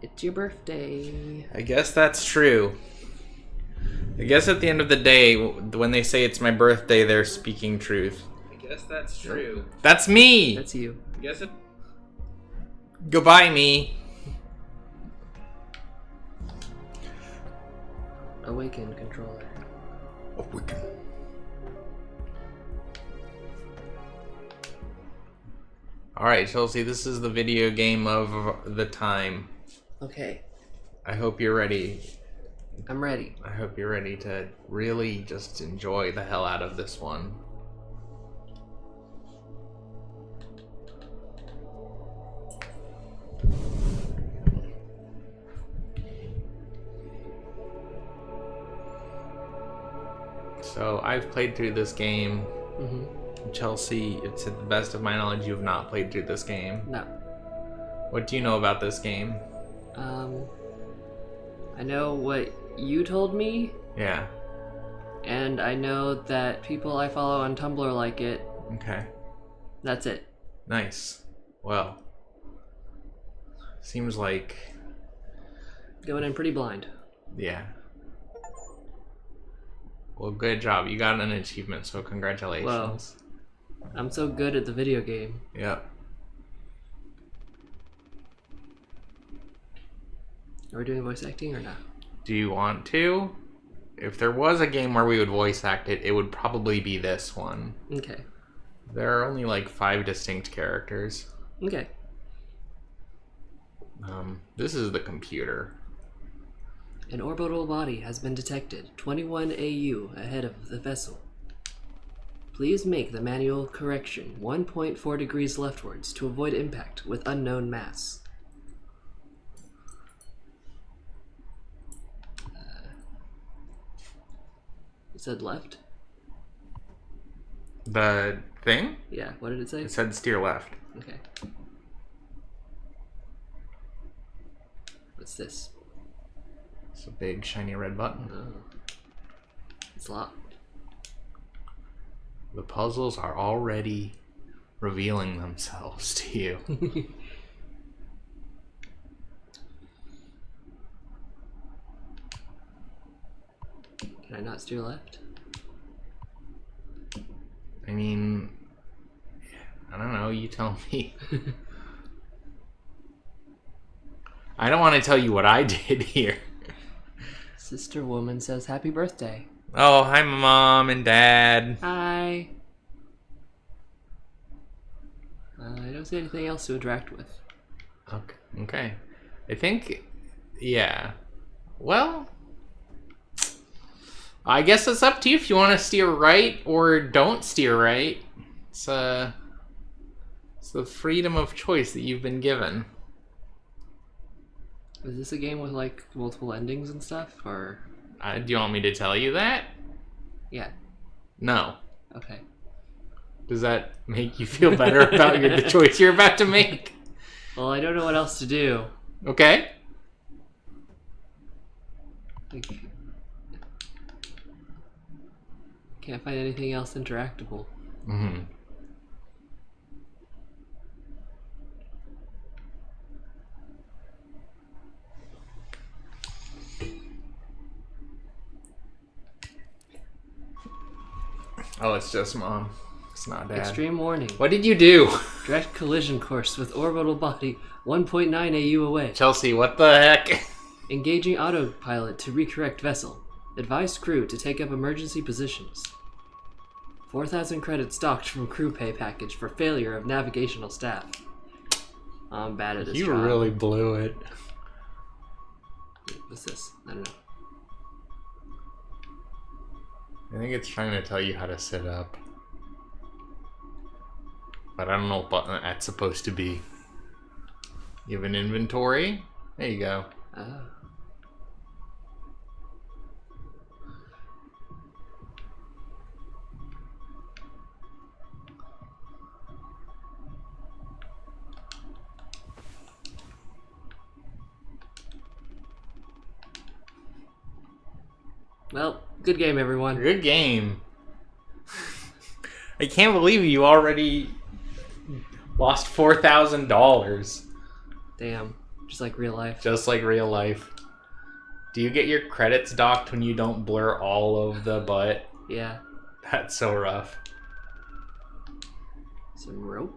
It's your birthday. I guess that's true. I guess at the end of the day, when they say it's my birthday, they're speaking truth. I guess that's true. That's me! That's you. I guess it... Goodbye, me. Awaken controller. Awaken. Alright, Chelsea, this is the video game of the time. Okay. I hope you're ready. I'm ready. I hope you're ready to really just enjoy the hell out of this one. So, I've played through this game. Chelsea, to the best of my knowledge, you have not played through this game. No. What do you know about this game? I know what you told me. Yeah. And I know that people I follow on Tumblr like it. Okay. That's it. Nice. Well, seems like... Going in pretty blind. Yeah. Well, good job. You got an achievement, so congratulations. Well, I'm so good at the video game. Yep. Are we doing voice acting or not? Do you want to? If there was a game where we would voice act it, it would probably be this one. Okay. There are only like 5 distinct characters. Okay. This is the computer. An orbital body has been detected 21 AU ahead of the vessel. Please make the manual correction 1.4 degrees leftwards to avoid impact with unknown mass. It said left? The thing? Yeah, what did it say? It said steer left. Okay. What's this? It's a big shiny red button. Oh. It's locked. The puzzles are already revealing themselves to you. Can I not steer left? I mean, I don't know, you tell me. I don't want to tell you what I did here. Sister Woman says happy birthday. Oh, hi Mom and Dad. Hi. I don't see anything else to interact with. Okay. I think, yeah. Well, I guess it's up to you if you want to steer right or don't steer right. It's the freedom of choice that you've been given. Is this a game with like multiple endings and stuff, or? Do you want me to tell you that? Yeah. No. Okay. Does that make you feel better about the choice you're about to make? Well, I don't know what else to do. Okay. Like, can't find anything else interactable. Mm-hmm. Oh, it's just Mom. It's not Dad. Extreme warning. What did you do? Direct collision course with orbital body 1.9 AU away. Chelsea, what the heck? Engaging autopilot to recorrect vessel. Advise crew to take up emergency positions. 4,000 credits docked from crew pay package for failure of navigational staff. I'm bad at this You job. really blew it. What's this? I don't know. I think it's trying to tell you how to sit up. But I don't know what button that's supposed to be. You have an inventory? There you go. Oh. Well, good game, everyone. Good game. I can't believe you already lost $4,000. Damn. Just like real life. Just like real life. Do you get your credits docked when you don't blur all of the butt? Yeah. That's so rough. Some rope.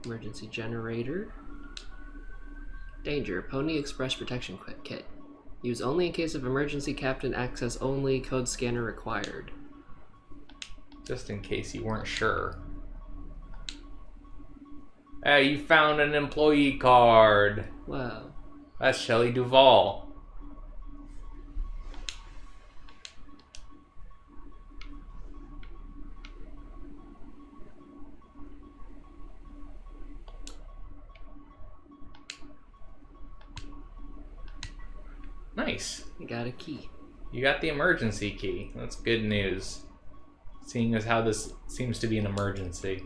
Emergency generator. Danger. Pony Express Protection Kit. Use only in case of emergency. Captain access only. Code scanner required. Just in case you weren't sure. Hey, you found an employee card. Wow. That's Shelley Duvall. Nice. I got a key. You got the emergency key. That's good news. Seeing as how this seems to be an emergency.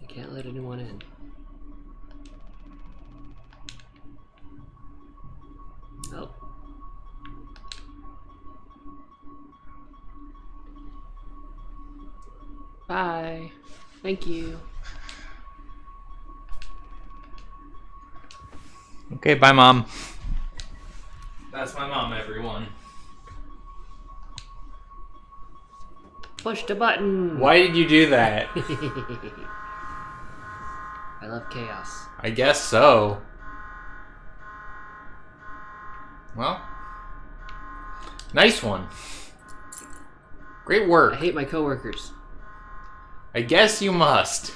Can't let anyone in. Oh. Bye. Thank you. Okay, bye, Mom. That's my mom, everyone. Push the button. Why did you do that? I love chaos. I guess so. Well, nice one. Great work. I hate my coworkers. I guess you must.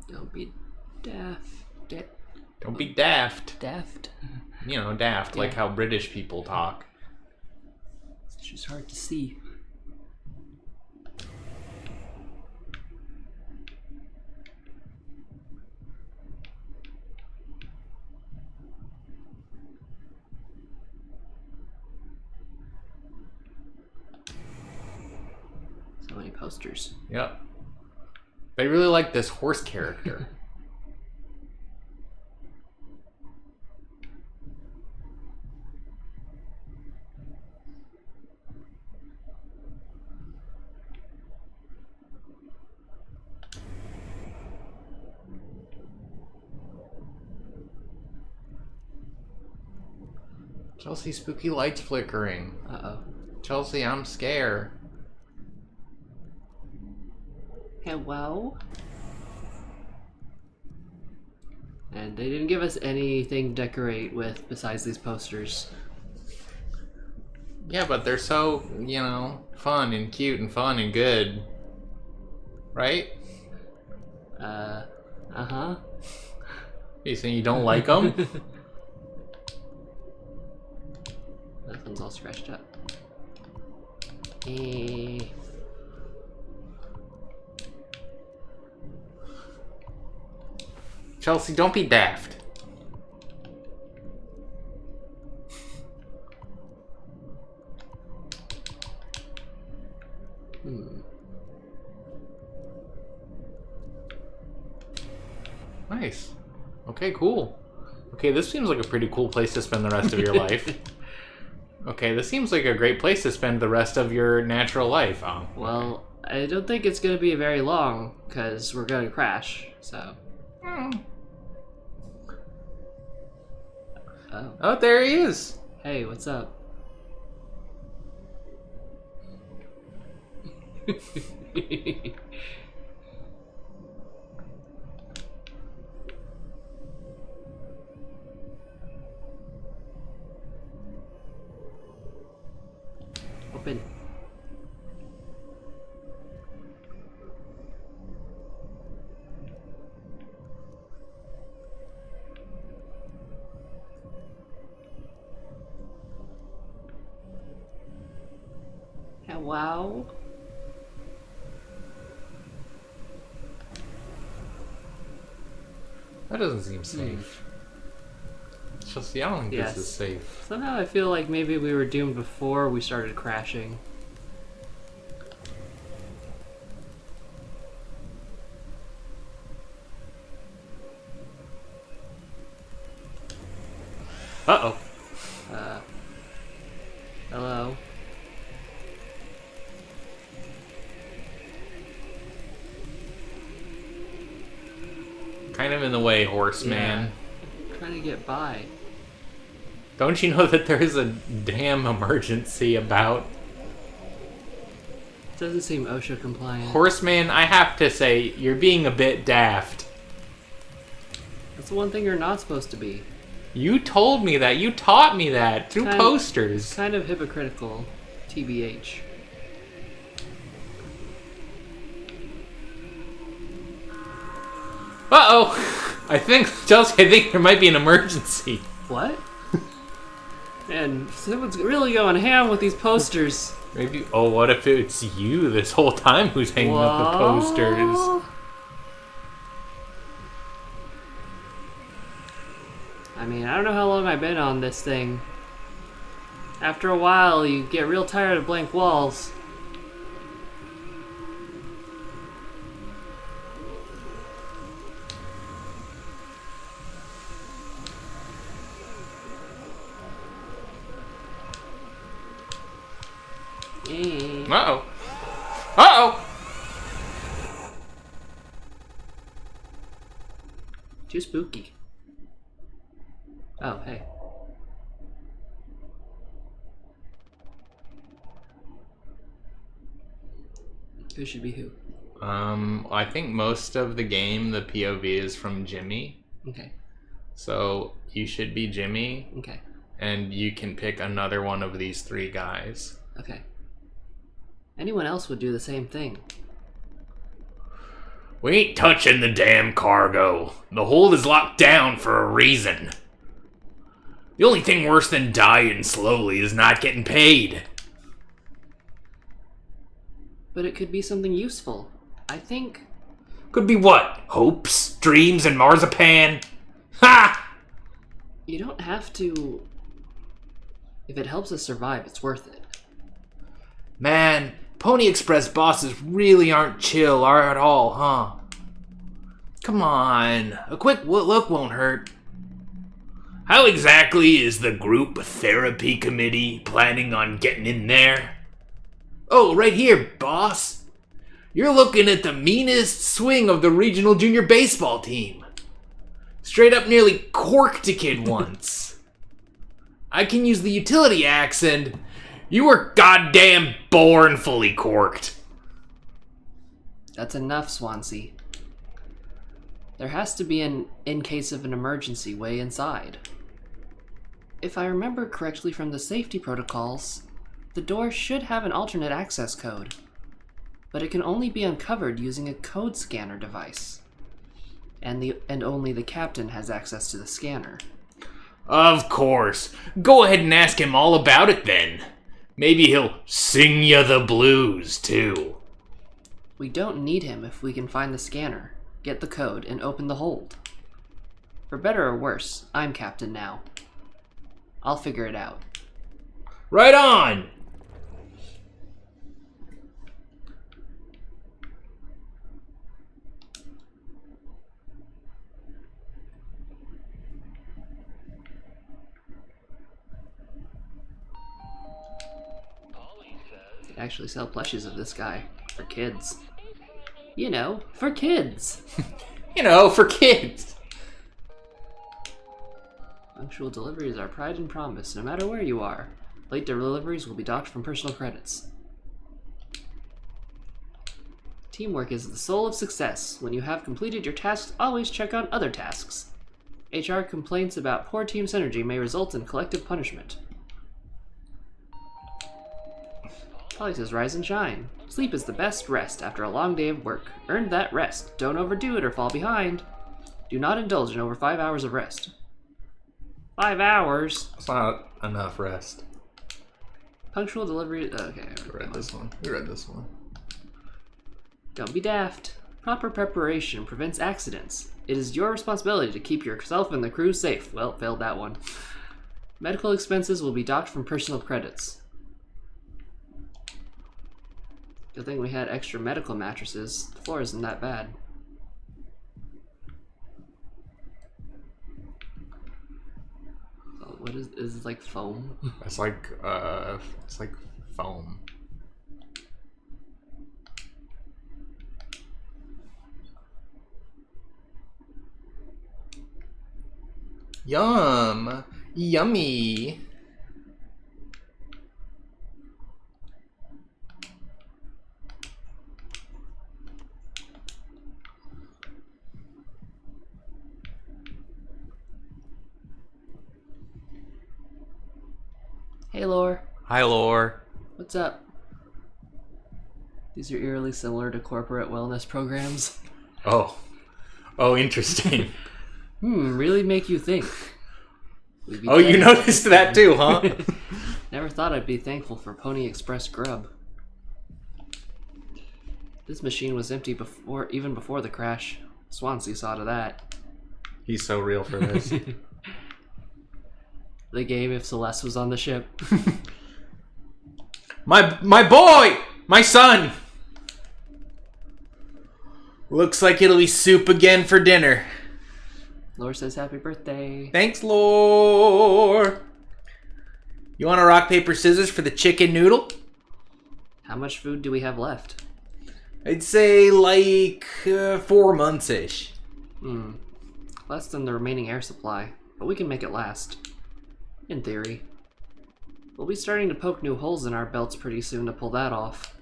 Don't be daft. Don't be daft. Daft? You know, daft, like how British people talk. It's just hard to see. So many posters. Yep. They really like this horse character. Chelsea, spooky lights flickering. Uh-oh. Chelsea, I'm scared. Hello? And they didn't give us anything to decorate with besides these posters. Yeah, but they're so, you know, fun and cute and fun and good. Right? Uh-huh. You saying you don't like them? That one's all scratched up. Eh. Chelsea, don't be daft. Nice. Okay, cool. Okay, this seems like a pretty cool place to spend the rest of your life. Okay, this seems like a great place to spend the rest of your natural life. Oh, Well, I don't think it's gonna be very long, because we're gonna crash, so... Oh. Oh, there he is. Hey, what's up? Open. Wow. That doesn't seem safe. Chelsea, I don't think this is safe. Somehow I feel like maybe we were doomed before we started crashing. Uh-oh. Hello? Kind of in the way, horseman. Yeah. Trying to get by. Don't you know that there's a damn emergency about? Doesn't seem OSHA compliant. Horseman, I have to say, you're being a bit daft. That's the one thing you're not supposed to be. You told me that. You taught me that through posters. Kind of hypocritical, TBH. Uh-oh! Chelsea, I think there might be an emergency. What? Man, someone's really going ham with these posters. Maybe, what if it's you this whole time who's hanging up the posters? I mean, I don't know how long I've been on this thing. After a while, you get real tired of blank walls. Uh-oh. Uh-oh! Too spooky. Oh, hey. Who should be who? I think most of the game, the POV is from Jimmy. Okay. So, you should be Jimmy. Okay. And you can pick another one of these three guys. Okay. Anyone else would do the same thing. We ain't touching the damn cargo. The hold is locked down for a reason. The only thing worse than dying slowly is not getting paid. But it could be something useful. I think... Could be what? Hopes, dreams, and marzipan? Ha! You don't have to... If it helps us survive, it's worth it. Man, Pony Express bosses really aren't chill at all, huh? Come on, a quick look won't hurt. How exactly is the group therapy committee planning on getting in there? Oh, right here, boss. You're looking at the meanest swing of the regional junior baseball team. Straight up nearly corked a kid once. I can use the utility axe and... You were goddamn born fully corked. That's enough, Swansea. There has to be an in case of an emergency way inside. If I remember correctly from the safety protocols, the door should have an alternate access code, but it can only be uncovered using a code scanner device. And only the captain has access to the scanner. Of course. Go ahead and ask him all about it then. Maybe he'll sing ya the blues, too. We don't need him if we can find the scanner, get the code, and open the hold. For better or worse, I'm captain now. I'll figure it out. Right on! Could actually sell plushies of this guy. For kids. You know, for kids! You know, for kids! Punctual deliveries are pride and promise, no matter where you are. Late deliveries will be docked from personal credits. Teamwork is the soul of success. When you have completed your tasks, always check on other tasks. HR complaints about poor team synergy may result in collective punishment. Polly says, rise and shine. Sleep is the best rest after a long day of work. Earn that rest. Don't overdo it or fall behind. Do not indulge in over 5 hours of rest. 5 hours? It's not enough rest. Punctual delivery. Okay. We read this one. We read this one. Don't be daft. Proper preparation prevents accidents. It is your responsibility to keep yourself and the crew safe. Well, failed that one. Medical expenses will be docked from personal credits. Good thing we had extra medical mattresses. The floor isn't that bad. What is it like foam? It's like foam. Yum! Yummy! Hey, Lore. Hi, Lore. What's up? These are eerily similar to corporate wellness programs. Oh. Oh, interesting. Really make you think. Oh, you noticed that too, huh? Never thought I'd be thankful for Pony Express grub. This machine was empty even before the crash. Swansea saw to that. He's so real for this. The game if Celeste was on the ship. My boy! My son! Looks like it'll be soup again for dinner. Lore says happy birthday. Thanks, Lore. You want a rock, paper, scissors for the chicken noodle? How much food do we have left? I'd say like 4 months-ish. Less than the remaining air supply, but we can make it last. In theory. We'll be starting to poke new holes in our belts pretty soon to pull that off.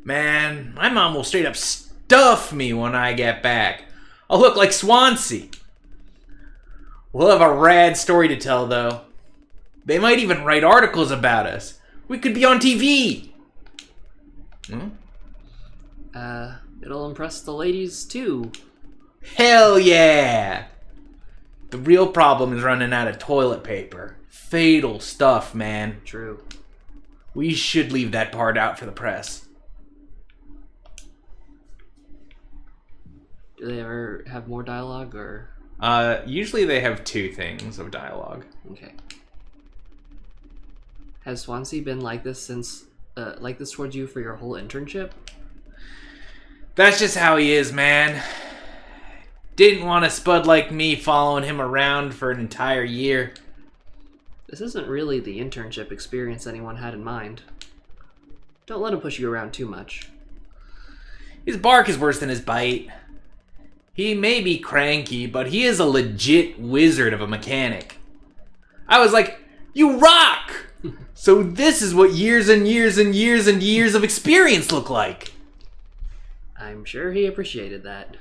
Man, my mom will straight up stuff me when I get back. I'll look like Swansea. We'll have a rad story to tell, though. They might even write articles about us. We could be on TV. It'll impress the ladies, too. Hell yeah! The real problem is running out of toilet paper. Fatal stuff, man. True. We should leave that part out for the press. Do they ever have more dialogue, or...? Usually they have 2 things of dialogue. Okay. Has Swansea been like this since, like this towards you for your whole internship? That's just how he is, man. Didn't want a spud like me following him around for an entire year. This isn't really the internship experience anyone had in mind. Don't let him push you around too much. His bark is worse than his bite. He may be cranky, but he is a legit wizard of a mechanic. I was like, you rock! So this is what years and years and years and years of experience look like. I'm sure he appreciated that.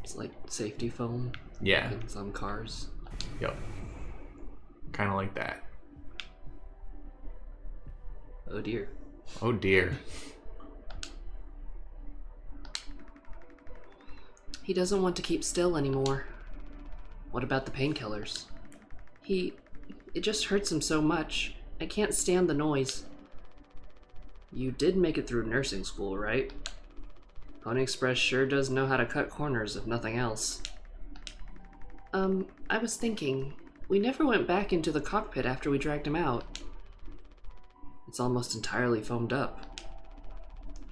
It's like safety foam. Yeah. In some cars. Yep. Kind of like that. Oh dear. Oh dear. He doesn't want to keep still anymore. What about the painkillers? It just hurts him so much. I can't stand the noise. You did make it through nursing school, right? Pony Express sure does know how to cut corners, if nothing else. I was thinking, We never went back into the cockpit after we dragged him out. It's almost entirely foamed up.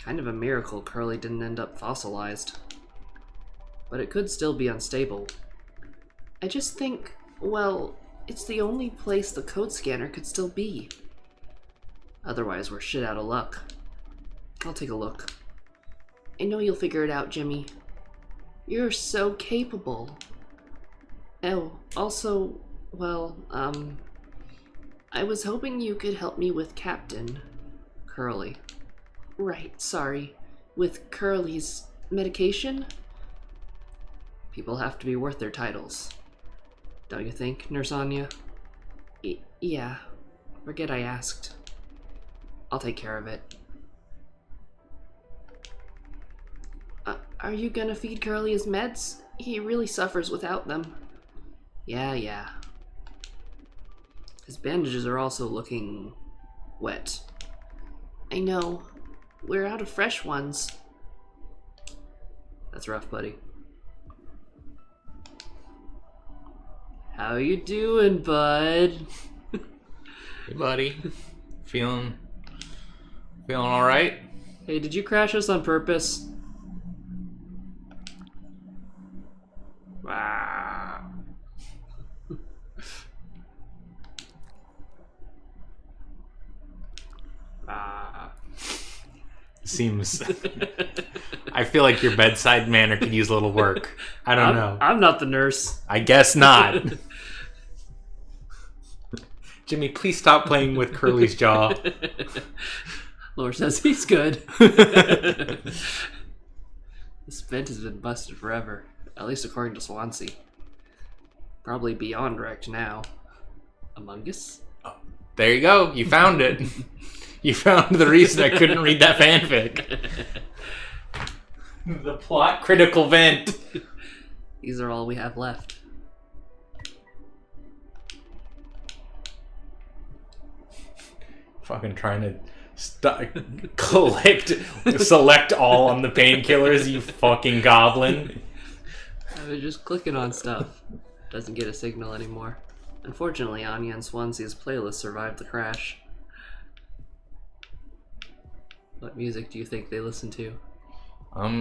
Kind of a miracle Curly didn't end up fossilized. But it could still be unstable. I just think, well, it's the only place the code scanner could still be. Otherwise, we're shit out of luck. I'll take a look. I know you'll figure it out, Jimmy. You're so capable. Oh, also, well, I was hoping you could help me with Captain Curly. Right, sorry. With Curly's medication? People have to be worth their titles. Don't you think, Nurse Anya? Yeah. Forget I asked. I'll take care of it. Are you gonna feed Curly his meds? He really suffers without them. Yeah. His bandages are also looking wet. I know. We're out of fresh ones. That's rough, buddy. How you doing, bud? Hey, buddy. Feeling all right? Hey, did you crash us on purpose? Ah. Seems... I feel like your bedside manner could use a little work. I don't know. I'm not the nurse. I guess not. Jimmy, please stop playing with Curly's jaw. Laura says he's good. This vent has been busted forever, at least according to Swansea. Probably beyond wrecked now. Among Us? Oh, there you go. You found it. You found the reason I couldn't read that fanfic. The plot critical vent. These are all we have left. Fucking trying to select all on the painkillers, you fucking goblin. I was just clicking on stuff. Doesn't get a signal anymore. Unfortunately, Anya and Swansea's playlist survived the crash. What music do you think they listen to?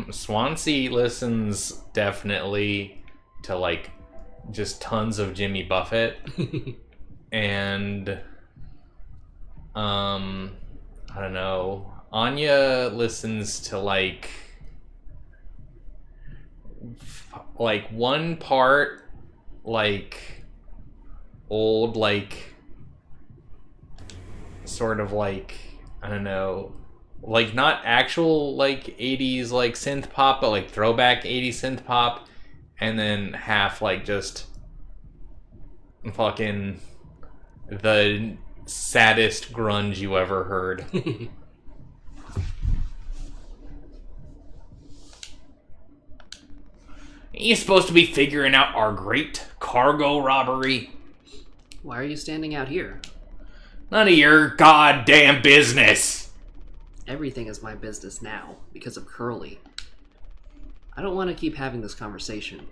Swansea listens definitely to, like, just tons of Jimmy Buffett. And, I don't know. Anya listens to, like one part, like, old, like, sort of, like, I don't know, like, not actual, like, 80s, like, synth pop, but, like, throwback 80s synth pop, and then half, like, just fucking the saddest grunge you ever heard. You're supposed to be figuring out our great cargo robbery. Why are you standing out here? None of your goddamn business. Everything is my business now, because of Curly. I don't want to keep having this conversation.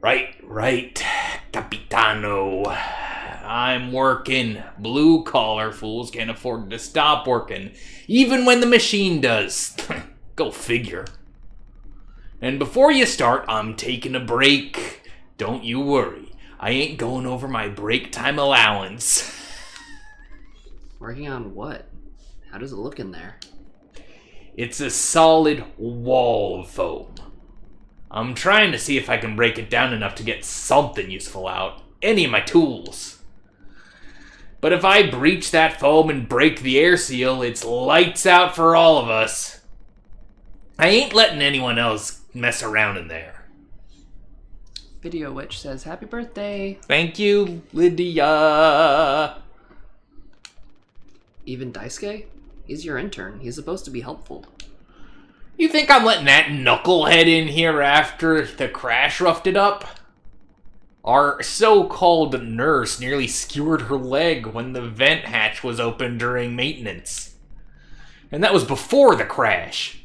Right, Capitano. I'm working. Blue-collar fools can't afford to stop working, even when the machine does. Go figure. And before you start, I'm taking a break. Don't you worry. I ain't going over my break time allowance. Working on what? How does it look in there? It's a solid wall of foam. I'm trying to see if I can break it down enough to get something useful out. Any of my tools. But if I breach that foam and break the air seal, it's lights out for all of us. I ain't letting anyone else mess around in there. Video Witch says, happy birthday! Thank you, Lydia! Even Daisuke? He's your intern. He's supposed to be helpful. You think I'm letting that knucklehead in here after the crash roughed it up? Our so-called nurse nearly skewered her leg when the vent hatch was open during maintenance. And that was before the crash.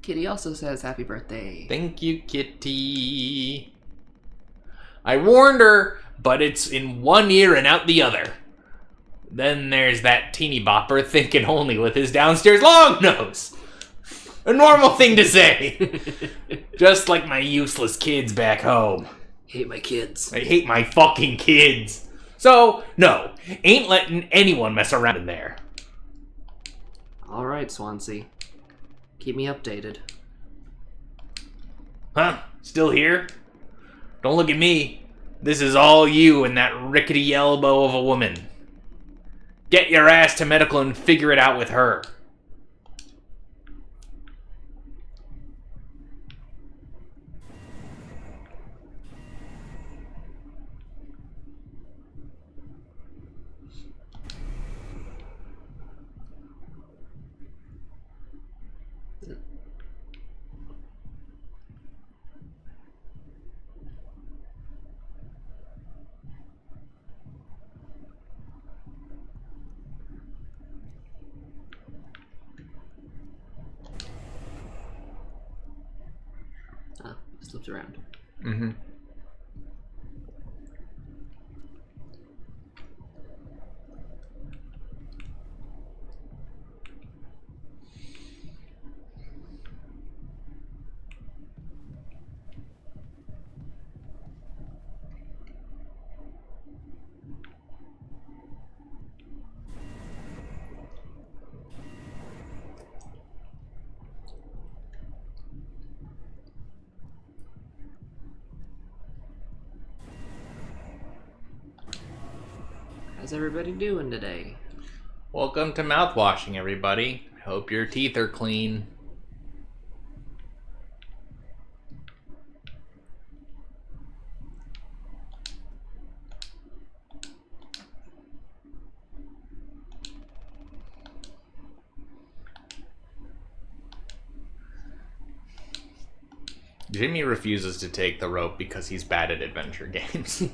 Kitty also says happy birthday. Thank you, Kitty. I warned her, but it's in one ear and out the other. Then there's that teeny bopper thinking only with his downstairs long nose. A normal thing to say. Just like my useless kids back home. Hate my kids. I hate my fucking kids. So, no, ain't letting anyone mess around in there. Alright, Swansea. Keep me updated. Huh? Still here? Don't look at me. This is all you and that rickety elbow of a woman. Get your ass to medical and figure it out with her. Slips around. Mm-hmm. How's everybody doing today? Welcome to Mouthwashing, everybody. Hope your teeth are clean. Jimmy refuses to take the rope because he's bad at adventure games.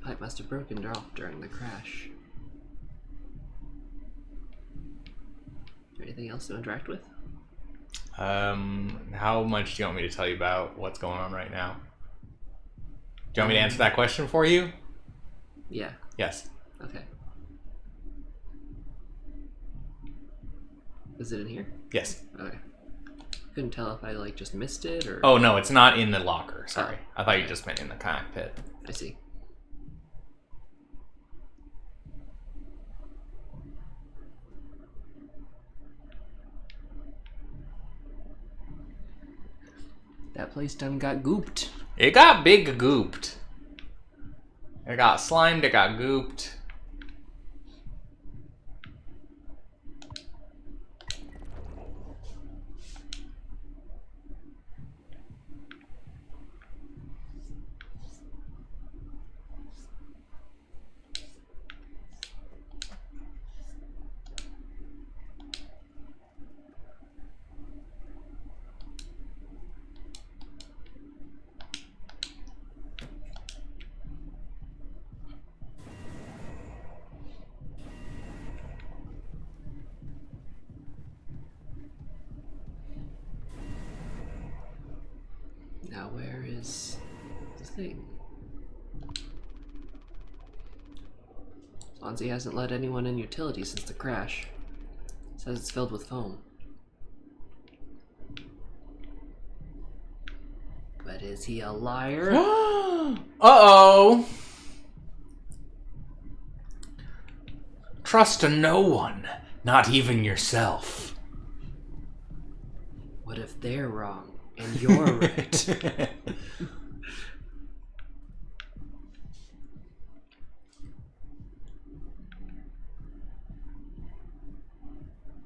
Pipe must have broken off during the crash. Is there anything else to interact with? How much do you want me to tell you about what's going on right now? Do you want me to answer that question for you? Yeah. Yes. Okay. Is it in here? Yes. Okay. Couldn't tell if I just missed it or. Oh no, it's not in the locker. Sorry, Oh. I thought you just meant in the cockpit. I see. That place done got gooped. It got big gooped. It got slimed. It got gooped. Now where is this thing? Swansea hasn't let anyone in utilities since the crash. Says it's filled with foam. But is he a liar? Uh-oh. Trust no one, not even yourself. What if they're wrong and you're right?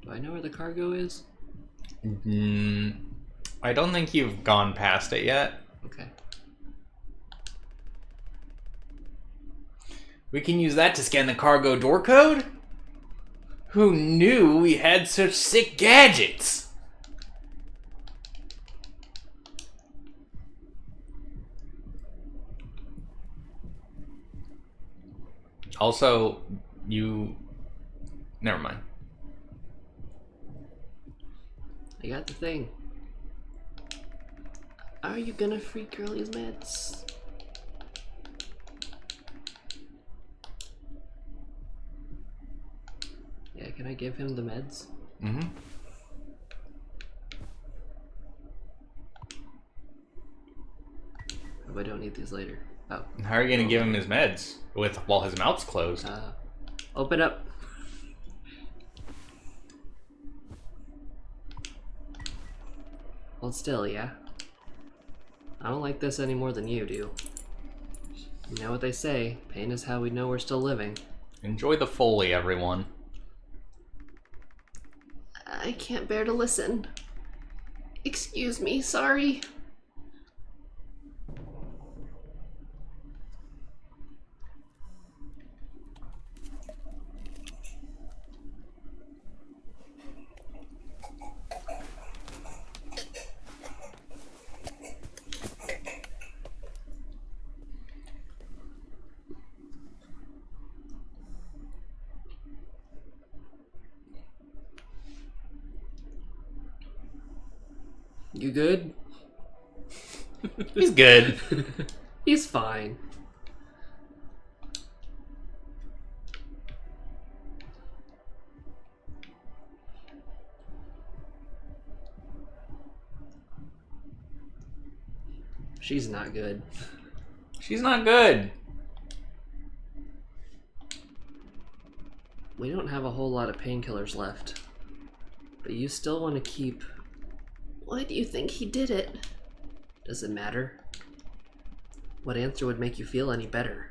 Do I know where the cargo is? I don't think you've gone past it yet. Okay. We can use that to scan the cargo door code? Who knew we had such sick gadgets? Also, never mind. I got the thing. Are you gonna free Curly's meds? Yeah, can I give him the meds? Mm-hmm. Oh, I don't need these later. Oh. How are you gonna give him his meds while his mouth's closed? Open up. Hold still, yeah? I don't like this any more than you do. You know what they say, pain is how we know we're still living. Enjoy the Foley, everyone. I can't bear to listen. Excuse me, sorry. You good? He's good. He's fine. She's not good. She's not good. We don't have a whole lot of painkillers left. But you still want to keep... Why do you think he did it? Does it matter? What answer would make you feel any better?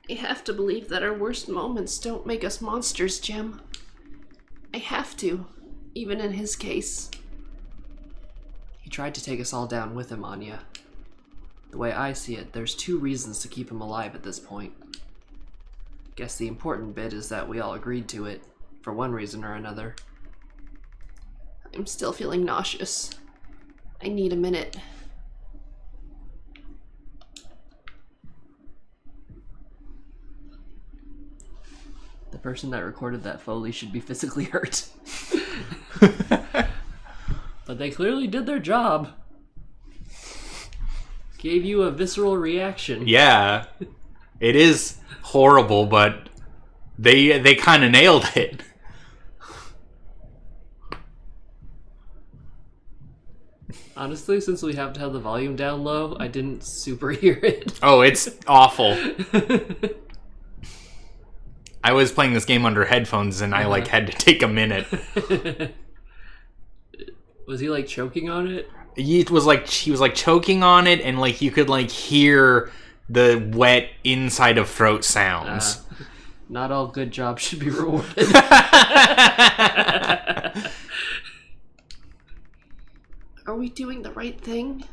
I have to believe that our worst moments don't make us monsters, Jim. I have to, even in his case. He tried to take us all down with him, Anya. The way I see it, there's 2 reasons to keep him alive at this point. Guess the important bit is that we all agreed to it, for one reason or another. I'm still feeling nauseous. I need a minute. The person that recorded that Foley should be physically hurt. But they clearly did their job. Gave you a visceral reaction. Yeah. It is horrible, but they kind of nailed it. Honestly, since we have to have the volume down low, I didn't super hear it. Oh, it's awful. I was playing this game under headphones and I had to take a minute. Was he choking on it? He was choking on it, and you could hear the wet inside of throat sounds. Not all good jobs should be rewarded. Are we doing the right thing?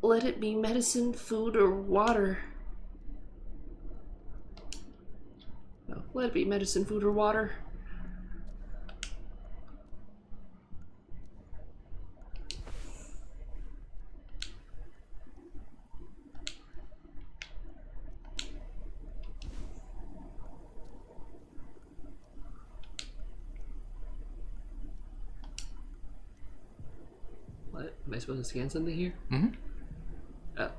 Let it be medicine, food, or water. No, let it be medicine, food, or water. What? Am I supposed to scan something here? Mm-hmm. Oh.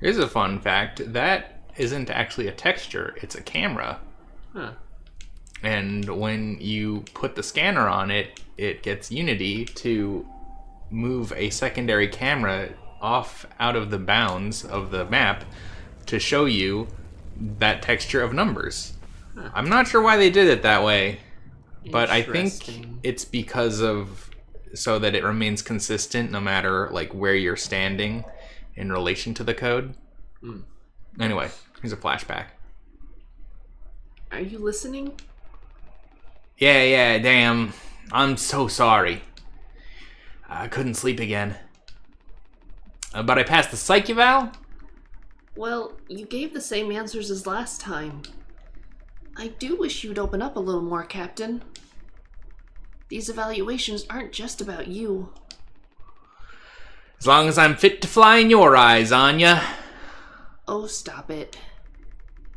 Here's a fun fact. That isn't actually a texture. It's a camera. Huh. And when you put the scanner on it, it gets Unity to move a secondary camera out of the bounds of the map to show you that texture of numbers. Huh. I'm not sure why they did it that way, but I think it's because of so that it remains consistent no matter where you're standing in relation to the code. Anyway, here's a flashback. Are you listening? Yeah, damn. I'm so sorry. I couldn't sleep again. But I passed the psych eval? Well, you gave the same answers as last time. I do wish you'd open up a little more, Captain. These evaluations aren't just about you. As long as I'm fit to fly in your eyes, Anya. Oh, stop it.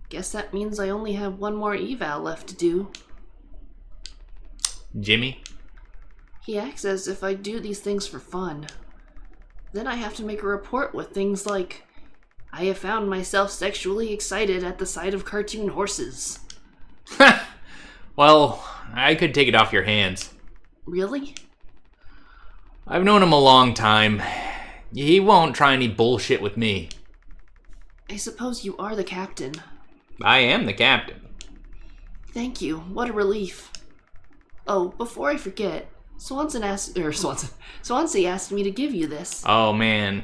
Guess that means I only have one more eval left to do. Jimmy? He acts as if I do these things for fun. Then I have to make a report with things like, I have found myself sexually excited at the sight of cartoon horses. Well, I could take it off your hands. Really? I've known him a long time. He won't try any bullshit with me. I suppose you are the captain. I am the captain. Thank you. What a relief. Oh, before I forget, Swansea asked me to give you this. Oh, man.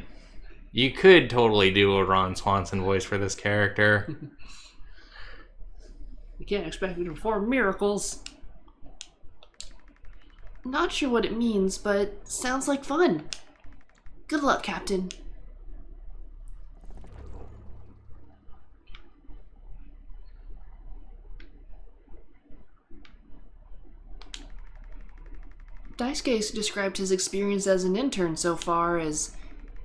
You could totally do a Ron Swanson voice for this character. You can't expect me to perform miracles. Not sure what it means, but sounds like fun. Good luck, Captain. Daisuke described his experience as an intern so far as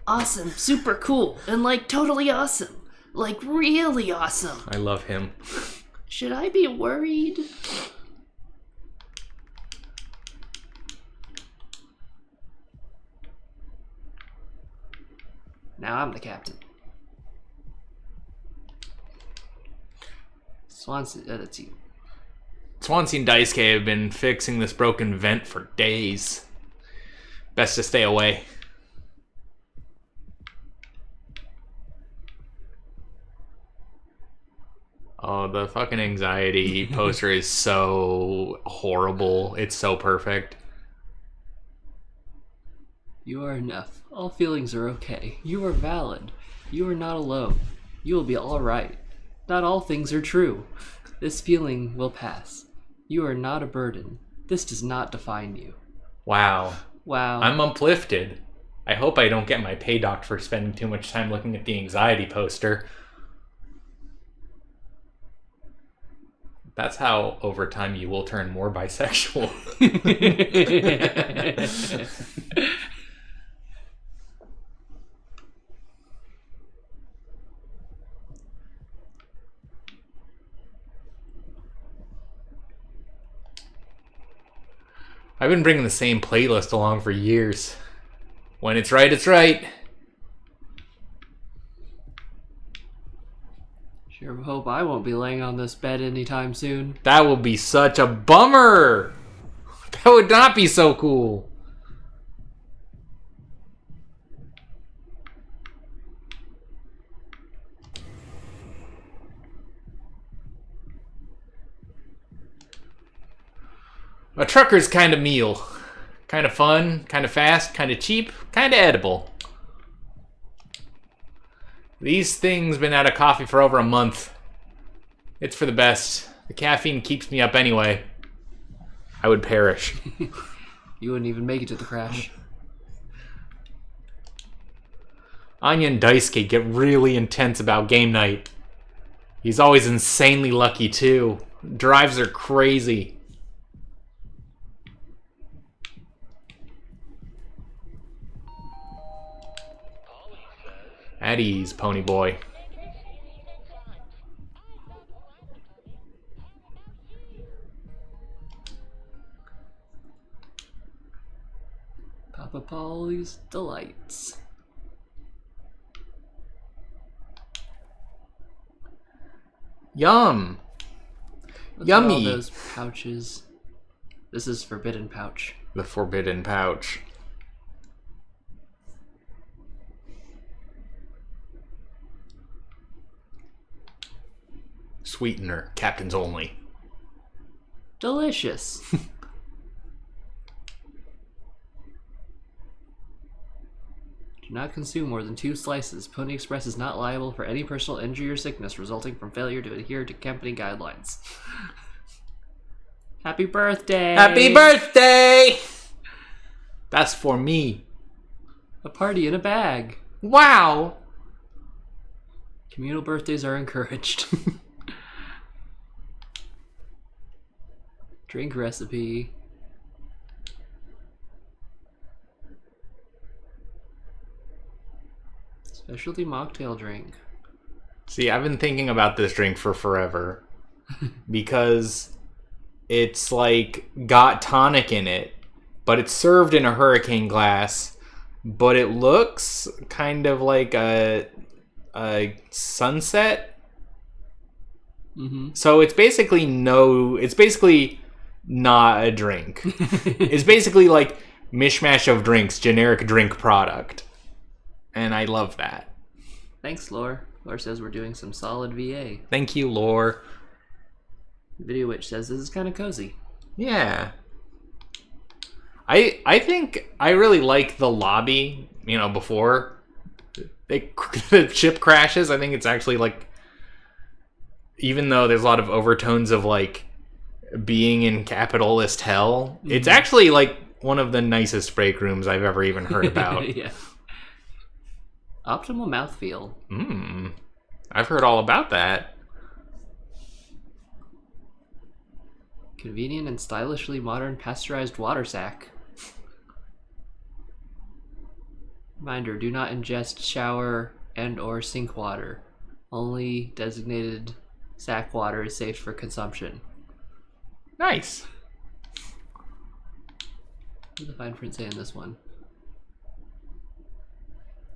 awesome, super cool, and like totally awesome. Like really awesome. I love him. Should I be worried? Now I'm the captain. Swansea, that's you. Swansea and Daisuke have been fixing this broken vent for days. Best to stay away. Oh, the fucking anxiety poster is so horrible. It's so perfect. You are enough. All feelings are okay. You are valid. You are not alone. You will be alright. Not all things are true. This feeling will pass. You are not a burden. This does not define you. Wow. Wow. I'm uplifted. I hope I don't get my pay docked for spending too much time looking at the anxiety poster. That's how, over time, you will turn more bisexual. I've been bringing the same playlist along for years. When it's right, it's right. Sure hope I won't be laying on this bed anytime soon. That would be such a bummer. That would not be so cool. A trucker's kind of meal. Kind of fun, kind of fast, kind of cheap, kind of edible. These things been out of coffee for over a month. It's for the best. The caffeine keeps me up anyway. I would perish. You wouldn't even make it to the crash. Anya and Daisuke get really intense about game night. He's always insanely lucky too. Drives are crazy. At ease, pony boy. Papa Polly's Delights. Yum. Look Yummy. at all those pouches. This is forbidden pouch. The forbidden pouch. Sweetener, captains only. Delicious. Do not consume more than 2 slices. Pony Express is not liable for any personal injury or sickness resulting from failure to adhere to company guidelines. Happy birthday! Happy birthday! That's for me. A party in a bag. Wow. Communal birthdays are encouraged. Drink recipe. Specialty mocktail drink. See, I've been thinking about this drink for forever. Because it's like got tonic in it, but it's served in a hurricane glass, but it looks kind of like a sunset. Mm-hmm. So it's basically not a drink. It's basically like mishmash of drinks, generic drink product. And I love that. Thanks, Lore. Lore says we're doing some solid VA. Thank you, Lore. Video Witch says this is kind of cozy. Yeah. I think I really like the lobby, before the ship crashes. I think it's actually like, even though there's a lot of overtones of like being in capitalist hell, it's actually like one of the nicest break rooms I've ever even heard about. Yeah. Optimal mouthfeel. I've heard all about that. Convenient and stylishly modern pasteurized water sack. Reminder, do not ingest shower and or sink water. Only designated sack water is safe for consumption. Nice. What does the fine print say in this one?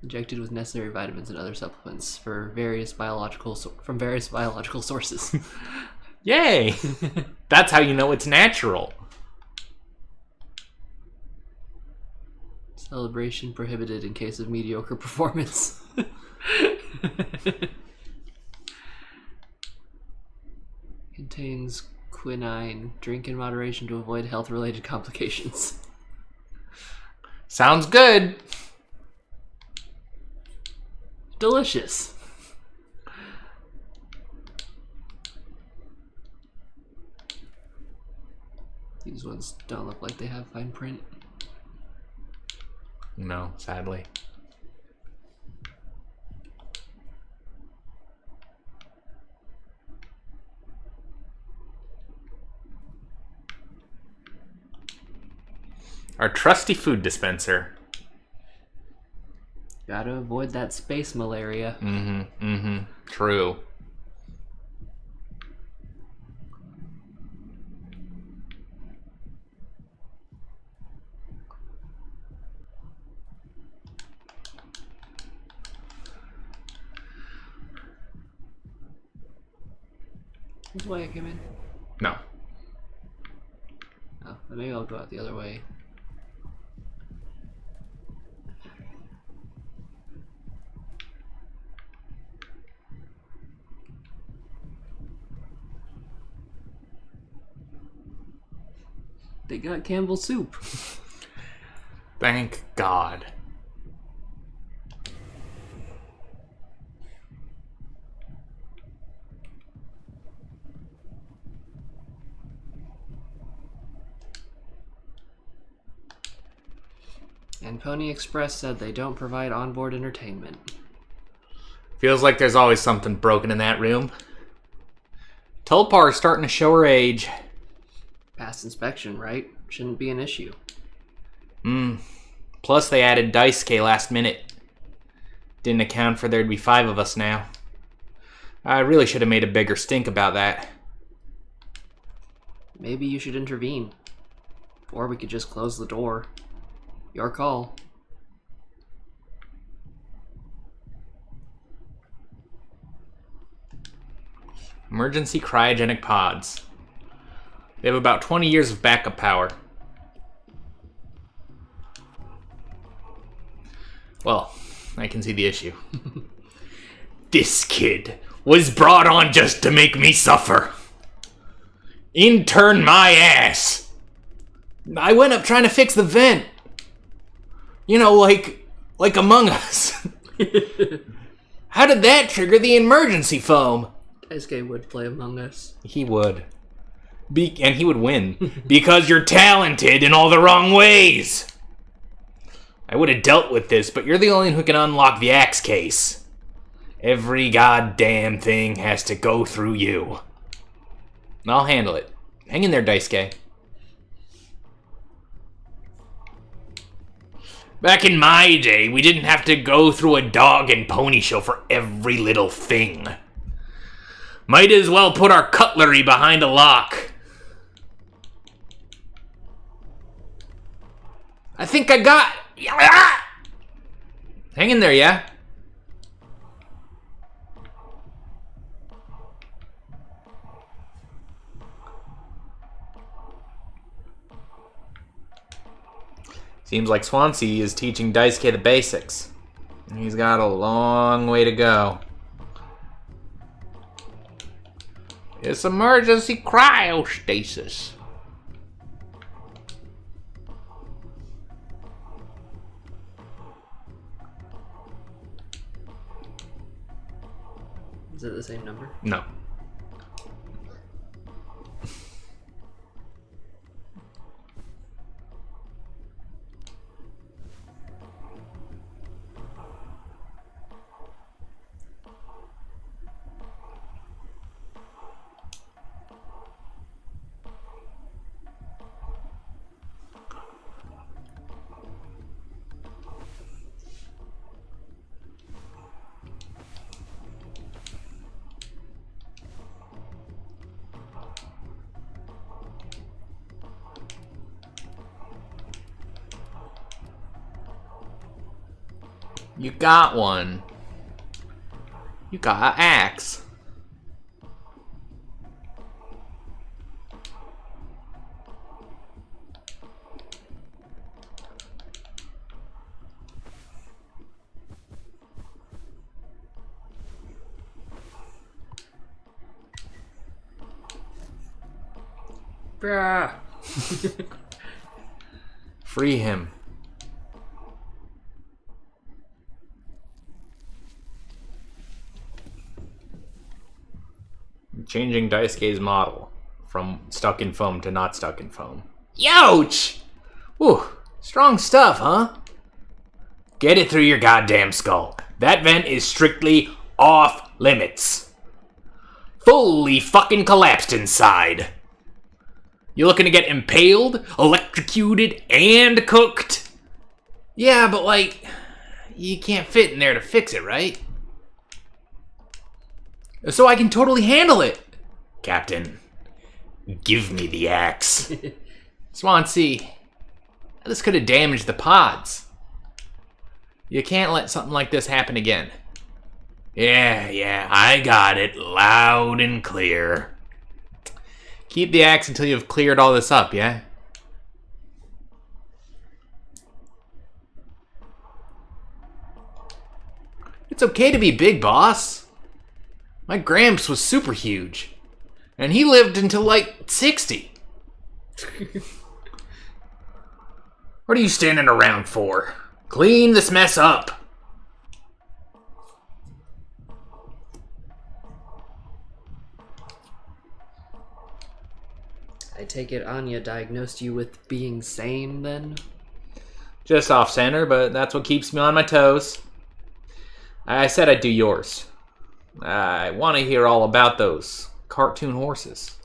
Injected with necessary vitamins and other supplements from various biological sources. Yay! That's how you know it's natural. Celebration prohibited in case of mediocre performance. Contains quinine. Drink in moderation to avoid health-related complications. Sounds good. Delicious. These ones don't look like they have fine print. No, sadly. Our trusty food dispenser. Gotta avoid that space malaria. True. This way I came in. No. Oh, maybe I'll go out the other way. They got Campbell's soup. Thank God. And Pony Express said they don't provide onboard entertainment. Feels like there's always something broken in that room. Tulpar's starting to show her age. Past inspection, right? Shouldn't be an issue. Plus they added Daisuke last minute. Didn't account for there'd be 5 of us now. I really should have made a bigger stink about that. Maybe you should intervene. Or we could just close the door. Your call. Emergency cryogenic pods. They have about 20 years of backup power. Well, I can see the issue. This kid was brought on just to make me suffer. Intern my ass. I went up trying to fix the vent. Like Among Us. How did that trigger the emergency foam? Daisuke would play Among Us. He would. And he would win. Because you're talented in all the wrong ways. I would have dealt with this, but you're the only one who can unlock the axe case. Every goddamn thing has to go through you. I'll handle it. Hang in there, Daisuke. Back in my day, we didn't have to go through a dog and pony show for every little thing. Might as well put our cutlery behind a lock. I think I got... Hang in there, yeah? Seems like Swansea is teaching Daisuke the basics. He's got a long way to go. It's emergency cryostasis. Is it the same number? No. You got one. You got an axe. Bruh. Free him. Changing Daisuke's model from stuck in foam to not stuck in foam. Youch! Whew, strong stuff, huh? Get it through your goddamn skull. That vent is strictly off limits. Fully fucking collapsed inside. You looking to get impaled, electrocuted, and cooked? Yeah, but like, you can't fit in there to fix it, right? So I can totally handle it. Captain, give me the axe. Swansea, this could have damaged the pods. You can't let something like this happen again. Yeah, I got it loud and clear. Keep the axe until you've cleared all this up, yeah? It's okay to be big, boss. My Gramps was super huge. And he lived until like 60. What are you standing around for? Clean this mess up. I take it Anya diagnosed you with being sane then? Just off center, but that's what keeps me on my toes. I said I'd do yours. I want to hear all about those cartoon horses.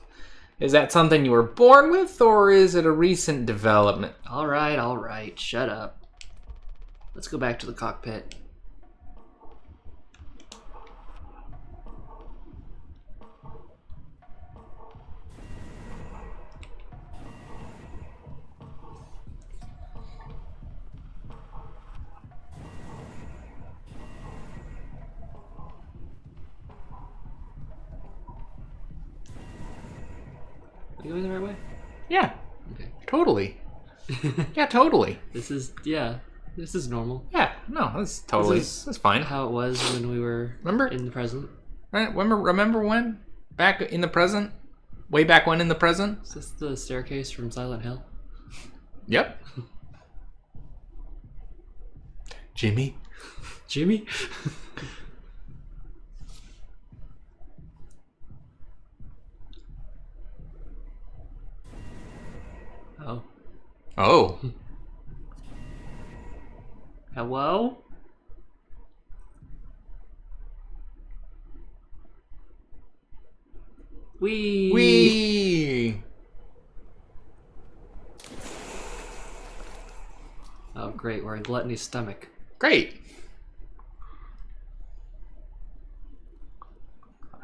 Is that something you were born with, or is it a recent development? Alright, shut up. Let's go back to the cockpit. Are you going the right way? Yeah, Okay. totally. Yeah, totally. This is normal. Yeah, no, that's totally, that's fine. How it was when we were Remember? in the present. Right? Remember when? Back in the present? Way back when in the present? Is this the staircase from Silent Hill? Yep. Jimmy? Jimmy? Oh. Hello? Wee! Oh, great. We're in Gluttony's stomach. Great.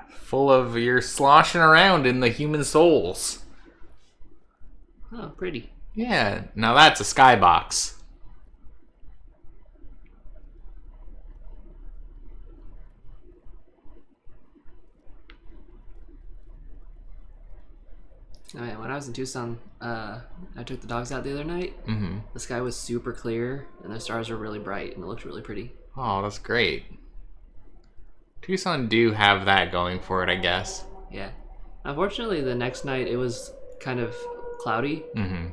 Full of your sloshing around in the human souls. Oh, pretty. Yeah, now that's a skybox. Oh, yeah, when I was in Tucson, I took the dogs out the other night. Mm-hmm. The sky was super clear, and the stars were really bright, and it looked really pretty. Oh, that's great. Tucson do have that going for it, I guess. Yeah. Unfortunately, the next night it was kind of cloudy, Mm-hmm.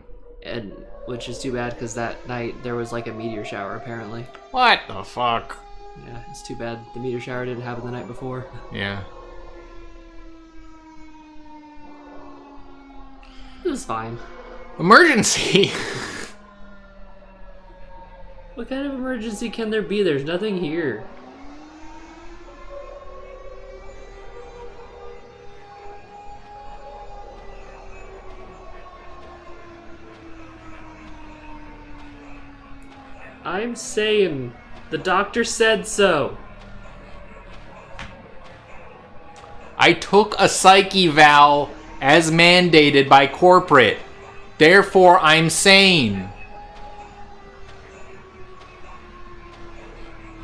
and which is too bad because that night there was like a meteor shower apparently. What the fuck? Yeah, it's too bad the meteor shower didn't happen the night before. Yeah. It was fine. Emergency! What kind of emergency can there be? There's nothing here. I'm saying, the doctor said so. I took a psych eval as mandated by corporate. Therefore, I'm sane.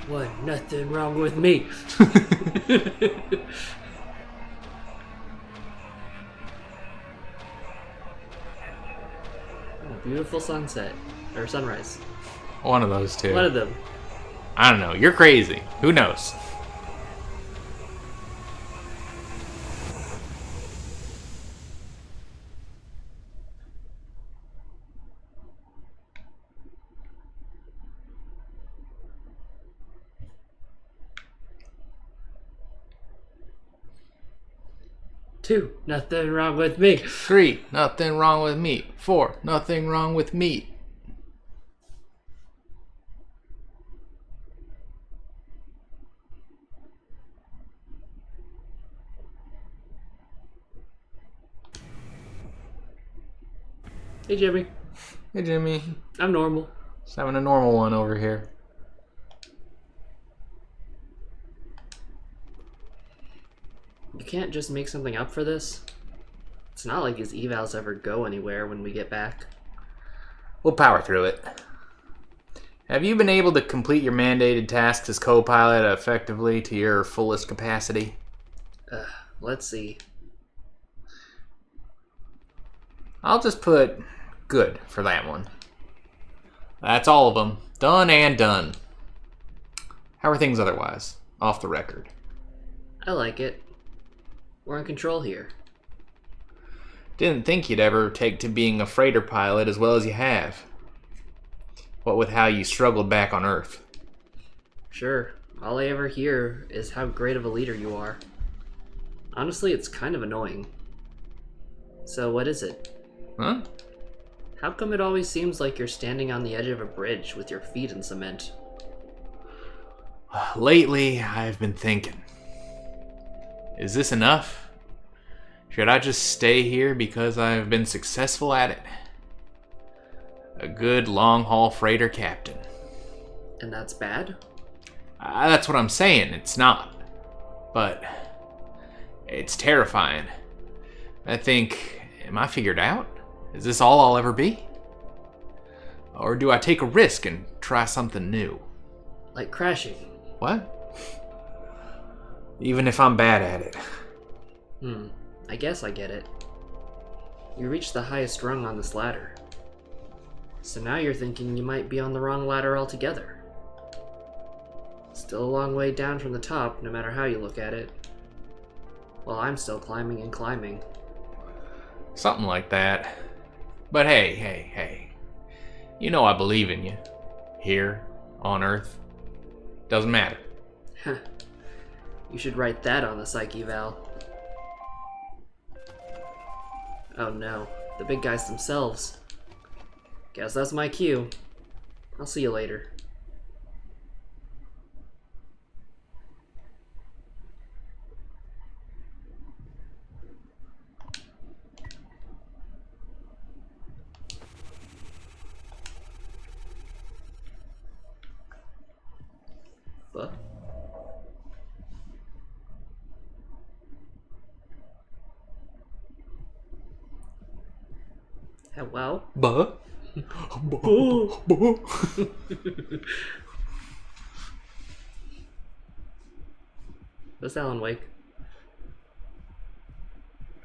What? Nothing wrong with me. Oh, beautiful sunset. Or sunrise. One of those two. One of them. I don't know. You're crazy. Who knows? Two, nothing wrong with me. 3, nothing wrong with meat. 4, nothing wrong with meat. Hey, Jimmy. Hey, Jimmy. I'm normal. Just having a normal one over here. You can't just make something up for this. It's not like these evals ever go anywhere when we get back. We'll power through it. Have you been able to complete your mandated tasks as co-pilot effectively to your fullest capacity? Let's see. I'll just put good for that one. That's all of them. Done and done. How are things otherwise? Off the record. I like it. We're in control here. Didn't think you'd ever take to being a freighter pilot as well as you have. What with how you struggled back on Earth. Sure, all I ever hear is how great of a leader you are. Honestly, it's kind of annoying. So what is it? Huh? How come it always seems like you're standing on the edge of a bridge with your feet in cement? Lately, I've been thinking. Is this enough? Should I just stay here because I've been successful at it? A good long-haul freighter captain. And that's bad? That's what I'm saying, it's not. But it's terrifying. I think, am I figured out? Is this all I'll ever be? Or do I take a risk and try something new? Like crashing? What? Even if I'm bad at it. I guess I get it. You reached the highest rung on this ladder. So now you're thinking you might be on the wrong ladder altogether. Still a long way down from the top, no matter how you look at it. While I'm still climbing and climbing. Something like that. But hey. You know I believe in you. Here, on Earth. Doesn't matter. You should write that on the psych eval. Oh no, the big guys themselves. Guess that's my cue. I'll see you later. What? Hello? Buh. That's Alan Wake.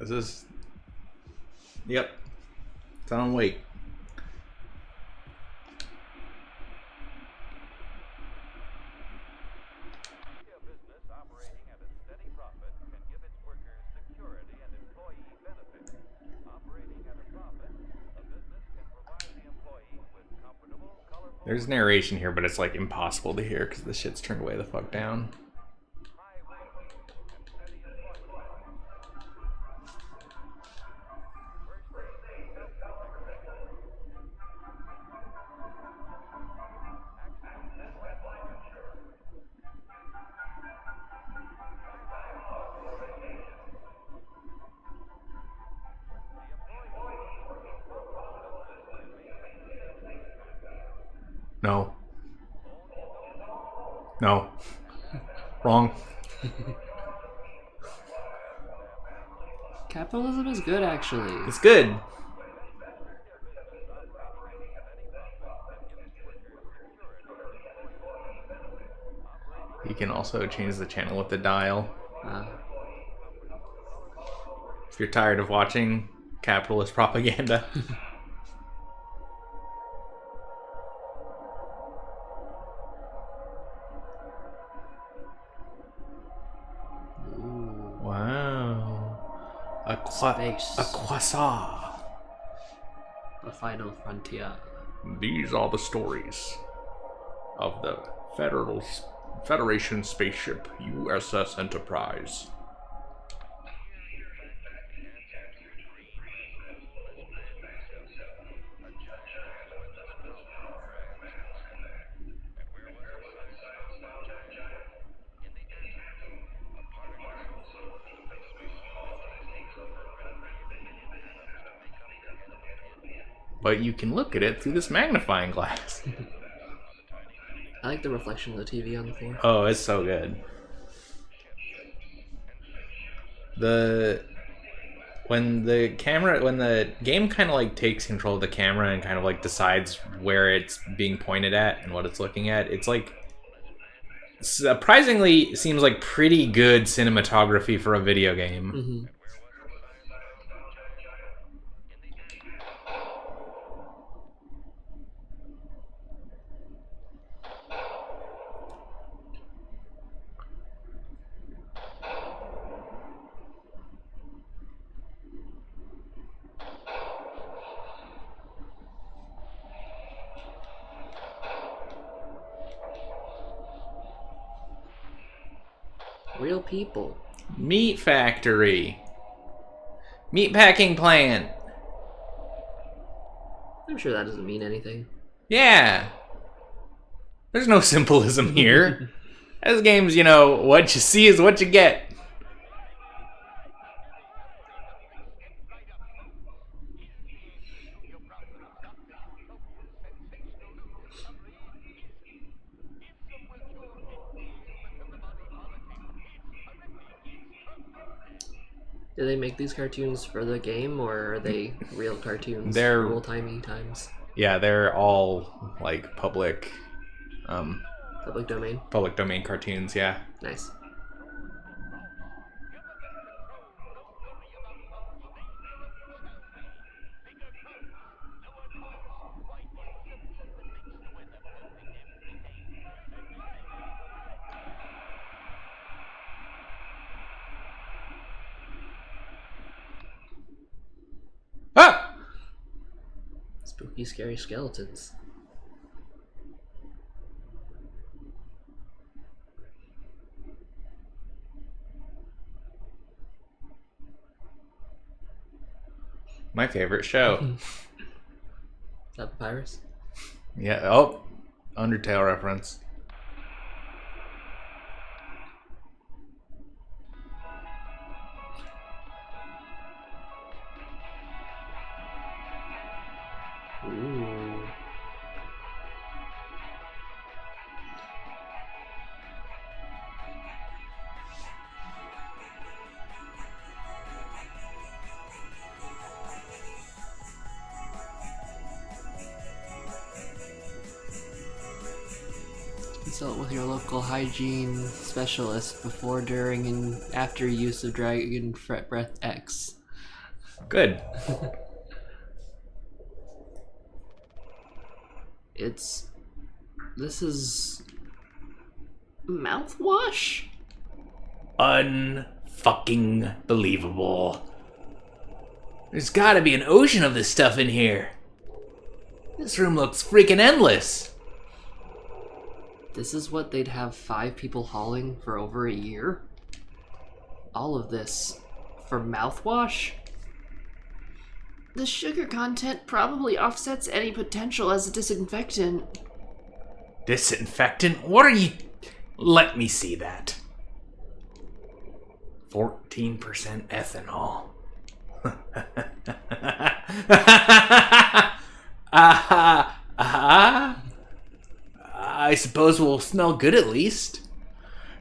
Is this? Yep. It's on wait. There's narration here, but it's like impossible to hear because the shit's turned way the fuck down. No. No. Wrong. Capitalism is good, actually. It's good. You can also change the channel with the dial. If you're tired of watching capitalist propaganda. Ooh. Wow. Space. A quasar. The final frontier. These are the stories of the Federation spaceship USS Enterprise. But you can look at it through this magnifying glass. I like the reflection of the TV on the floor. Oh, it's so good. When the game kind of like takes control of the camera and kind of like decides where it's being pointed at and what it's looking at, it's like surprisingly seems like pretty good cinematography for a video game. Mm-hmm. Real people. Meat factory. Meat packing plant. I'm sure that doesn't mean anything. Yeah. There's no symbolism here. As games, you know, what you see is what you get. Do they make these cartoons for the game, or are they real cartoons? They're old-timey times. Yeah, they're all like public Public domain. cartoons, yeah. Nice. Ah! Spooky, scary skeletons. My favorite show. that Papyrus? Yeah, oh, Undertale reference. Ooh. Consult with your local hygiene specialist before, during, and after use of Dragon Fret Breath X. Good. This is Mouthwash? Unfucking believable. There's gotta be an ocean of this stuff in here. This room looks freaking endless. This is what they'd have 5 people hauling for over a year? All of this for mouthwash? The sugar content probably offsets any potential as a disinfectant. Disinfectant? What are you... Let me see that. 14% ethanol. I suppose we'll smell good at least.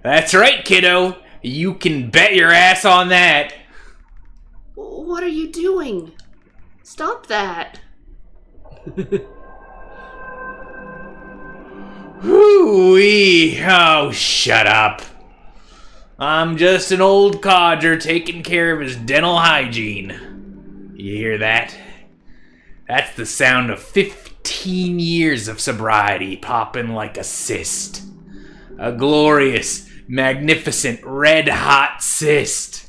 That's right, kiddo. You can bet your ass on that. What are you doing? Stop that. Hoo-wee. Oh, shut up. I'm just an old codger taking care of his dental hygiene. You hear that? That's the sound of 15 years of sobriety popping like a cyst. A glorious, magnificent, red-hot cyst.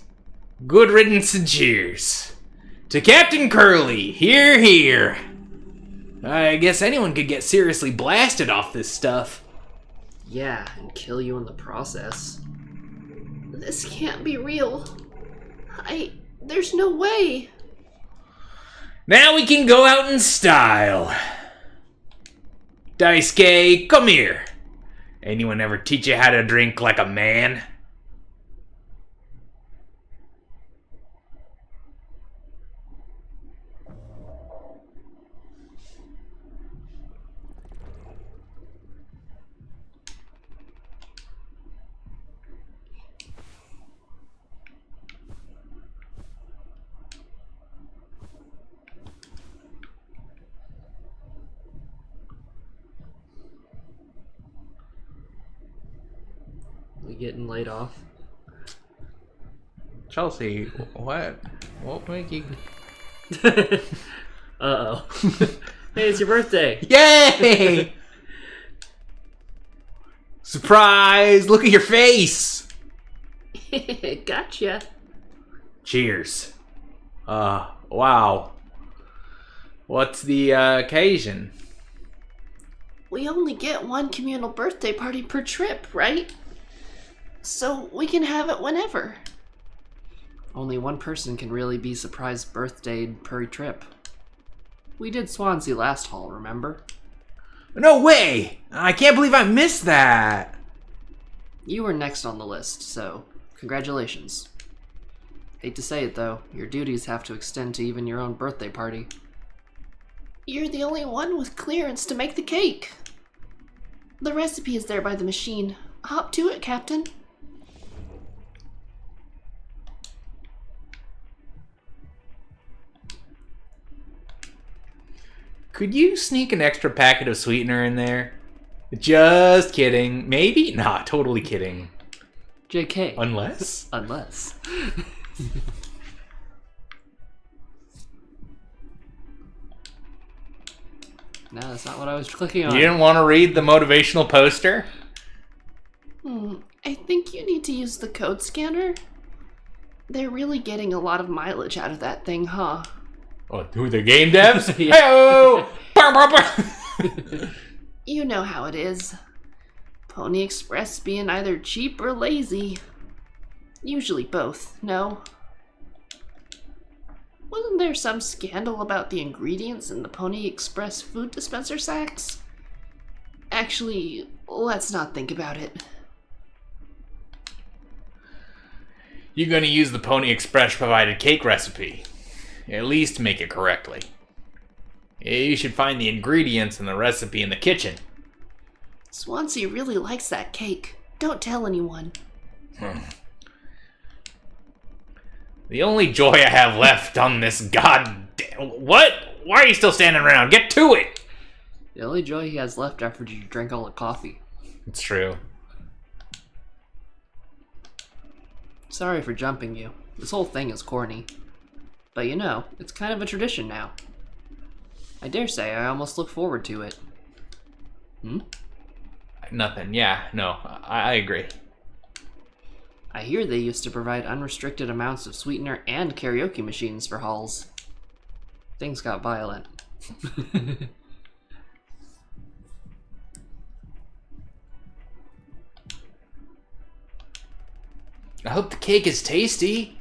Good riddance and cheers. To Captain Curly, here, here. I guess anyone could get seriously blasted off this stuff. Yeah, and kill you in the process. This can't be real. There's no way. Now we can go out in style. Daisuke, come here. Anyone ever teach you how to drink like a man? We getting laid off? Chelsea, what? What make you... Uh-oh. Hey, it's your birthday! Yay! Surprise! Look at your face! Gotcha. Cheers. Wow. What's the occasion? We only get one communal birthday party per trip, right? So we can have it whenever. Only one person can really be surprised birthdayed per trip. We did Swansea last haul, remember? No way! I can't believe I missed that! You were next on the list, so congratulations. Hate to say it though, your duties have to extend to even your own birthday party. You're the only one with clearance to make the cake. The recipe is there by the machine. Hop to it, Captain. Could you sneak an extra packet of sweetener in there? Just kidding. Maybe? Nah, totally kidding. JK. Unless? Unless. No, that's not what I was clicking on. You didn't want to read the motivational poster? I think you need to use the code scanner. They're really getting a lot of mileage out of that thing, huh? Oh, who, the game devs? Yeah. Hey-oh! Bah, bah, bah. You know how it is. Pony Express being either cheap or lazy. Usually both, no? Wasn't there some scandal about the ingredients in the Pony Express food dispenser sacks? Actually, let's not think about it. You're gonna use the Pony Express provided cake recipe. At least make it correctly. You should find the ingredients and the recipe in the kitchen. Swansea really likes that cake. Don't tell anyone. The only joy I have left on this goddamn... What? Why are you still standing around? Get to it! The only joy he has left after you drank all the coffee. It's true. Sorry for jumping you. This whole thing is corny. But you know, it's kind of a tradition now. I dare say I almost look forward to it. Nothing. Yeah, no, I agree. I hear they used to provide unrestricted amounts of sweetener and karaoke machines for halls. Things got violent. I hope the cake is tasty.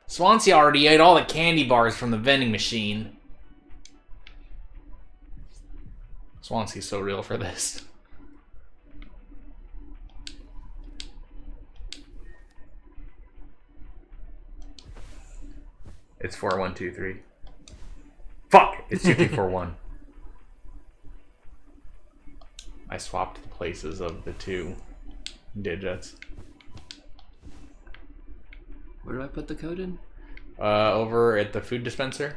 Swansea already ate all the candy bars from the vending machine. Swansea's so real for this. It's 4123. Fuck! It's 2341. I swapped the places of the two digits. Where do I put the code in? Over at the food dispenser.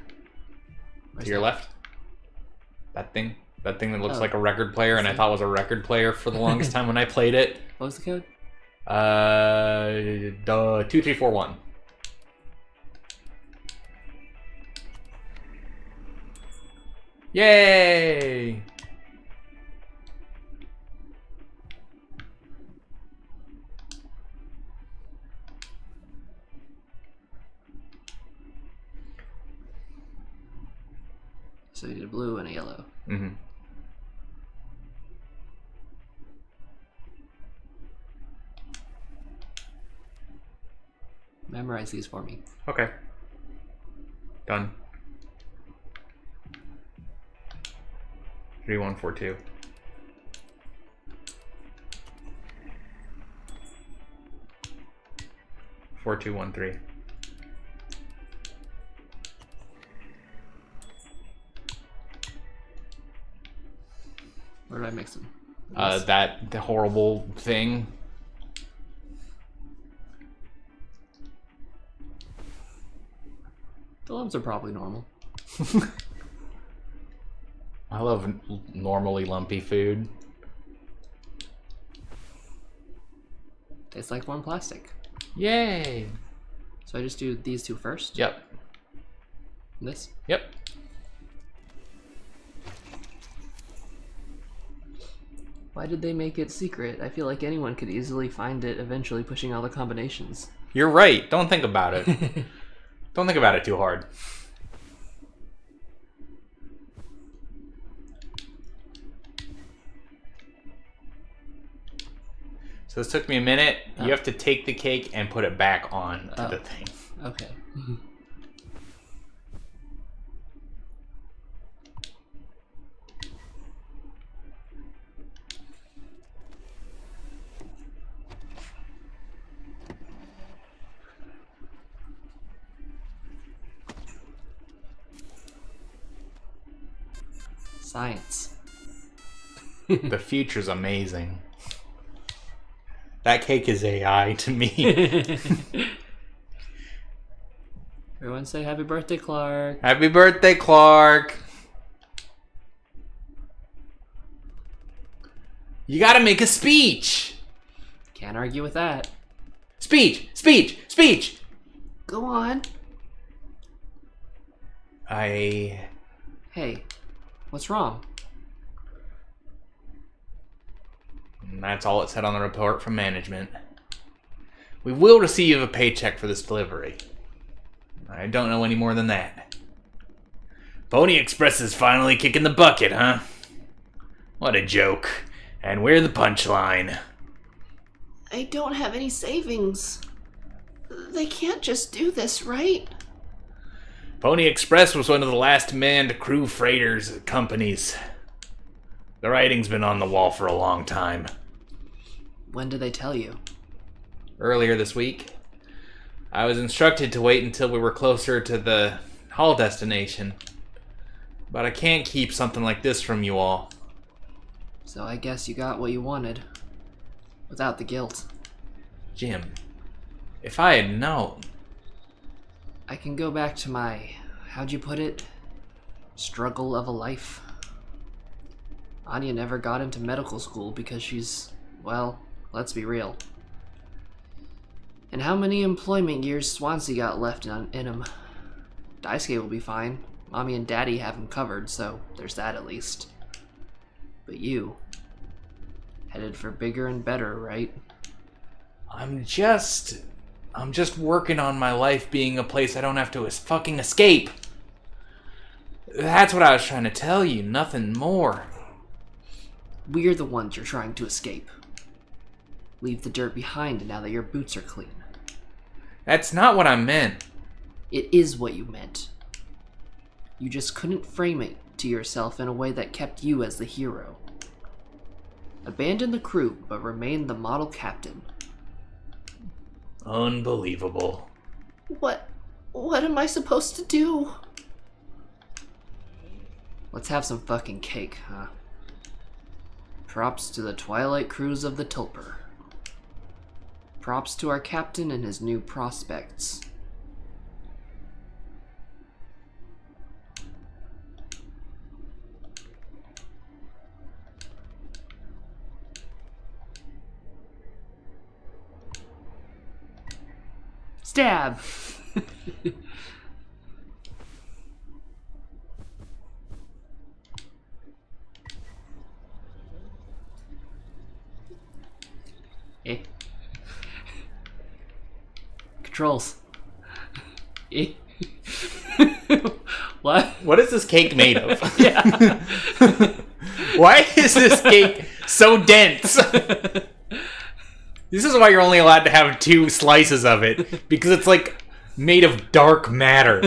Where's To your that? left. That thing. That thing that looks like a record player, and I thought was a record player for the longest time when I played it. What was the code? 2341. Yay! So you did a blue and a yellow. Mm-hmm. Memorize these for me. Okay. Done. 3142. Four, 2, 1, 3. Where do I mix them? The horrible thing. The lumps are probably normal. I love normally lumpy food. Tastes like one plastic. Yay! So I just do these two first? Yep. And this? Yep. Why did they make it secret? I feel like anyone could easily find it eventually pushing all the combinations. You're right. Don't think about it. Don't think about it too hard. So this took me a minute. Oh. You have to take the cake and put it back on to the thing. Okay. Science. The future's amazing. That cake is AI to me. Everyone say happy birthday, Clark. Happy birthday, Clark. You gotta make a speech. Can't argue with that. Speech, speech, speech. Go on. Hey, What's wrong? that's all it said on the report from management. We will receive a paycheck for this delivery. I don't know any more than that. Pony Express is finally kicking the bucket, huh? What a joke. And we're the punchline. I don't have any savings. They can't just do this, right? Pony Express was one of the last manned crew freighters companies. The writing's been on the wall for a long time. When did they tell you? Earlier this week, I was instructed to wait until we were closer to the hull destination. But I can't keep something like this from you all. So I guess you got what you wanted. Without the guilt. Jim, if I had known... I can go back to my, how'd you put it? Struggle of a life. Anya never got into medical school because she's, well, let's be real. And how many employment years Swansea got left in him? Daisuke will be fine. Mommy and Daddy have him covered, so there's that at least. But you, headed for bigger and better, right? I'm just working on my life being a place I don't have to fucking escape. That's what I was trying to tell you, nothing more. We're the ones you're trying to escape. Leave the dirt behind now that your boots are clean. That's not what I meant. It is what you meant. You just couldn't frame it to yourself in a way that kept you as the hero. Abandon the crew, but remain the model captain. Unbelievable. What am I supposed to do? Let's have some fucking cake, huh? Props to the Twilight crews of the Tulper. Props to our captain and his new prospects. Stab! Eh. Controls. Eh. What? What is this cake made of? Yeah. Why is this cake so dense? This is why you're only allowed to have 2 slices of it, because it's like made of dark matter.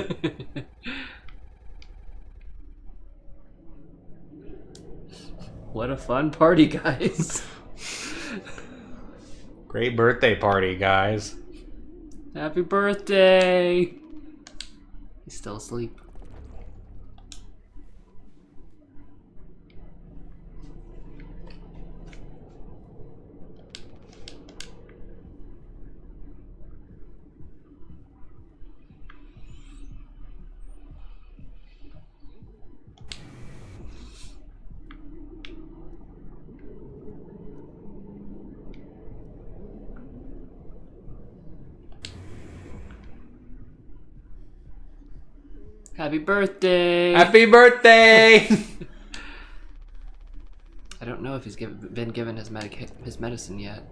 What a fun party, guys. Great birthday party, guys. Happy birthday! He's still asleep. Happy birthday! Happy birthday! I don't know if he's been given his medicine yet.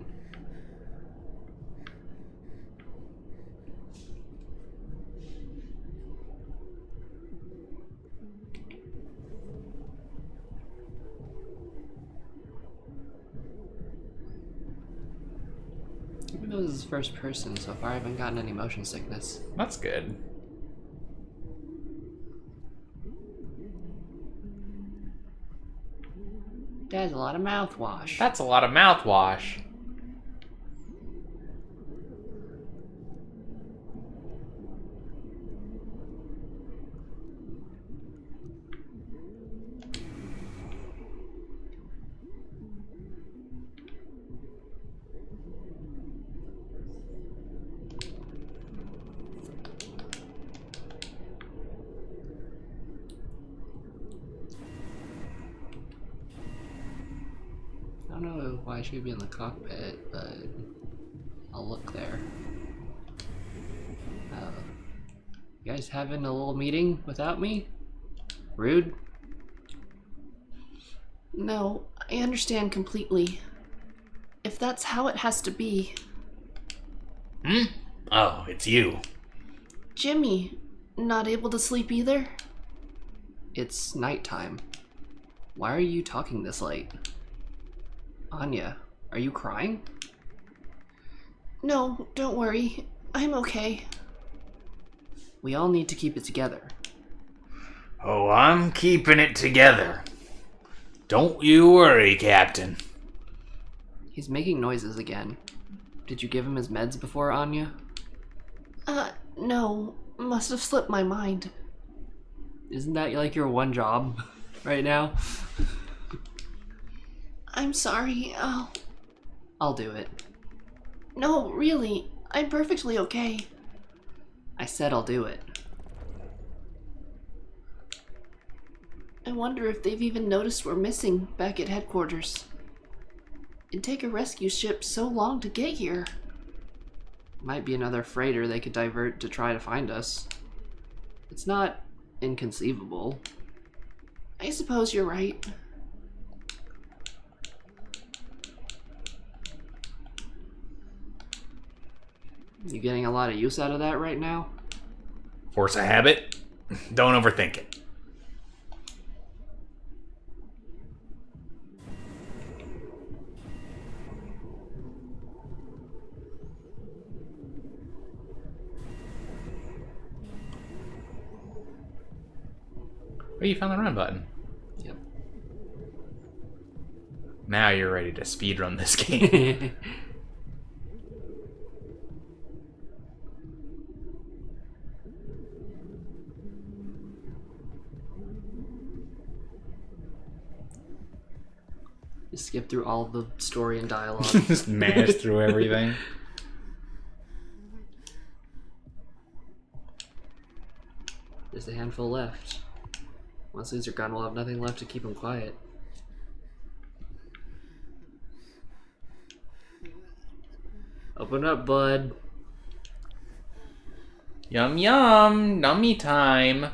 Even though this is first person, so far I haven't gotten any motion sickness. That's good. That's a lot of mouthwash. That's a lot of mouthwash. I don't know why I should be in the cockpit, but I'll look there. You guys having a little meeting without me? Rude? No, I understand completely. If that's how it has to be. Oh, it's you. Jimmy, not able to sleep either? It's nighttime. Why are you talking this late? Anya, are you crying? No, don't worry. I'm okay. We all need to keep it together. Oh, I'm keeping it together. Don't you worry, Captain. He's making noises again. Did you give him his meds before, Anya? No. Must have slipped my mind. Isn't that like your one job right now? I'm sorry. I'll do it. No, really. I'm perfectly okay. I said I'll do it. I wonder if they've even noticed we're missing back at headquarters. It'd take a rescue ship so long to get here. Might be another freighter they could divert to try to find us. It's not inconceivable. I suppose you're right. You getting a lot of use out of that right now? Force a habit. Don't overthink it. Oh, you found the run button. Yep. Now you're ready to speedrun this game. Just skip through all the story and dialogue. Just mash through everything. There's a handful left. Once these are gone, we'll have nothing left to keep them quiet. Open up, bud. Yum yum, nummy time.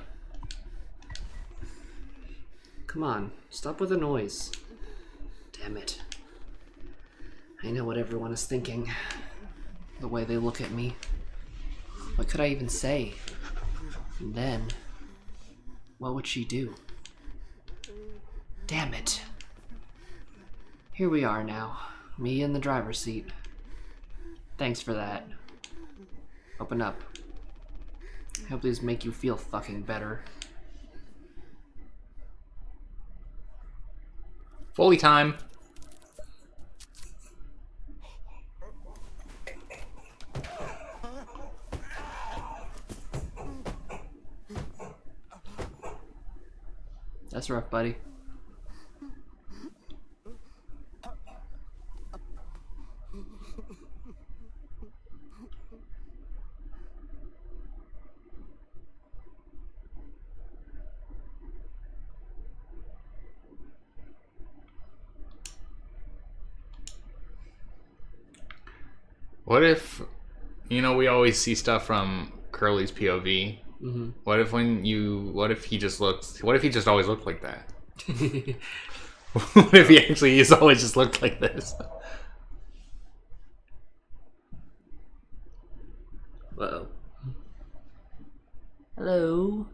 Come on, stop with the noise. Damn it. I know what everyone is thinking. The way they look at me. What could I even say? And then, what would she do? Damn it. Here we are now, me in the driver's seat. Thanks for that. Open up. I hope these make you feel fucking better. Foley time. That's rough, buddy. What if, we always see stuff from Curly's POV. Mm-hmm. What if he just always looked like that? What if he's always just looked like this? Uh-oh. Hello.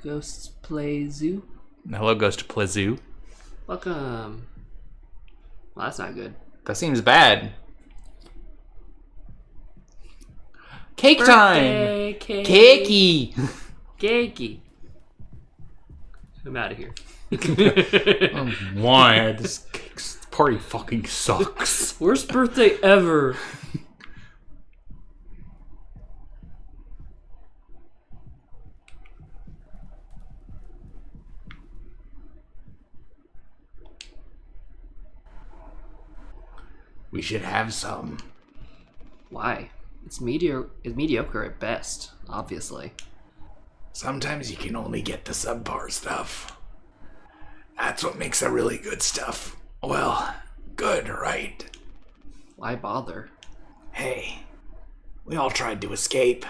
Ghosts Play Zoo. Hello, Ghost Plazoo. Welcome. Well, that's not good. That seems bad. Cake time! Cakey! Cakey. I'm out of here. Why? This party fucking sucks. Worst birthday ever. We should have some. Why? It's mediocre at best, obviously. Sometimes you can only get the subpar stuff. That's what makes the really good stuff. Well, good, right? Why bother? Hey, we all tried to escape.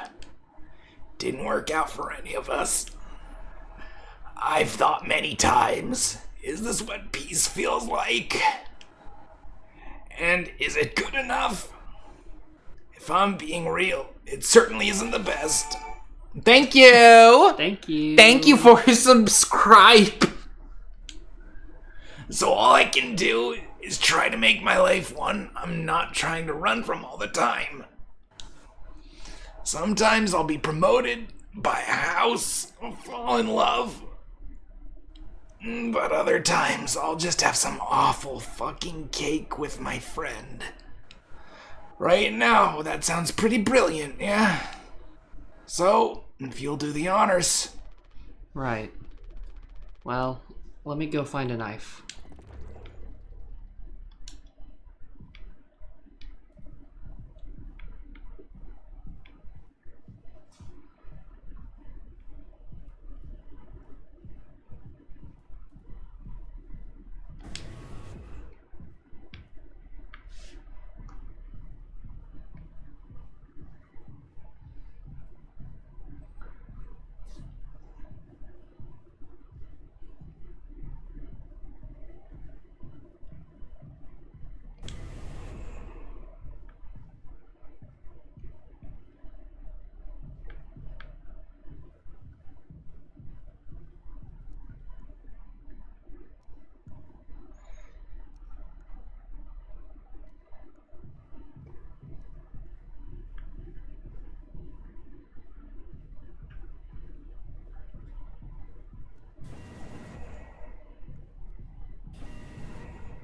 Didn't work out for any of us. I've thought many times, is this what peace feels like? And is it good enough? If I'm being real, it certainly isn't the best. Thank you! Thank you. Thank you for subscribe! So all I can do is try to make my life one I'm not trying to run from all the time. Sometimes I'll be promoted, buy a house, fall in love. But other times, I'll just have some awful fucking cake with my friend. Right now, that sounds pretty brilliant, yeah? So, if you'll do the honors. Right. Well, let me go find a knife.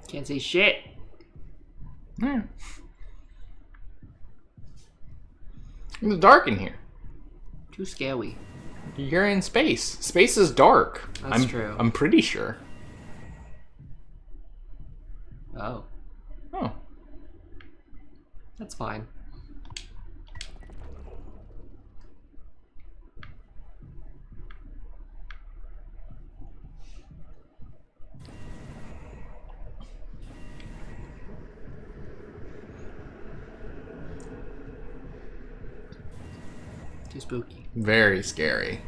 Can't see shit. Yeah. It's dark in here. Too scary. You're in space. Space is dark. That's true. I'm pretty sure. Oh, Oh. that's fine. Too spooky. Very scary.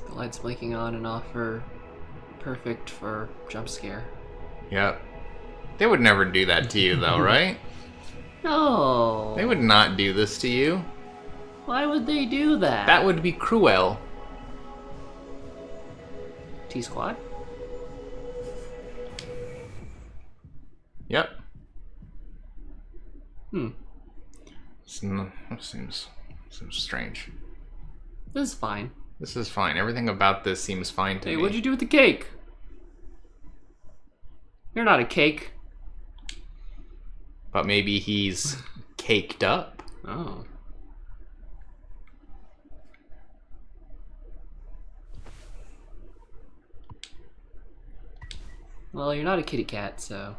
The lights blinking on and off are perfect for jump scare. Yep. They would never do that to you, though, right? No. They would not do this to you. Why would they do that? That would be cruel. T-Squad? Yep. Seems strange. This is fine. This is fine. Everything about this seems fine to Hey, me. what'd you do with the cake? You're not a cake. But maybe he's caked up. Oh. Well, you're not a kitty cat, so...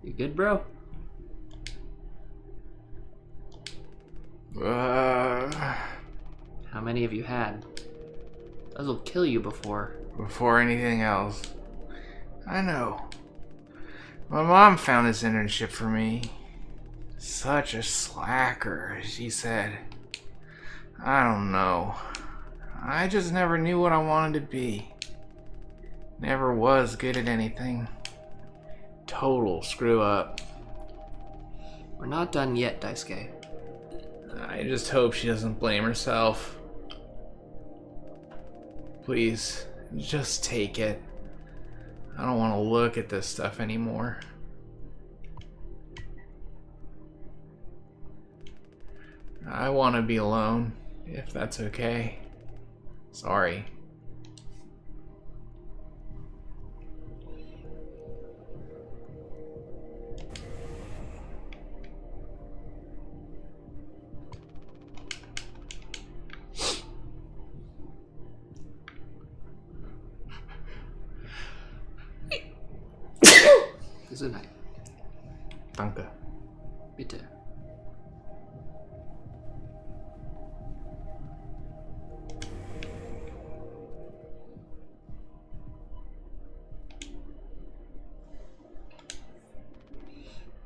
You good, bro? How many have you had? Those will kill you before. Before anything else. I know. My mom found this internship for me. Such a slacker, she said. I don't know. I just never knew what I wanted to be. Never was good at anything. Total screw up. We're not done yet, Daisuke. I just hope she doesn't blame herself. Please, just take it. I don't want to look at this stuff anymore. I want to be alone, if that's okay. Sorry. Gesundheit. Danke. Bitte.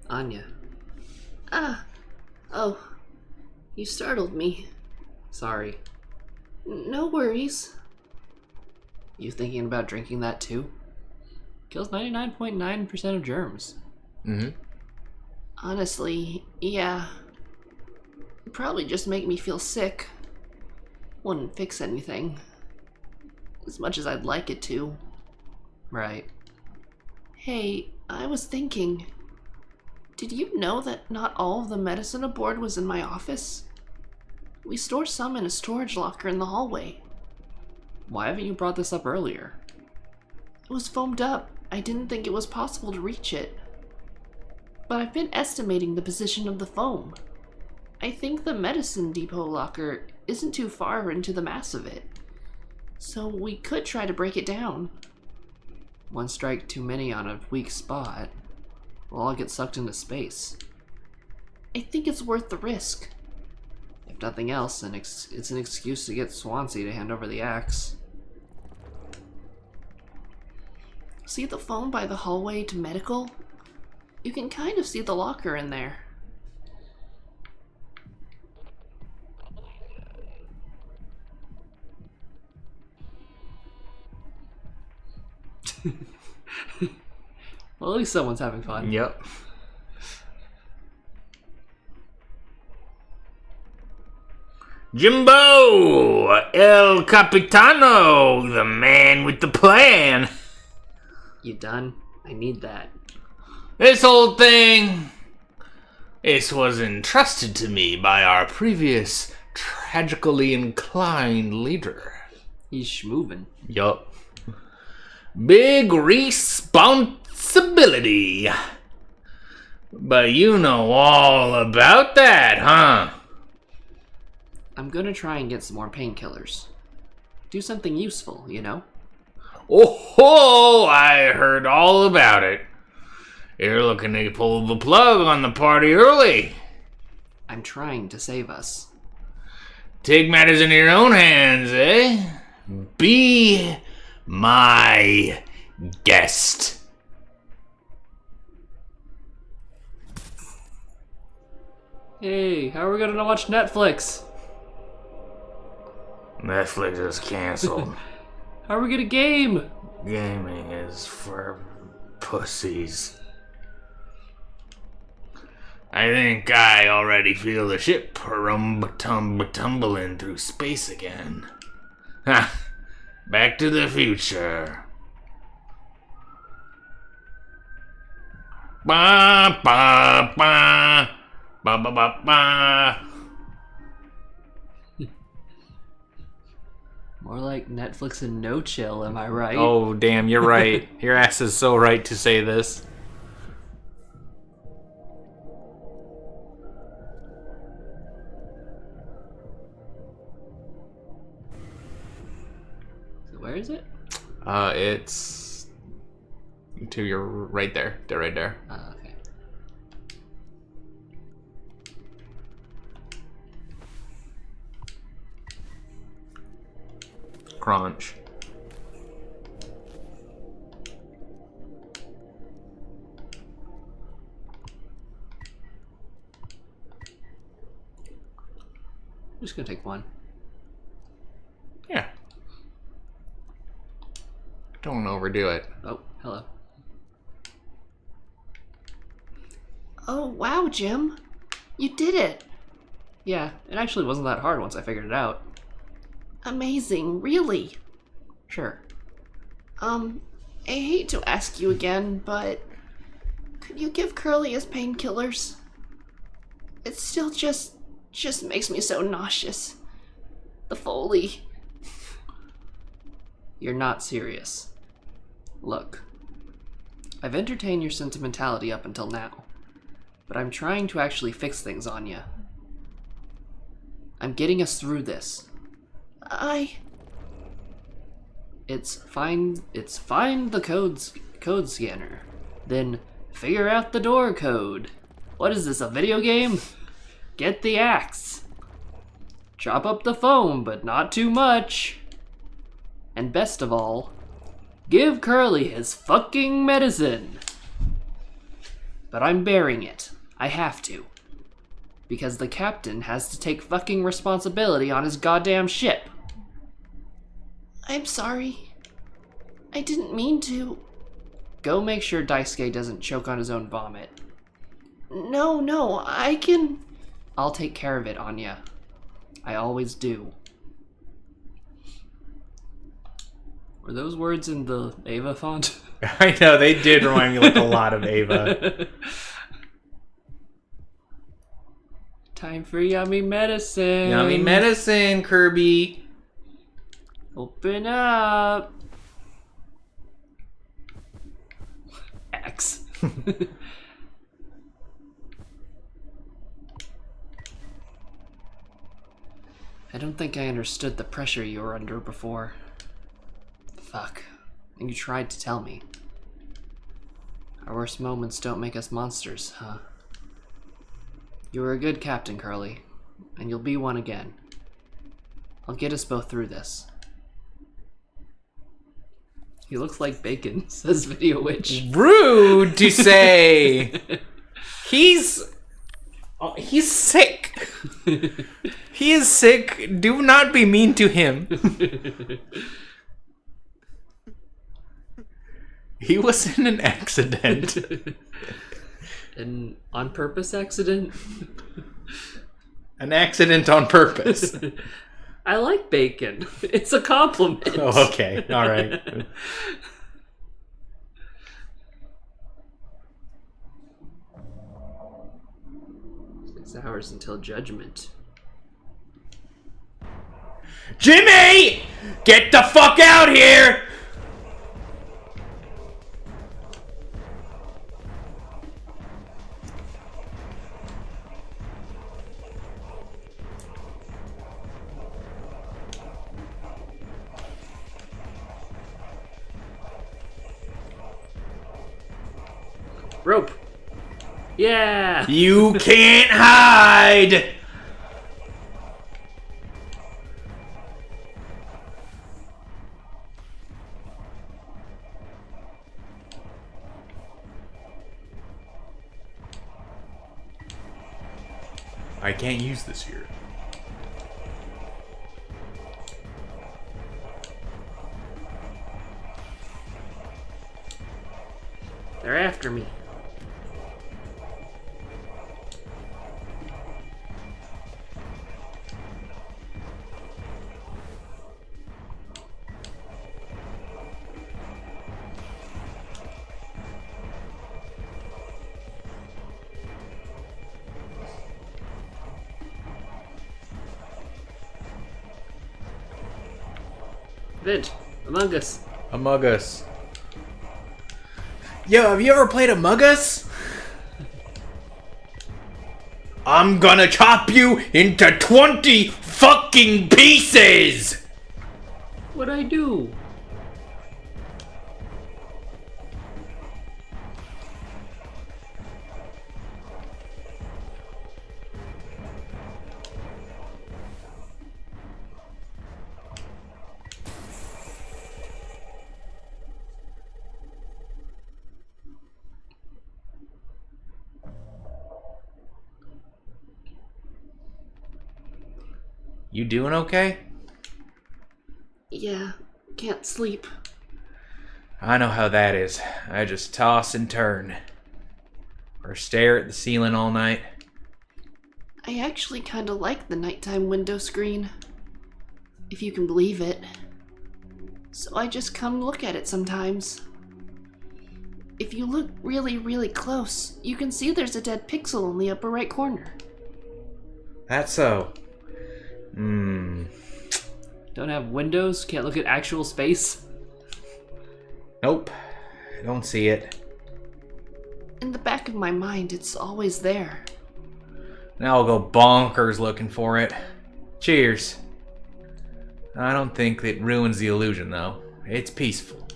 Anya. Ah. Oh. You startled me. Sorry. No worries. You thinking about drinking that too? Kills 99.9% of germs. Mm-hmm. Honestly, yeah. It'd probably just make me feel sick. Wouldn't fix anything. As much as I'd like it to. Right. Hey, I was thinking. Did you know that not all of the medicine aboard was in my office? We store some in a storage locker in the hallway. Why haven't you brought this up earlier? It was foamed up. I didn't think it was possible to reach it. But I've been estimating the position of the foam. I think the medicine depot locker isn't too far into the mass of it. So we could try to break it down. One strike too many on a weak spot. We'll all get sucked into space. I think it's worth the risk. If nothing else, it's an excuse to get Swansea to hand over the axe. See the phone by the hallway to medical? You can kind of see the locker in there. Well, at least someone's having fun. Yep. Jimbo! El Capitano! The man with the plan! You done? I need that. This whole thing... This was entrusted to me by our previous tragically inclined leader. He's schmoovin'. Yup. Big responsibility. But you know all about that, huh? I'm gonna try and get some more painkillers. Do something useful, you know? Oh, I heard all about it. You're looking to pull the plug on the party early. I'm trying to save us. Take matters into your own hands, eh? Be my guest. Hey, how are we gonna watch Netflix? Netflix is canceled. How are we gonna game? Gaming is for pussies. I think I already feel the ship tumbling through space again. Ha! Back to the future. Ba ba ba ba ba ba ba. More like Netflix and no chill, am I right? Oh, damn, you're right. Your ass is so right to say this. So where is it? It's to your right there. They're right there. Okay. Crunch. I'm just gonna take one. Yeah. Don't overdo it. Oh, hello. Oh, wow, Jim. You did it. Yeah, it actually wasn't that hard once I figured it out. Amazing, really. Sure. I hate to ask you again, but could you give Curly his painkillers? It still just makes me so nauseous. The Foley. You're not serious. Look, I've entertained your sentimentality up until now, but I'm trying to actually fix things on you. I'm getting us through this. It's find the code scanner, then figure out the door code. What is this, a video game? Get the axe. Chop up the foam, but not too much. And best of all, give Curly his fucking medicine. But I'm bearing it. I have to. Because the captain has to take fucking responsibility on his goddamn ship. I'm sorry. I didn't mean to. Go make sure Daisuke doesn't choke on his own vomit. No, I can... I'll take care of it, Anya. I always do. Were those words in the Ava font? I know, they did remind me like a lot of Ava. Time for yummy medicine. Yummy medicine, Kirby. Open up. X. I don't think I understood the pressure you were under before. Fuck. And you tried to tell me. Our worst moments don't make us monsters, huh? You were a good captain, Curly. And you'll be one again. I'll get us both through this. He looks like bacon, says Video Witch. Rude to say. He's sick. He is sick. Do not be mean to him. He was in an accident. An on-purpose accident? An accident on purpose. I like bacon. It's a compliment. Oh, okay. All right. 6 hours until judgment. Jimmy! Get the fuck out here! Rope. Yeah. You can't hide! I can't use this here. They're after me. Vent, Among Us. Among Us. Yo, have you ever played Among Us? I'm gonna chop you into 20 fucking pieces! What'd I do? You doing okay? Yeah, can't sleep. I know how that is. I just toss and turn. Or stare at the ceiling all night. I actually kinda like the nighttime window screen. If you can believe it. So I just come look at it sometimes. If you look really, really close, you can see there's a dead pixel in the upper right corner. That's so. Don't have windows? Can't look at actual space? Nope. I don't see it. In the back of my mind, it's always there. Now I'll go bonkers looking for it. Cheers. I don't think it ruins the illusion, though. It's peaceful.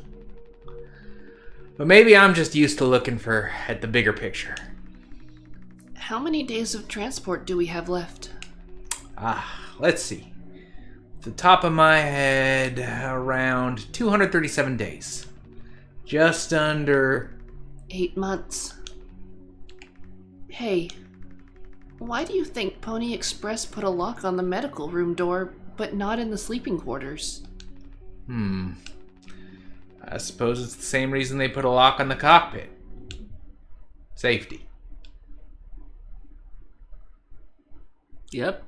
But maybe I'm just used to looking at the bigger picture. How many days of transport do we have left? Let's see. At the top of my head, around 237 days. Just under... 8 months. Hey, why do you think Pony Express put a lock on the medical room door, but not in the sleeping quarters? I suppose it's the same reason they put a lock on the cockpit. Safety. Yep.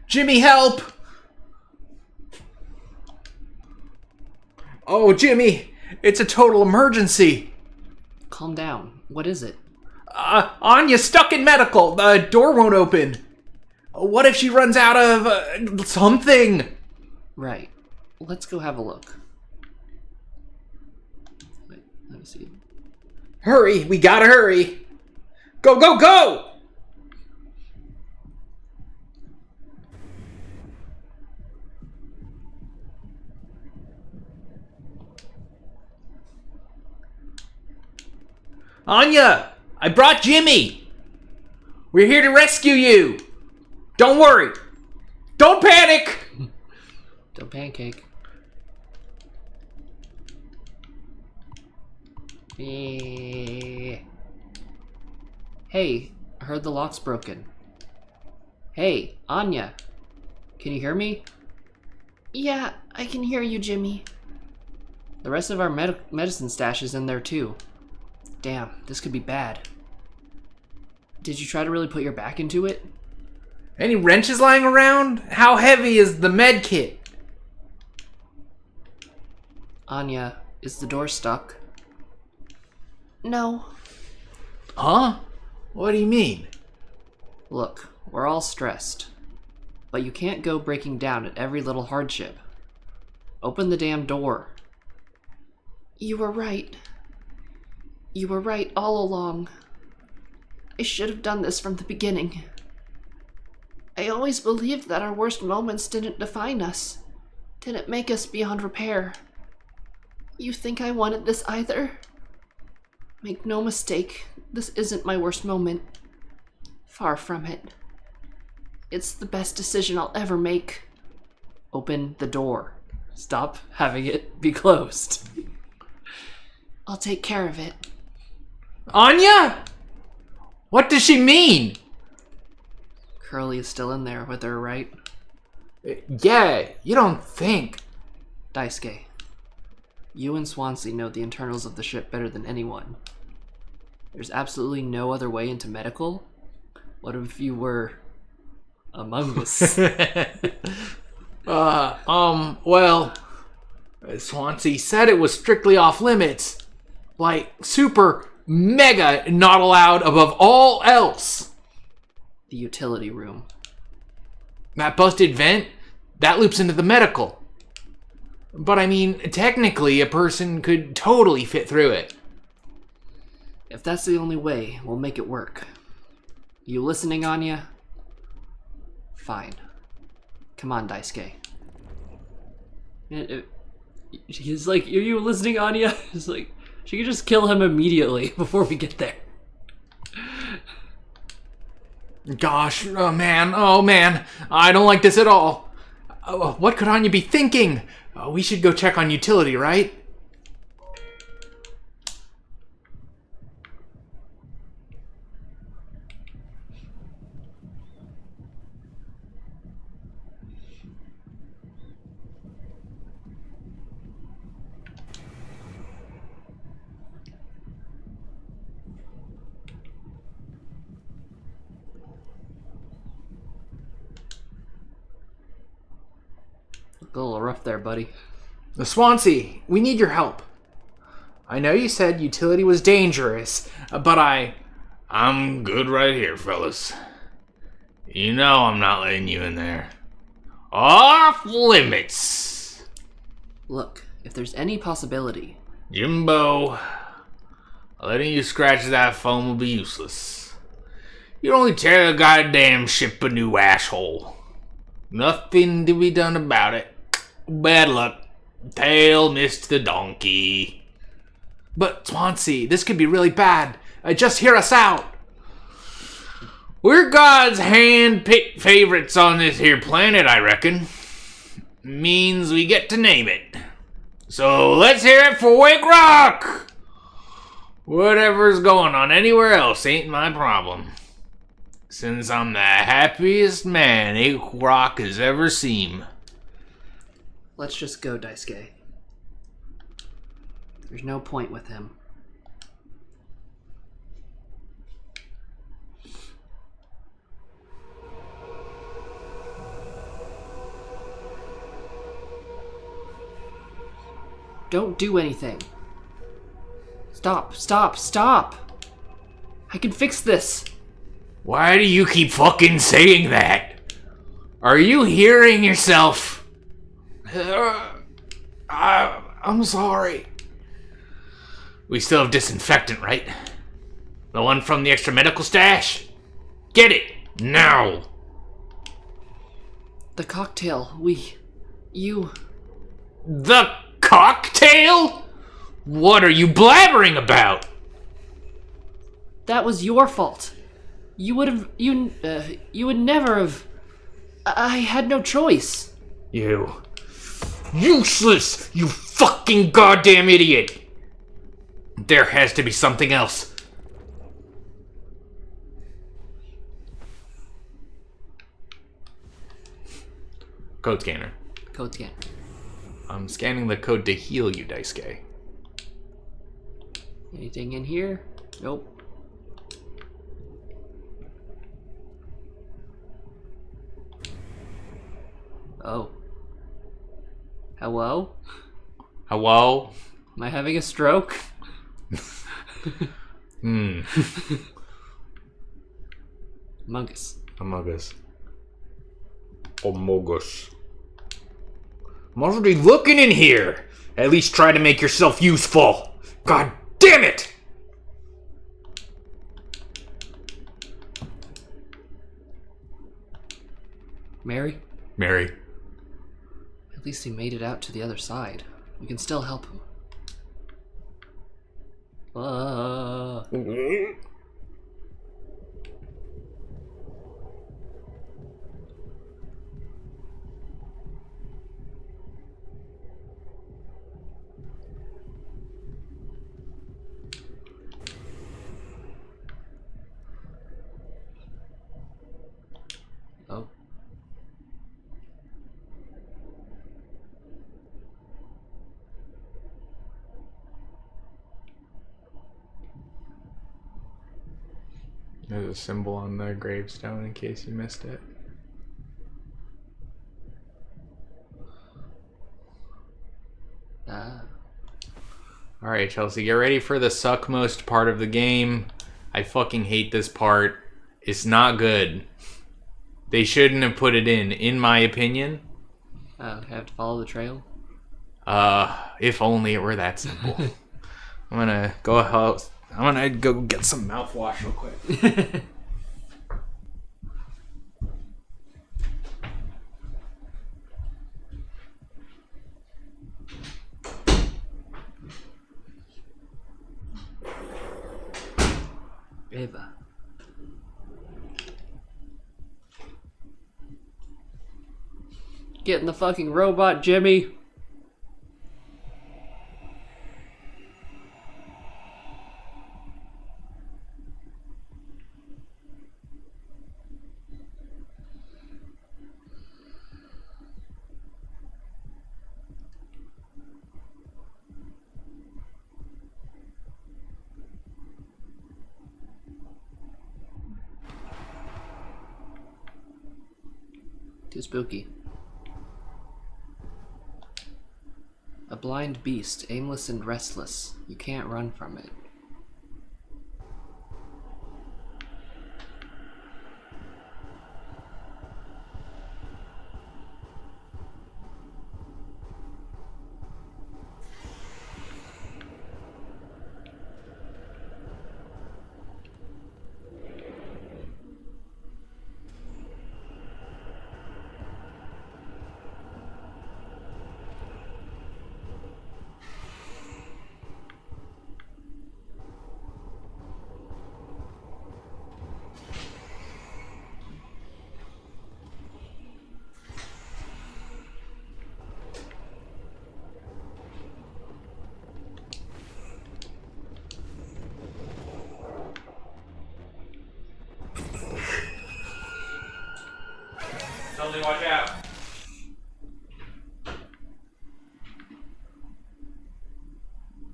Jimmy, help! Oh, Jimmy, it's a total emergency. Calm down. What is it? Anya's stuck in medical. The door won't open. What if she runs out of something? Right. Let's go have a look. Wait, let me see. Hurry, we gotta hurry. Go, go, go! Anya, I brought Jimmy. We're here to rescue you. Don't worry. Don't panic. Don't pancake. Hey, I heard the lock's broken. Hey, Anya, can you hear me? Yeah, I can hear you, Jimmy. The rest of our medicine stash is in there too. Damn, this could be bad. Did you try to really put your back into it? Any wrenches lying around? How heavy is the med kit? Anya, is the door stuck? No. Huh? What do you mean? Look, we're all stressed. But you can't go breaking down at every little hardship. Open the damn door. You were right. You were right all along. I should have done this from the beginning. I always believed that our worst moments didn't define us, didn't make us beyond repair. You think I wanted this either? Make no mistake, this isn't my worst moment. Far from it. It's the best decision I'll ever make. Open the door. Stop having it be closed. I'll take care of it. Anya? What does she mean? Curly is still in there with her, right? Yeah, you don't think. Daisuke, you and Swansea know the internals of the ship better than anyone. There's absolutely no other way into medical. What if you were among us? Well, Swansea said it was strictly off limits. Like, super, mega not allowed above all else. The utility room. That busted vent, that loops into the medical. But I mean, technically, a person could totally fit through it. If that's the only way, we'll make it work. You listening, Anya? Fine. Come on, Daisuke. He's like, are you listening, Anya? He's like, she could just kill him immediately before we get there. Gosh, oh man, I don't like this at all. What could Anya be thinking? We should go check on utility, right? A little rough there, buddy. Swansea, we need your help. I know you said utility was dangerous, but I'm good right here, fellas. You know I'm not letting you in there. Off limits! Look, if there's any possibility... Jimbo, letting you scratch that phone will be useless. You'd only tear the goddamn ship a new asshole. Nothing to be done about it. Bad luck. Tail missed the donkey. But Swansea, this could be really bad. Just hear us out. We're God's hand-picked favorites on this here planet, I reckon. means we get to name it. So let's hear it for Wake Rock! Whatever's going on anywhere else ain't my problem. Since I'm the happiest man Wake Rock has ever seen. Let's just go, Daisuke. There's no point with him. Don't do anything. Stop, stop, stop! I can fix this! Why do you keep fucking saying that? Are you hearing yourself? I'm sorry. We still have disinfectant, right? The one from the extra medical stash? Get it! Now! The cocktail, you... The cocktail? What are you blabbering about? That was your fault. You would would never have... I had no choice. You... useless! You fucking goddamn idiot! There has to be something else. Code scanner. Code scan. I'm scanning the code to heal you, Daisuke. Anything in here? Nope. Oh. Hello? Hello? Am I having a stroke? Hmm. Among Us. Among Us. Among Us. I'm already looking in here. At least try to make yourself useful. God damn it! Mary? Mary. At least he made it out to the other side. We can still help him. Oh. There's a symbol on the gravestone in case you missed it. Alright, Chelsea, get ready for the suckmost part of the game. I fucking hate this part. It's not good. They shouldn't have put it in my opinion. I have to follow the trail? If only it were that simple. I'm gonna go get some mouthwash real quick. Eva. Get in the fucking robot, Jimmy. Too spooky. A blind beast, aimless and restless. You can't run from it. Finley, watch out.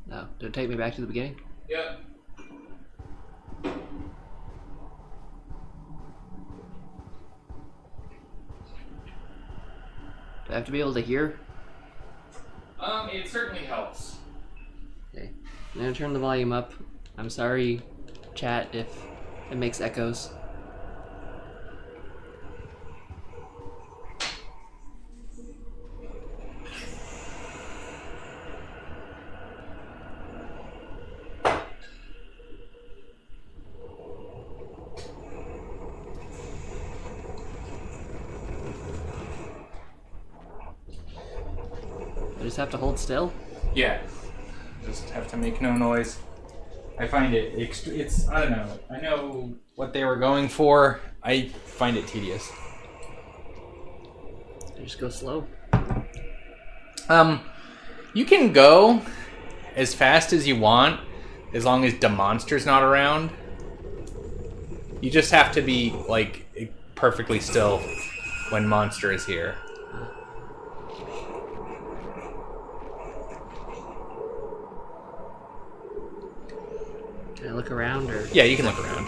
No, don't take me back to the beginning. Yep. Do I have to be able to hear? It certainly helps. Okay. I'm gonna turn the volume up. I'm sorry, chat, if it makes echoes. I just have to hold still? Yeah. Just have to make no noise. I find it, it's, I don't know. I know what they were going for. I find it tedious. I just go slow. You can go as fast as you want as long as DeMonster's not around. You just have to be, like, perfectly still when Monster is here. Can I look around or? Yeah, you can look around.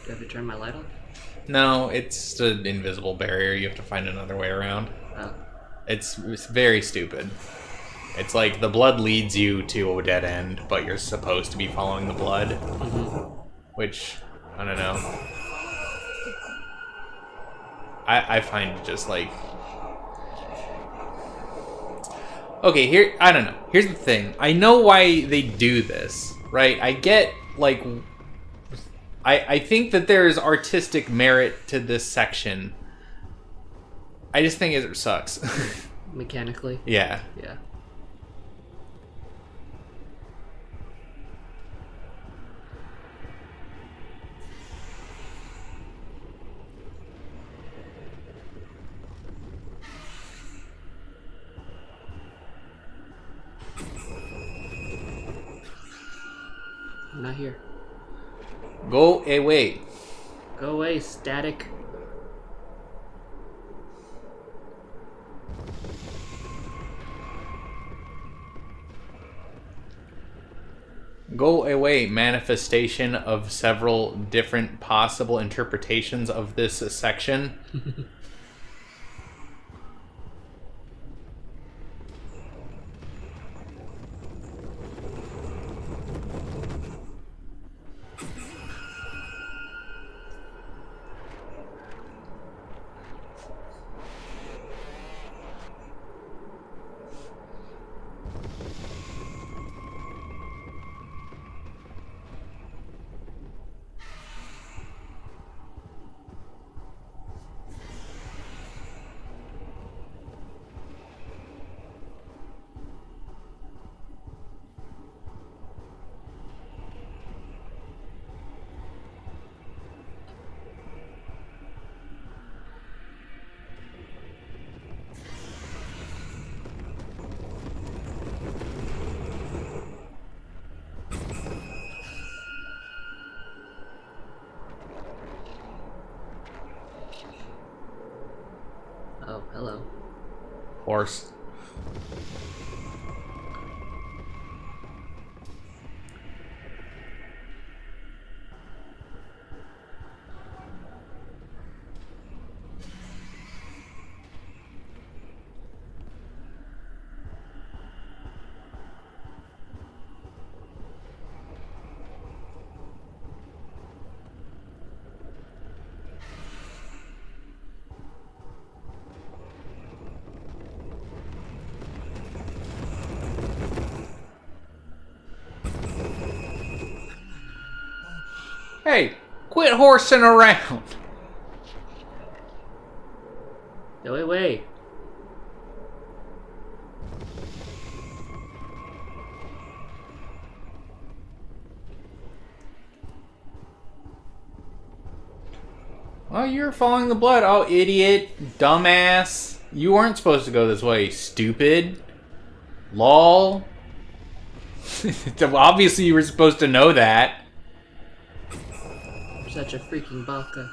Do I have to turn my light on? No, it's an invisible barrier. You have to find another way around. Oh. It's very stupid. It's like the blood leads you to a dead end, but you're supposed to be following the blood. Mm-hmm. Which, I don't know. I find just like... Okay, here, I don't know. Here's the thing. I know why they do this, right? I get, like... I think that there's artistic merit to this section. I just think it sucks. Mechanically? Yeah. Yeah. I'm not here. Go away. Go away, static. Go away, manifestation of several different possible interpretations of this section. Oh, hello. Horse. Hey, quit horsing around. Go away. Oh, you're following the blood. Oh, idiot. Dumbass. You weren't supposed to go this way, stupid. Lol. Obviously, you were supposed to know that. You're such a freaking baka.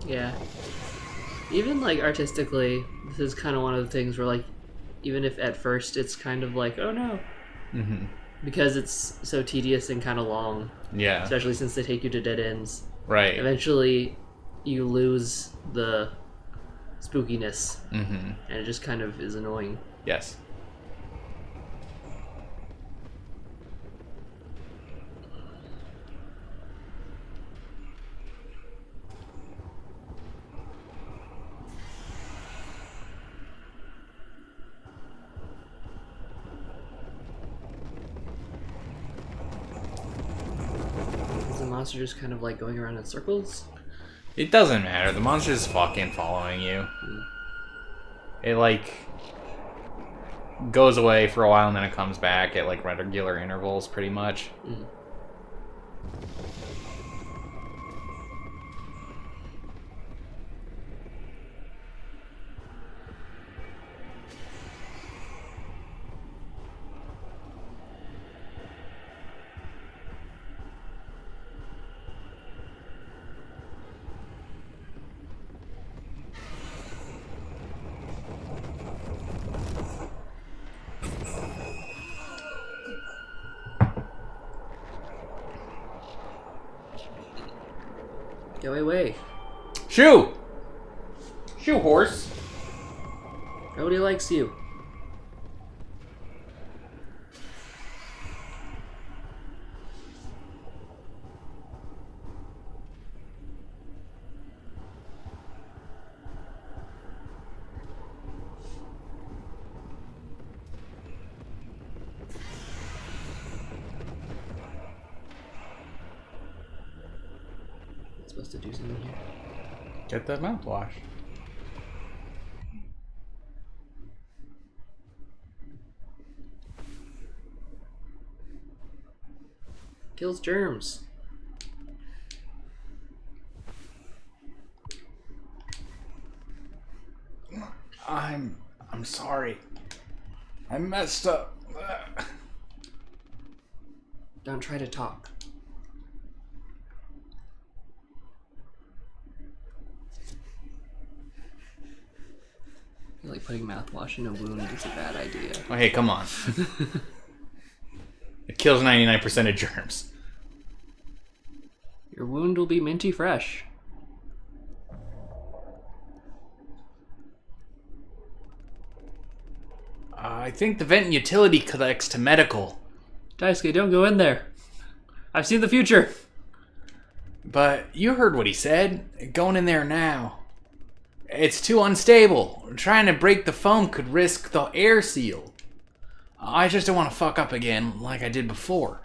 Yeah. Even, like, artistically, this is kind of one of the things where, like, even if at first it's kind of like, oh no. Mm-hmm. Because it's so tedious and kind of long. Yeah. Especially since they take you to dead ends. Right. Eventually, you lose the spookiness. Mm-hmm. And it just kind of is annoying. Yes. Is the monster just kind of like going around in circles? It doesn't matter. The monster's fucking following you. It, like, goes away for a while and then it comes back at, like, regular intervals, pretty much. Mm. Go away. Shoo! Shoo, horse! Nobody likes you. Supposed to do something here. Get that mouthwash. Kills germs. I'm sorry. I messed up. Don't try to talk. I feel like putting mouthwash in a wound is a bad idea. Oh, hey, come on. It kills 99% of germs. Your wound will be minty fresh. I think the vent utility connects to medical. Daisuke, don't go in there. I've seen the future. But you heard what he said. Going in there now. It's too unstable. Trying to break the foam could risk the air seal. I just don't want to fuck up again like I did before.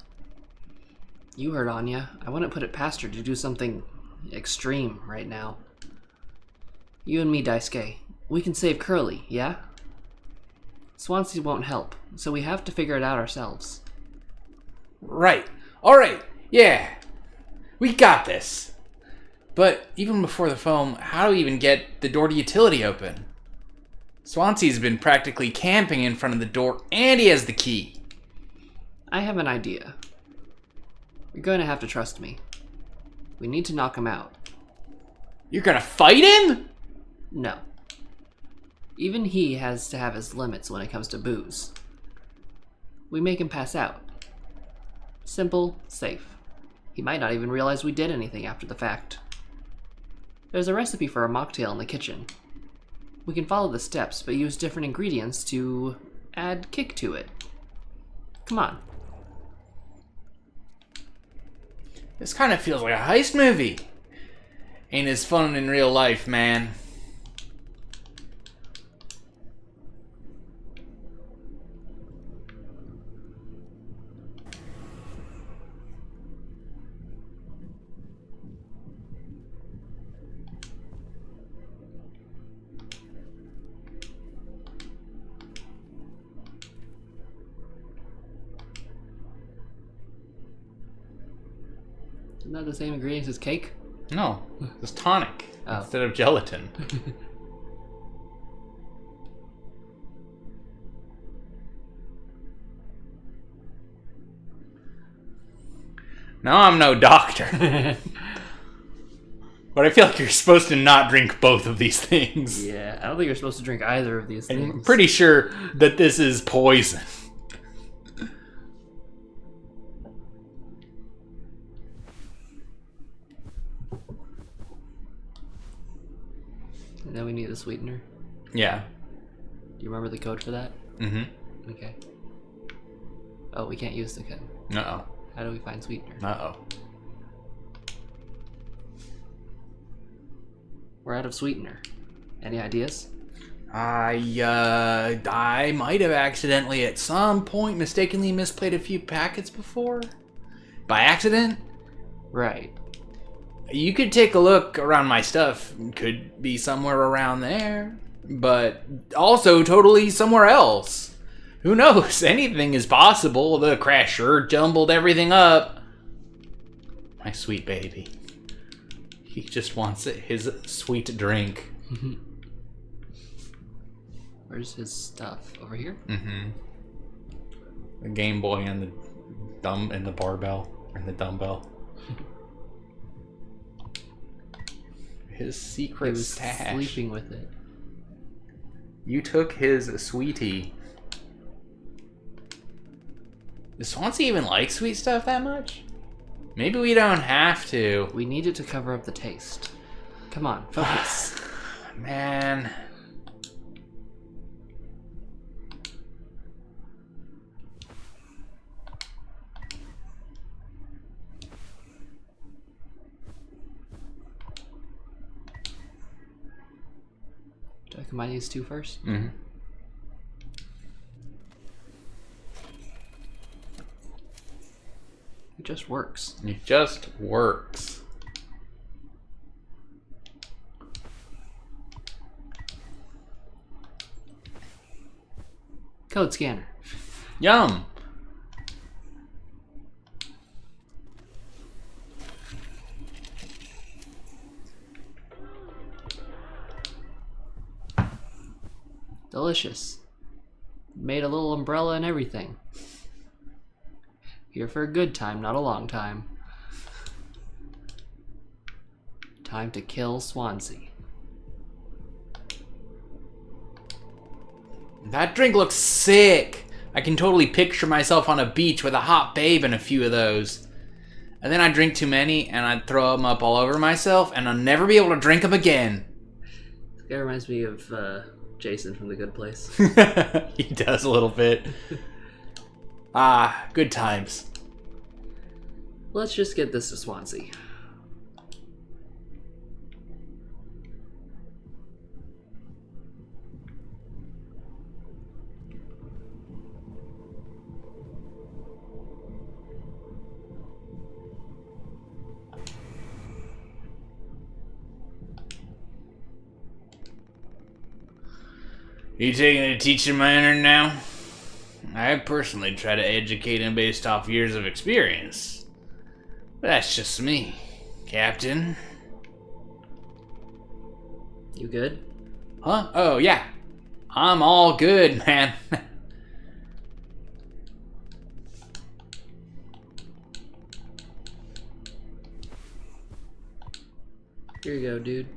You heard Anya. I wouldn't put it past her to do something extreme right now. You and me, Daisuke. We can save Curly, yeah? Swansea won't help, so we have to figure it out ourselves. Right. Alright. Yeah. We got this. But even before the foam, how do we even get the door to utility open? Swansea's been practically camping in front of the door, and he has the key. I have an idea. You're going to have to trust me. We need to knock him out. You're gonna fight him? No. Even he has to have his limits when it comes to booze. We make him pass out. Simple, safe. He might not even realize we did anything after the fact. There's a recipe for a mocktail in the kitchen. We can follow the steps, but use different ingredients to add kick to it. Come on. This kind of feels like a heist movie. Ain't as fun in real life, man. Isn't that the same ingredients as cake? No, it's tonic Oh. instead of gelatin. No, I'm no doctor. But I feel like you're supposed to not drink both of these things. Yeah, I don't think you're supposed to drink either of these things. I'm pretty sure that this is poison. And then we need the sweetener. Yeah. Do you remember the code for that? Mm-hmm. Okay. Oh, we can't use the code. Uh-oh. How do we find sweetener? Uh-oh. We're out of sweetener. Any ideas? I might have accidentally at some point mistakenly misplayed a few packets before. By accident? Right. You could take a look around my stuff. Could be somewhere around there. But also totally somewhere else. Who knows? Anything is possible. The crash sure jumbled everything up. My sweet baby. He just wants his sweet drink. Where's his stuff? Over here? Mm-hmm. The Game Boy and the barbell and the dumbbell. His He secret was stash. sleeping with it. You took his sweetie. Does Swansea even like sweet stuff that much? Maybe we don't have to. We need it to cover up the taste. Come on, focus. Man. Do I combine these two first? Mm-hmm. It just works. It just works. Code scanner. Yum. Delicious. Made a little umbrella and everything. Here for a good time, not a long time. Time to kill Swansea. That drink looks sick. I can totally picture myself on a beach with a hot babe and a few of those. And then I drink too many and I'd throw them up all over myself and I'll never be able to drink them again. This guy reminds me of Jason from The Good Place. He does a little bit. Ah, good times. Let's just get this to Swansea. You taking a teaching minor now? I personally try to educate him based off years of experience. But that's just me, Captain. You good? Huh? Oh, yeah. I'm all good, man. Here you go, dude.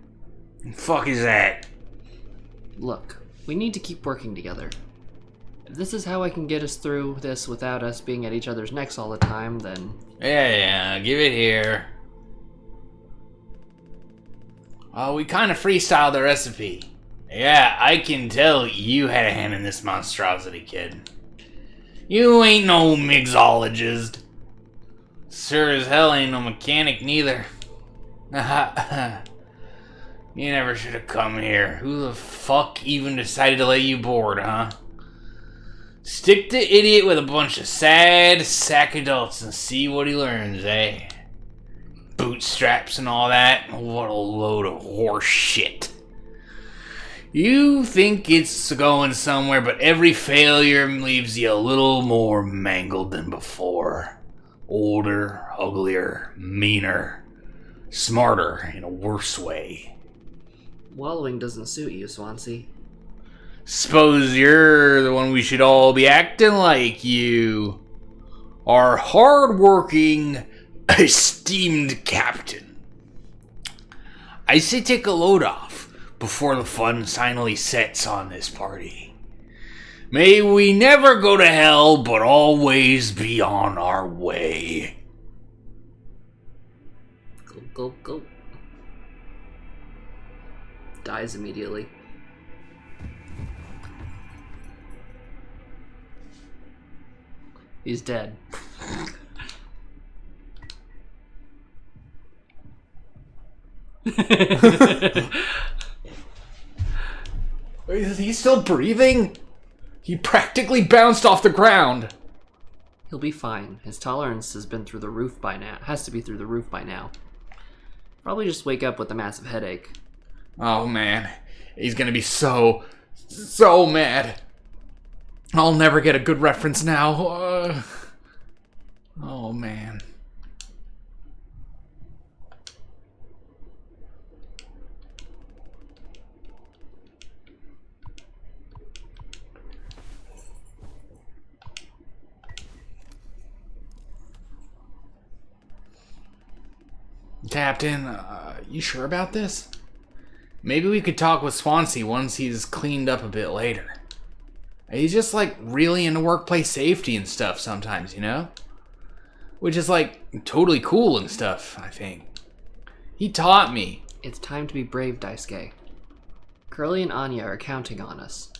Fuck is that? Look, we need to keep working together. If this is how I can get us through this without us being at each other's necks all the time, then... Yeah, give it here. Oh, we kind of freestyled the recipe. Yeah, I can tell you had a hand in this monstrosity, kid. You ain't no mixologist. Sure as hell ain't no mechanic neither. You never should have come here. Who the fuck even decided to let you board, huh? Stick to idiot with a bunch of sad sack adults and see what he learns, eh? Bootstraps and all that? What a load of horse shit. You think it's going somewhere, but every failure leaves you a little more mangled than before. Older, uglier, meaner, smarter in a worse way. Wallowing doesn't suit you, Swansea. Suppose you're the one we should all be acting like you. Our hard-working, esteemed captain. I say take a load off before the fun finally sets on this party. May we never go to hell, but always be on our way. Go, go, go. Dies immediately. He's dead. Is he still breathing? He practically bounced off the ground. He'll be fine. His tolerance has been through the roof by now. Has to be through the roof by now. Probably just wake up with a massive headache. Oh man, he's gonna be so mad. I'll never get a good reference now. Oh man. Captain, you sure about this? Maybe we could talk with Swansea once he's cleaned up a bit later. He's just like really into workplace safety and stuff sometimes, you know? Which is like totally cool and stuff, I think. He taught me. It's time to be brave, Daisuke. Curly and Anya are counting on us.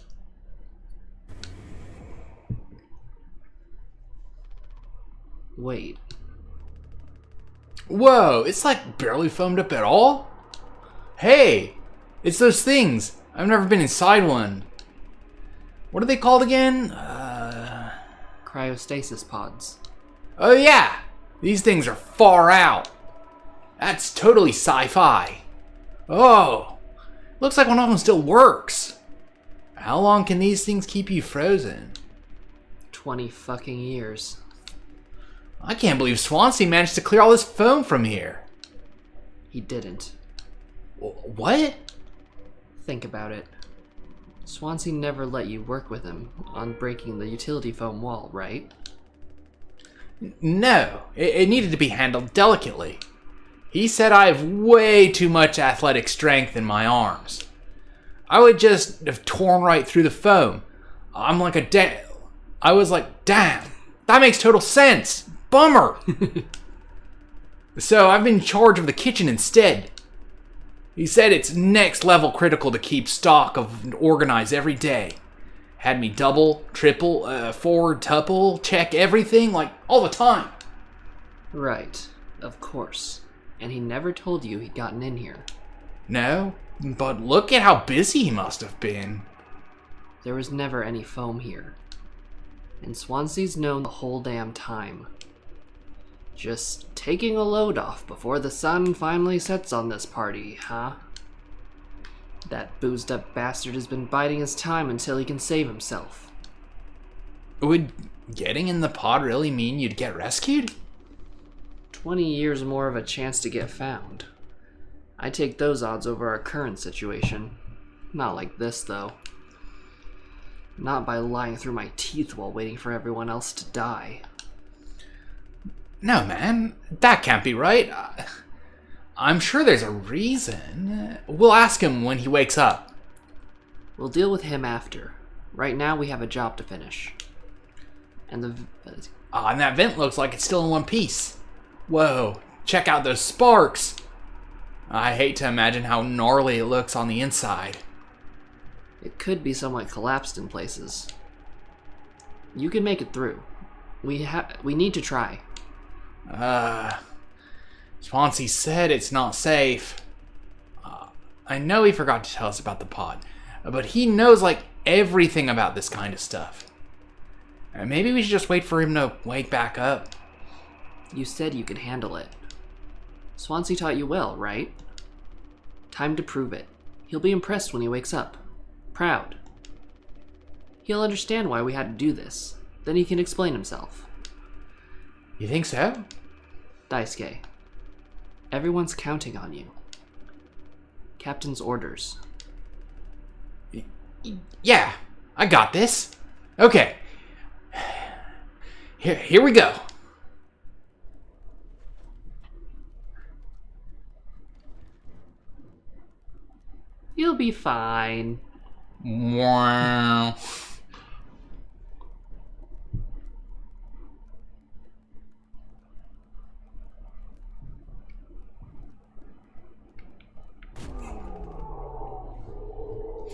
Wait. Whoa, it's like barely foamed up at all? Hey, it's those things. I've never been inside one. What are they called again? Cryostasis pods. Oh yeah, these things are far out. That's totally sci-fi. Oh, looks like one of them still works. How long can these things keep you frozen? 20 fucking years. I can't believe Swansea managed to clear all this foam from here. He didn't. What? Think about it. Swansea never let you work with him on breaking the utility foam wall, right? No, it needed to be handled delicately. He said I have way too much athletic strength in my arms. I would just have torn right through the foam. I was like, damn, that makes total sense. Bummer. So I've been in charge of the kitchen instead. He said it's next level critical to keep stock of and organize every day. Had me double, triple, forward, tuple, check everything, like all the time. Right, of course. And he never told you he'd gotten in here. No, but look at how busy he must have been. There was never any foam here. And Swansea's known the whole damn time. Just taking a load off before the sun finally sets on this party, huh? That boozed up bastard has been biding his time until he can save himself. Would getting in the pod really mean you'd get rescued? 20 years more of a chance to get found. I take those odds over our current situation. Not like this, though. Not by lying through my teeth while waiting for everyone else to die. No, man, that can't be right. I'm sure there's a reason. We'll ask him when he wakes up. We'll deal with him after. Right now we have a job to finish. And and that vent looks like it's still in one piece. Whoa, check out those sparks. I hate to imagine how gnarly it looks on the inside. It could be somewhat collapsed in places. You can make it through. We need to try. Swansea said it's not safe. I know he forgot to tell us about the pod, but he knows like everything about this kind of stuff. Maybe we should just wait for him to wake back up. You said you could handle it. Swansea taught you well, right? Time to prove it. He'll be impressed when he wakes up. Proud. He'll understand why we had to do this. Then he can explain himself. You think so? Daisuke, everyone's counting on you. Captain's orders. Yeah, I got this. Okay. Here we go. You'll be fine. Wow.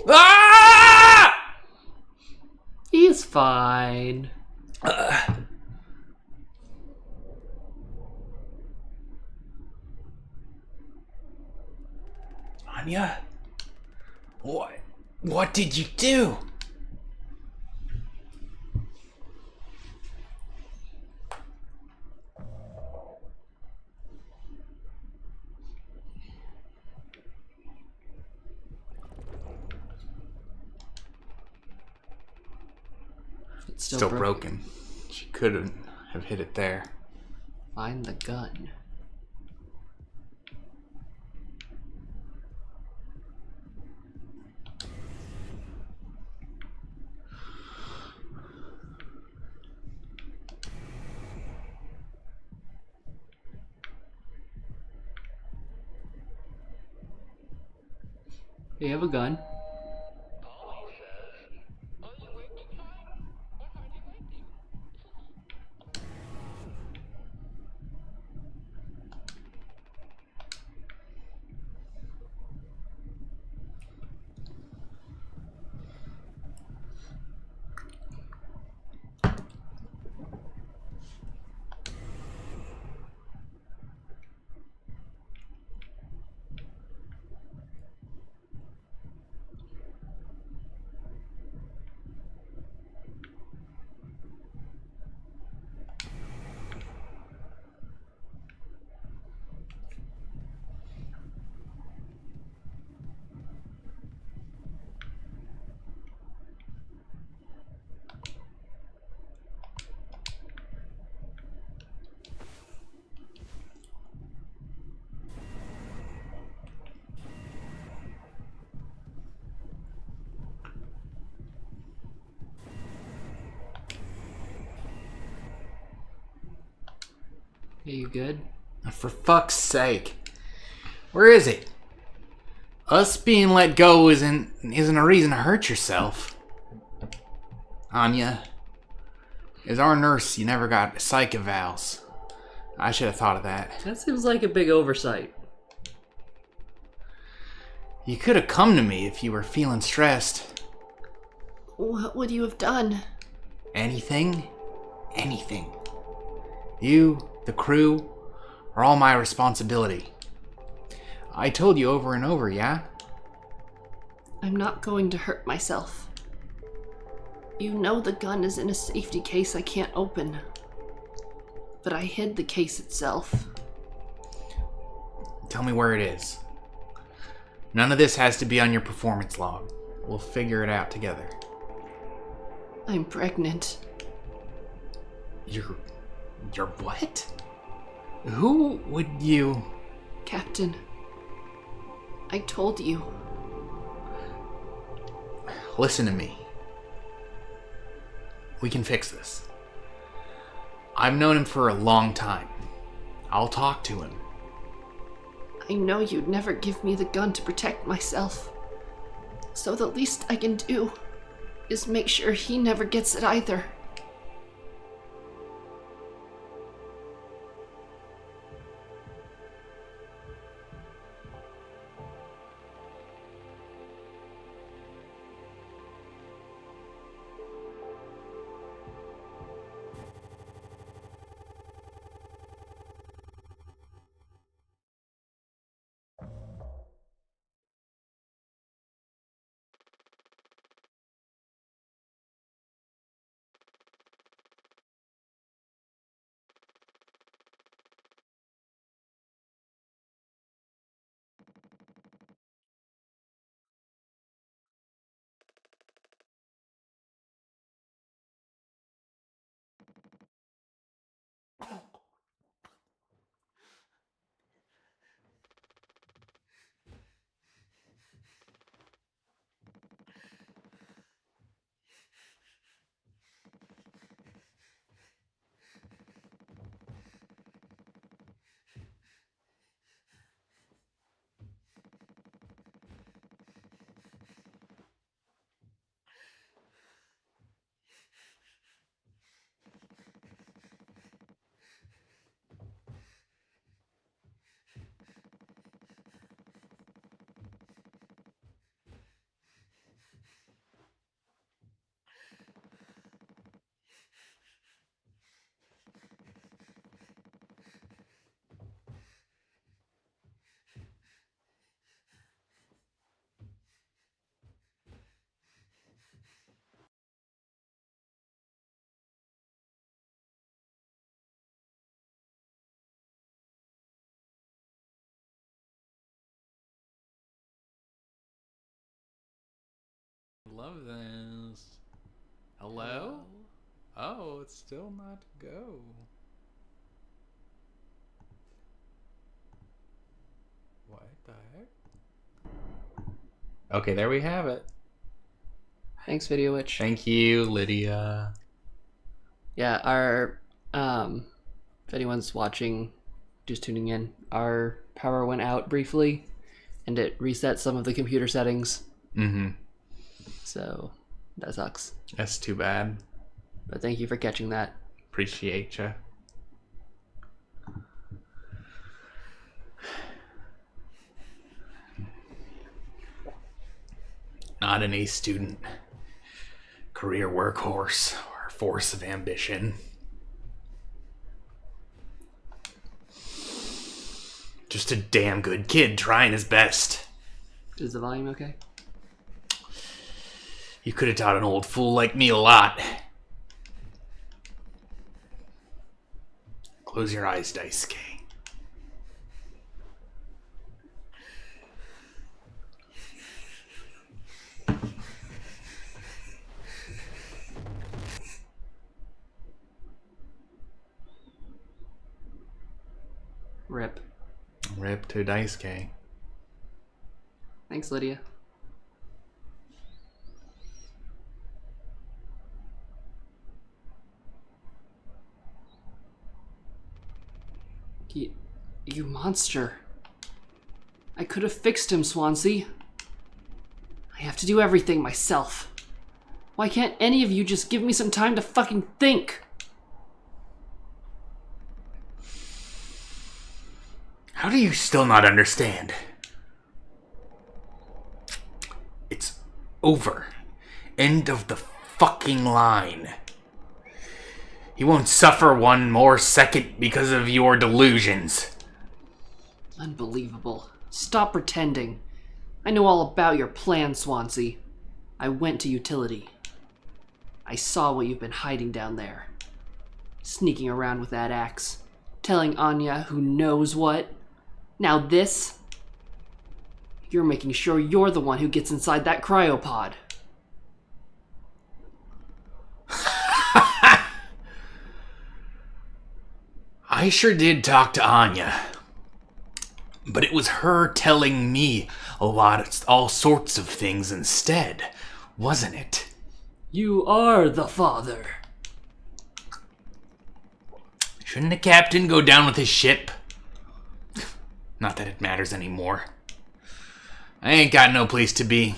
Ah! He's fine. Anya? What did you do? It's Still broken. She couldn't have hit it there. Find the gun. You have a gun. Are you good? For fuck's sake. Where is he? Us being let go isn't a reason to hurt yourself. Anya, as our nurse, you never got psych evals. I should have thought of that. That seems like a big oversight. You could have come to me if you were feeling stressed. What would you have done? Anything? Anything. You, the crew, are all my responsibility. I told you over and over, yeah? I'm not going to hurt myself. You know the gun is in a safety case I can't open. But I hid the case itself. Tell me where it is. None of this has to be on your performance log. We'll figure it out together. I'm pregnant. You're what? Who would you... Captain, I told you. Listen to me. We can fix this. I've known him for a long time. I'll talk to him. I know you'd never give me the gun to protect myself. So the least I can do is make sure he never gets it either. love this. Hello? Oh, it's still not go. What the heck? Okay, there we have it. Thanks, Video Witch. Thank you, Lydia. Yeah, our if anyone's watching, just tuning in, our power went out briefly, and it reset some of the computer settings. Mm-hmm. So that sucks. That's too bad. But thank you for catching that. Appreciate ya. Not an A student. Career workhorse or force of ambition. Just a damn good kid trying his best. Is the volume okay? You could have taught an old fool like me a lot. Close your eyes, Daisuke. Rip. Rip to Daisuke. Thanks, Lydia. You monster. I could have fixed him, Swansea. I have to do everything myself. Why can't any of you just give me some time to fucking think? How do you still not understand? It's over. End of the fucking line. He won't suffer one more second because of your delusions. Unbelievable. Stop pretending. I know all about your plan, Swansea. I went to utility. I saw what you've been hiding down there. Sneaking around with that axe. Telling Anya who knows what. Now this? You're making sure you're the one who gets inside that cryopod. I sure did talk to Anya. But it was her telling me all sorts of things instead, wasn't it? You are the father. Shouldn't the captain go down with his ship? Not that it matters anymore. I ain't got no place to be.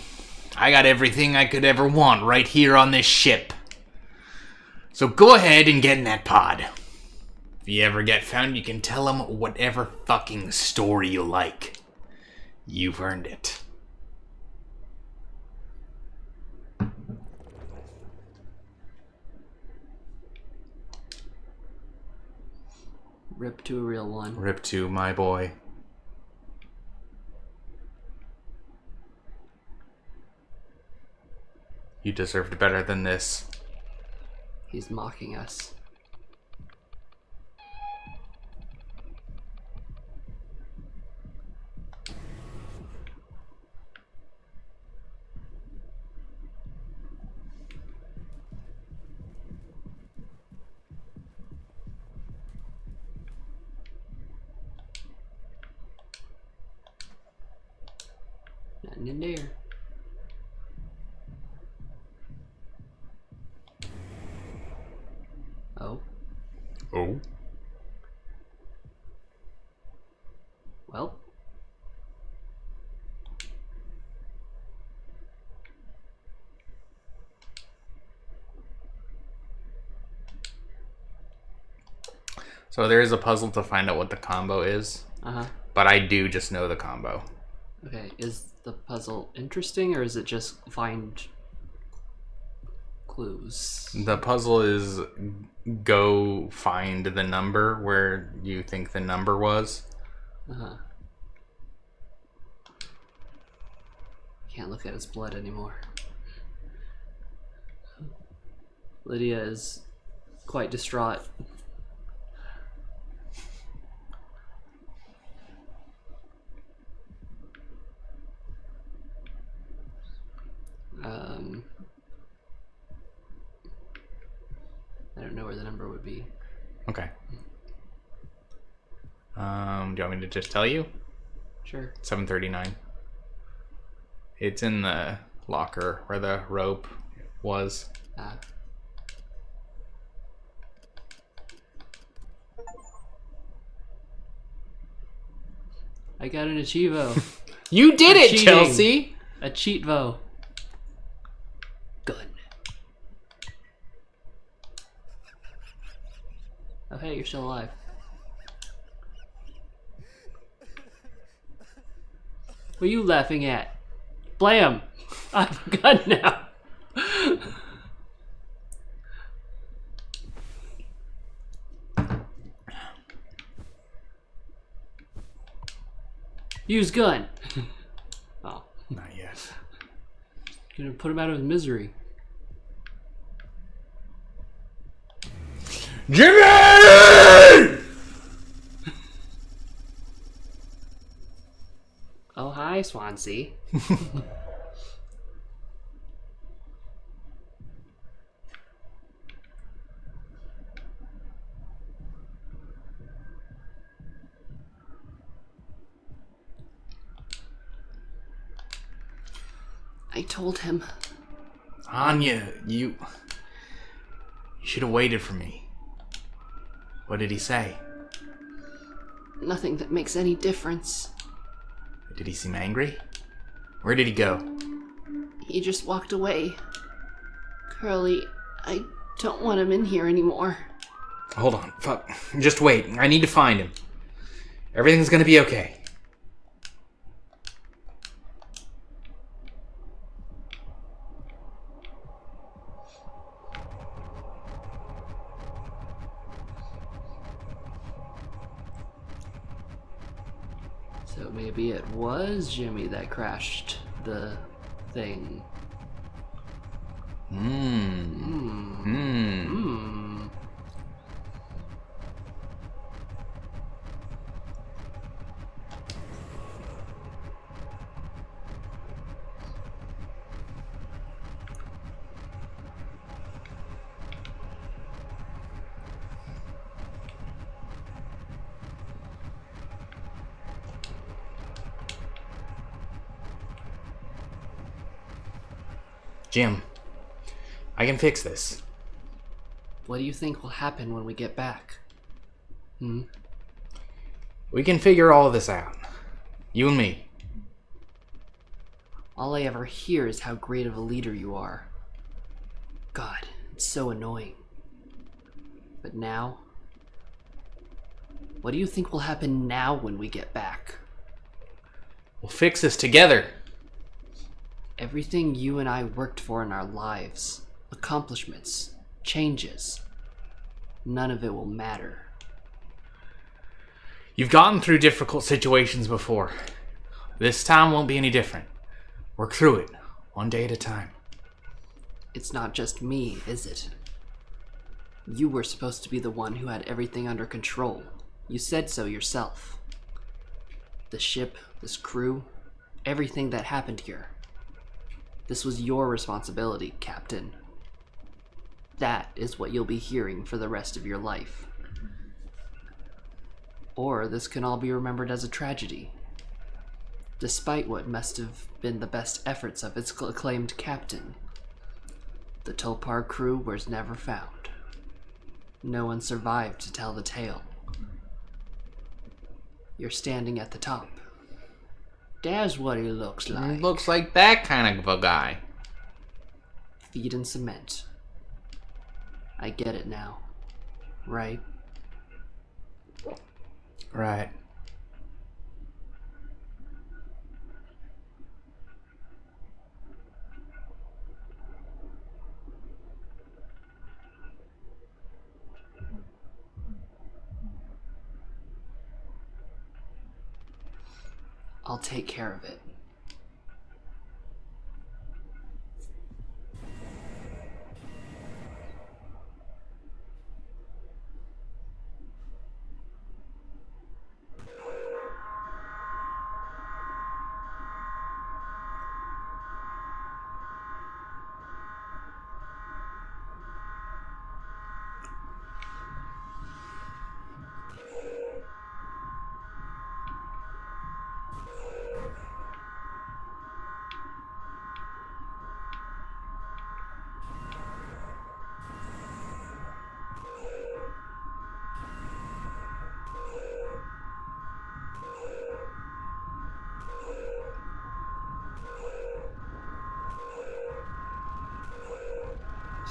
I got everything I could ever want right here on this ship. So go ahead and get in that pod. If you ever get found, you can tell them whatever fucking story you like. You've earned it. Rip to a real one. Rip to my boy. You deserved better than this. He's mocking us. Nothing in there. Oh. Oh? Well. So there is a puzzle to find out what the combo is. Uh-huh. But I do just know the combo. Okay, is the puzzle interesting, or is it just find clues? The puzzle is go find the number where you think the number was. Uh-huh. Can't look at his blood anymore. Lydia is quite distraught. be. Okay. Do you want me to just tell you? Sure. 7:39. It's in the locker where the rope was. I got an Achievo. You did For it, cheating. Chelsea! A cheatvo. Good. Oh, hey, you're still alive. What are you laughing at? Blam! I have a gun now. Use gun. Oh, Not yet. gonna put him out of his misery. Jimmy! Oh, hi, Swansea. I told him. Anya, you should have waited for me. What did he say? Nothing that makes any difference. Did he seem angry? Where did he go? He just walked away. Curly, I don't want him in here anymore. Hold on, fuck. Just wait. I need to find him. Everything's gonna be okay. So maybe it was Jimmy that crashed the thing. Jim, I can fix this. What do you think will happen when we get back? We can figure all this out. You and me. All I ever hear is how great of a leader you are. God, it's so annoying. But now? What do you think will happen now when we get back? We'll fix this together. Everything you and I worked for in our lives, accomplishments, changes, none of it will matter. You've gotten through difficult situations before. This time won't be any different. Work through it, one day at a time. It's not just me, is it? You were supposed to be the one who had everything under control. You said so yourself. The ship, this crew, everything that happened here. This was your responsibility, Captain. That is what you'll be hearing for the rest of your life. Or this can all be remembered as a tragedy. Despite what must have been the best efforts of its acclaimed captain, the Topar crew was never found. No one survived to tell the tale. You're standing at the top. That's what he looks like. Looks like that kind of a guy. Feet in cement. I get it now. Right? Right. I'll take care of it.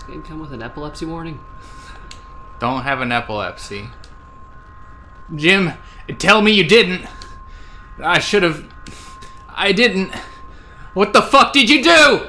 game come with an epilepsy warning? Don't have an epilepsy. Jim, tell me you didn't. I should have. I didn't. What the fuck did you do?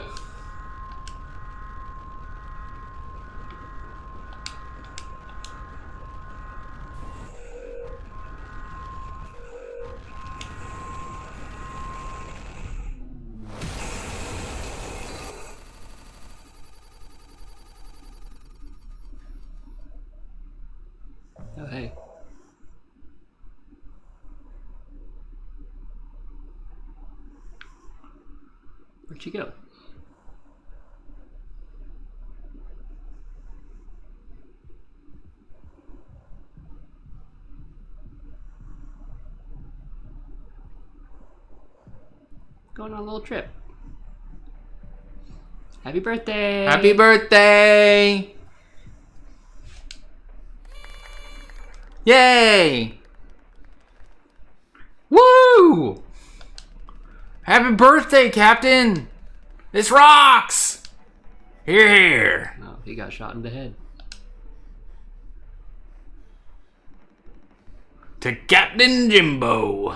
Oh, hey. Where'd she go? Going on a little trip. Happy birthday! Happy birthday! Yay! Woo! Happy birthday, Captain! This rocks! Here! Oh, he got shot in the head. To Captain Jimbo.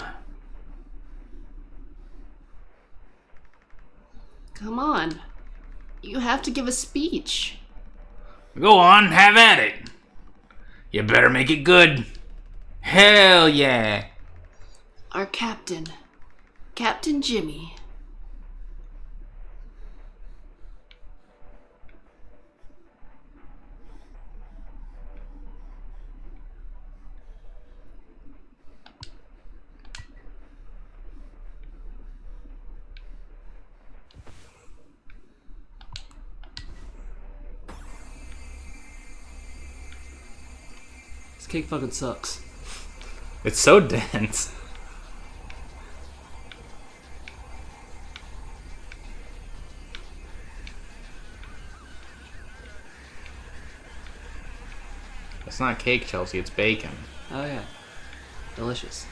Come on. You have to give a speech. Go on, have at it. You better make it good. Hell yeah. Our captain, Captain Jimmy. This cake fucking sucks. It's so dense. It's not cake, Chelsea, it's bacon. Oh yeah. Delicious.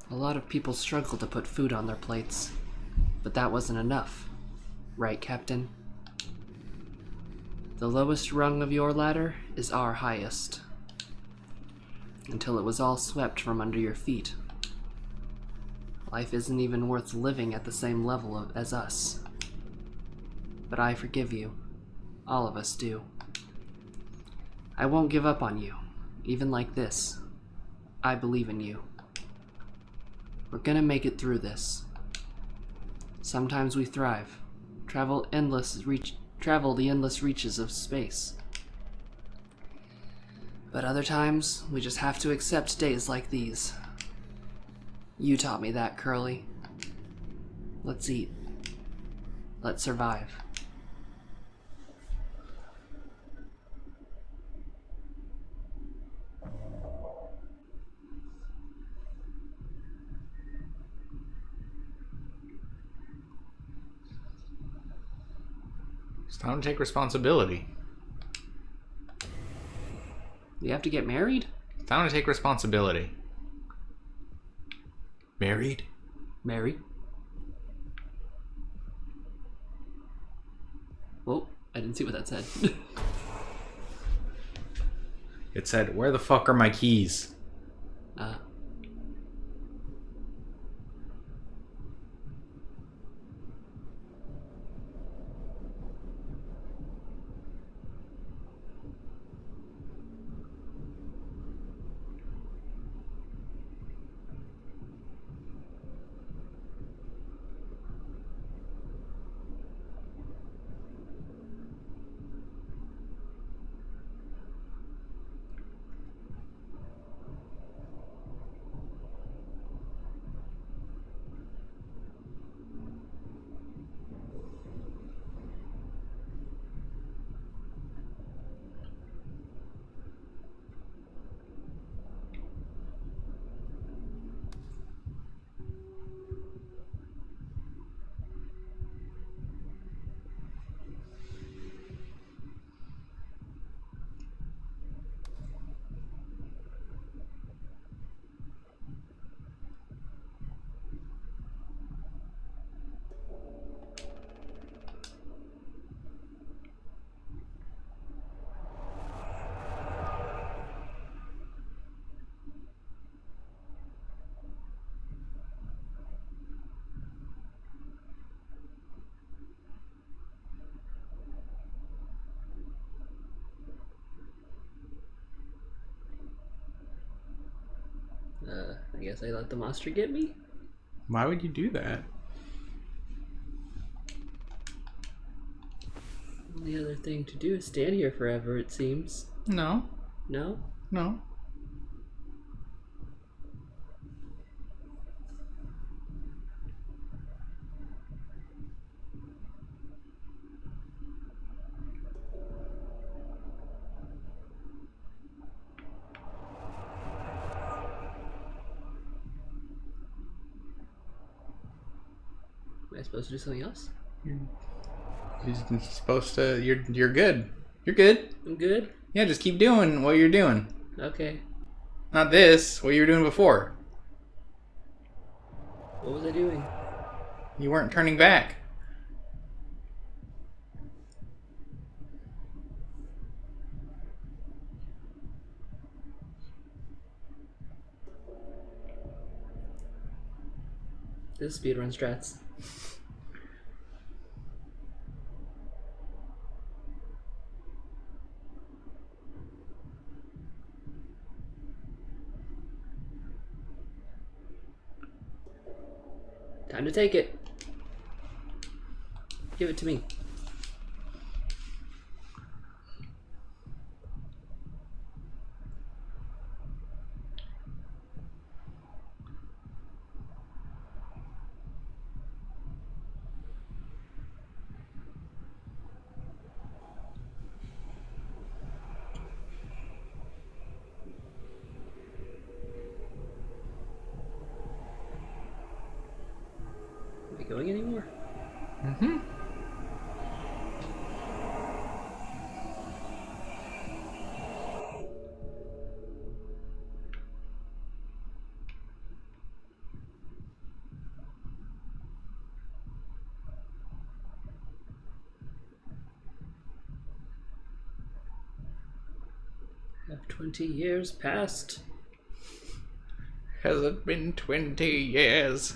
A lot of people struggle to put food on their plates, but that wasn't enough. Right, Captain? The lowest rung of your ladder is our highest. Until it was all swept from under your feet. Life isn't even worth living at the same level as us. But I forgive you. All of us do. I won't give up on you, even like this. I believe in you. We're gonna make it through this. Sometimes we thrive, travel the endless reaches of space. But other times, we just have to accept days like these. You taught me that, Curly. Let's eat. Let's survive. It's time to take responsibility. We have to get married? It's time to take responsibility. Married? Married? Whoa, I didn't see what that said. It said, where the fuck are my keys? guess I let the monster get me. Why would you do that? The other thing to do is stand here forever, it seems. No. No? No. Am I supposed to do something else? You're supposed to. You're good. You're good. I'm good? Yeah, just keep doing what you're doing. Okay. Not this. What you were doing before. What was I doing? You weren't turning back. This is speedrun strats. Time to take it. Give it to me. Are we going anymore? Mm-hmm. Have 20 years passed? Has it been 20 years?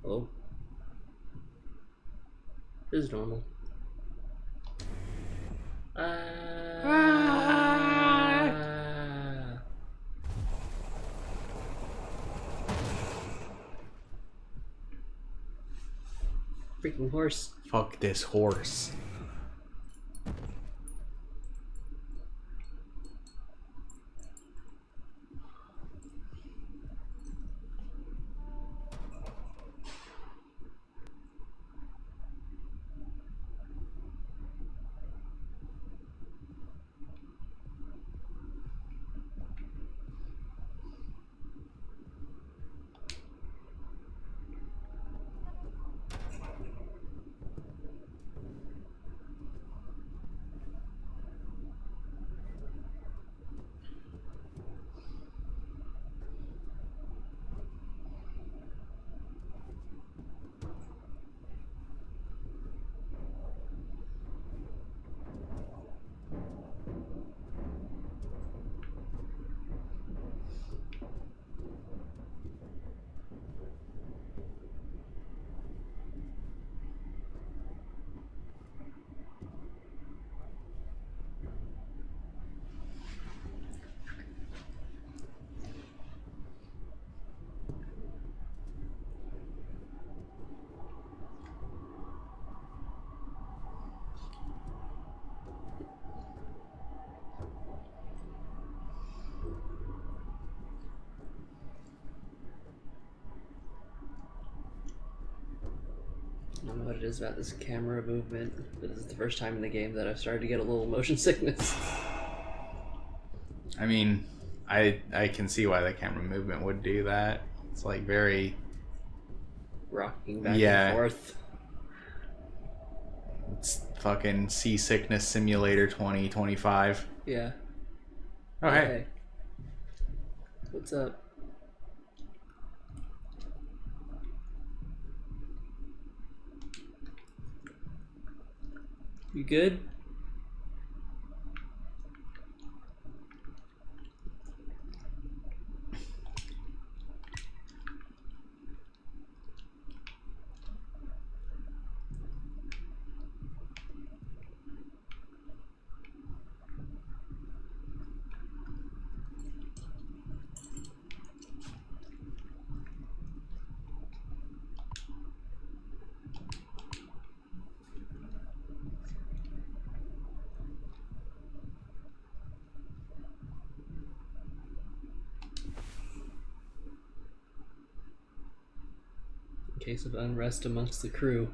Oh. This is normal. Freaking horse. Fuck this horse. I don't know what it is about this camera movement, but this is the first time in the game that I've started to get a little motion sickness. I mean, I can see why the camera movement would do that. It's like very... Rocking back Yeah. and forth. It's fucking Seasickness Simulator 2025. Yeah. Oh, hey. What's up? You good? case of unrest amongst the crew.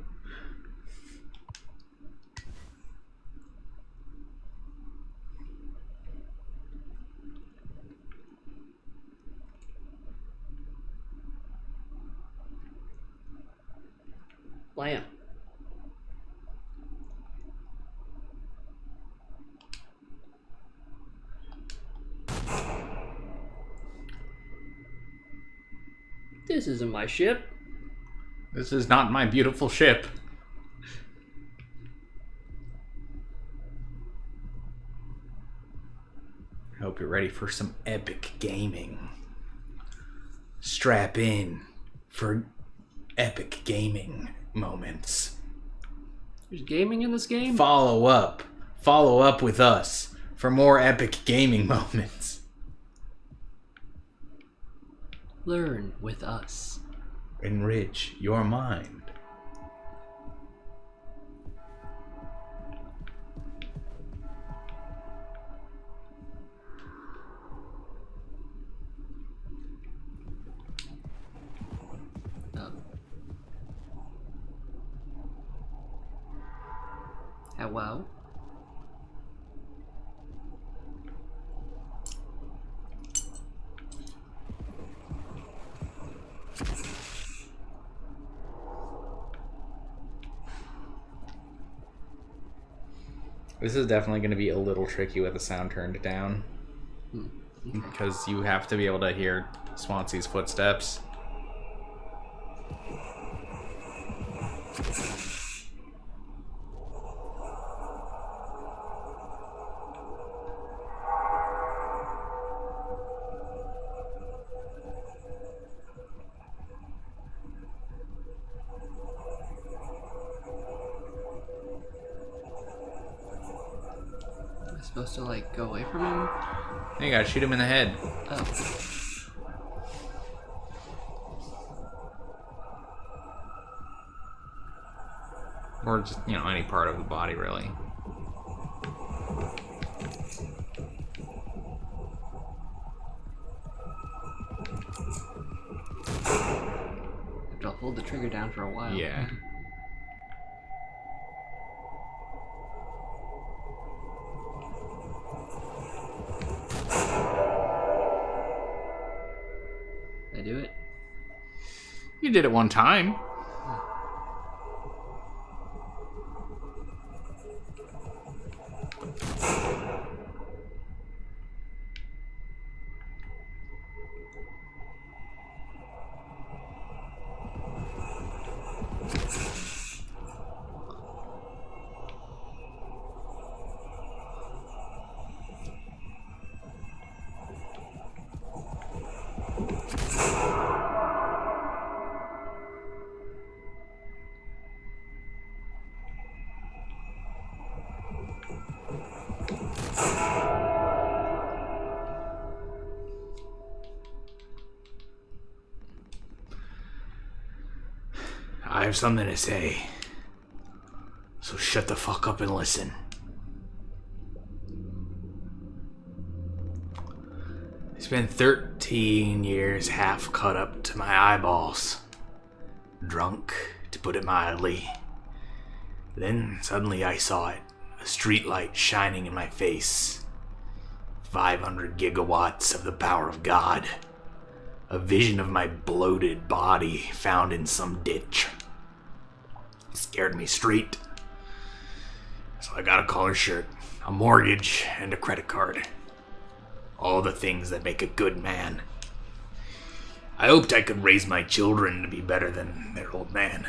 Lamp. This isn't my ship. This is not my beautiful ship. I hope you're ready for some epic gaming. Strap in for epic gaming moments. There's gaming in this game? Follow up. Follow up with us for more epic gaming moments. Learn with us. Enrich your mind. Wow. This is definitely going to be a little tricky with the sound turned down. Because you have to be able to hear Swansea's footsteps. Supposed to like go away from him? You gotta shoot him in the head. Oh. Or just, you know, any part of the body, really. Have to hold the trigger down for a while. Yeah. Did I do it? You did it one time. I have something to say. So shut the fuck up and listen. I spent 13 years half cut up to my eyeballs. Drunk, to put it mildly. Then suddenly I saw it. A streetlight shining in my face. 500 gigawatts of the power of God. A vision of my bloated body found in some ditch. It scared me straight. So I got a collar shirt, a mortgage, and a credit card. All the things that make a good man. I hoped I could raise my children to be better than their old man.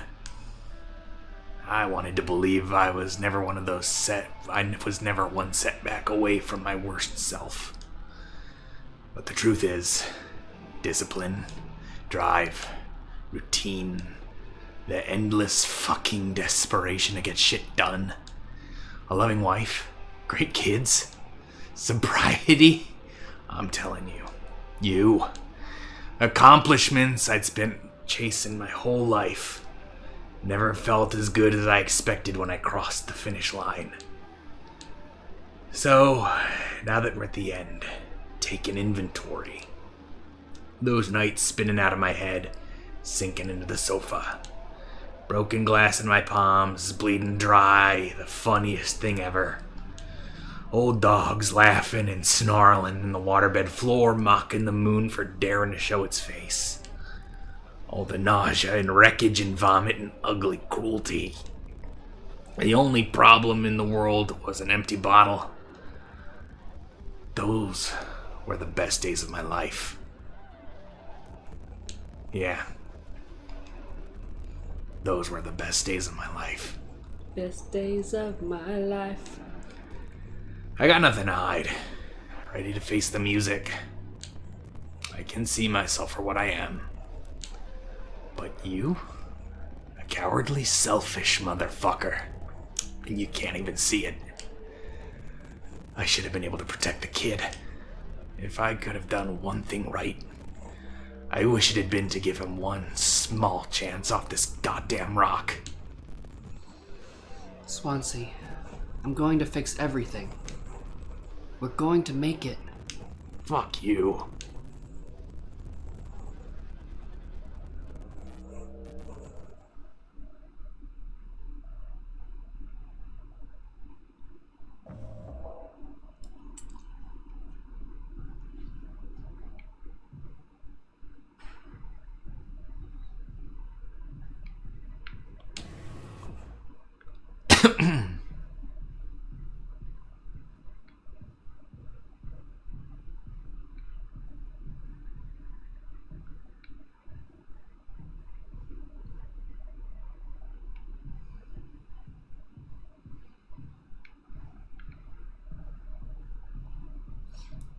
I wanted to believe I was never one setback away from my worst self. But the truth is, discipline, drive, routine, the endless fucking desperation to get shit done, a loving wife, great kids, sobriety. I'm telling you, accomplishments I'd spent chasing my whole life never felt as good as I expected when I crossed the finish line. So, now that we're at the end, taking inventory. Those nights spinning out of my head, sinking into the sofa, Broken glass in my palms, bleeding dry, the funniest thing ever. Old dogs laughing and snarling in the waterbed floor, mocking the moon for daring to show its face. All the nausea and wreckage and vomit and ugly cruelty. The only problem in the world was an empty bottle. Those were the best days of my life. Yeah. Those were the best days of my life. Best days of my life. I got nothing to hide. Ready to face the music. I can see myself for what I am. But you? A cowardly, selfish motherfucker. And you can't even see it. I should have been able to protect the kid. If I could have done one thing right, I wish it had been to give him one small chance off this goddamn rock. Swansea, I'm going to fix everything. We're going to make it. Fuck you.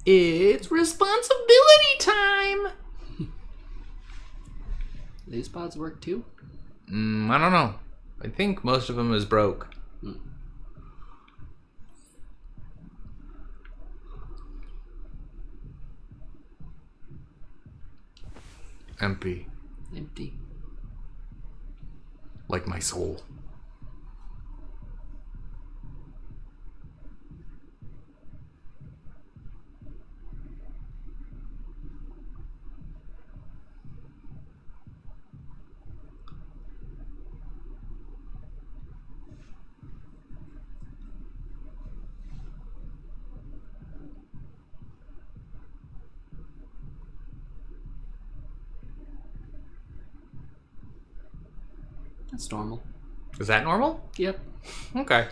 It's responsibility time! These pods work too? I don't know. I think most of them is broke. Empty. Empty. Like my soul. That's normal. Is that normal? Yep. Okay.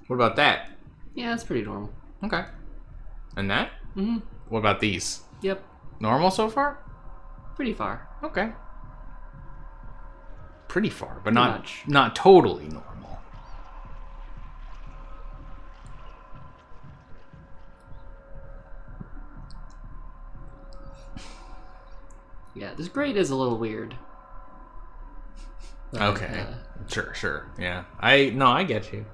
What about that? Yeah, that's pretty normal. Okay. And that? Mm-hmm. What about these? Yep. Normal so far? Pretty far. Okay. Pretty far, but Pretty not much. not totally normal. Yeah, this grade is a little weird. But, Okay. Sure. Yeah. I get you.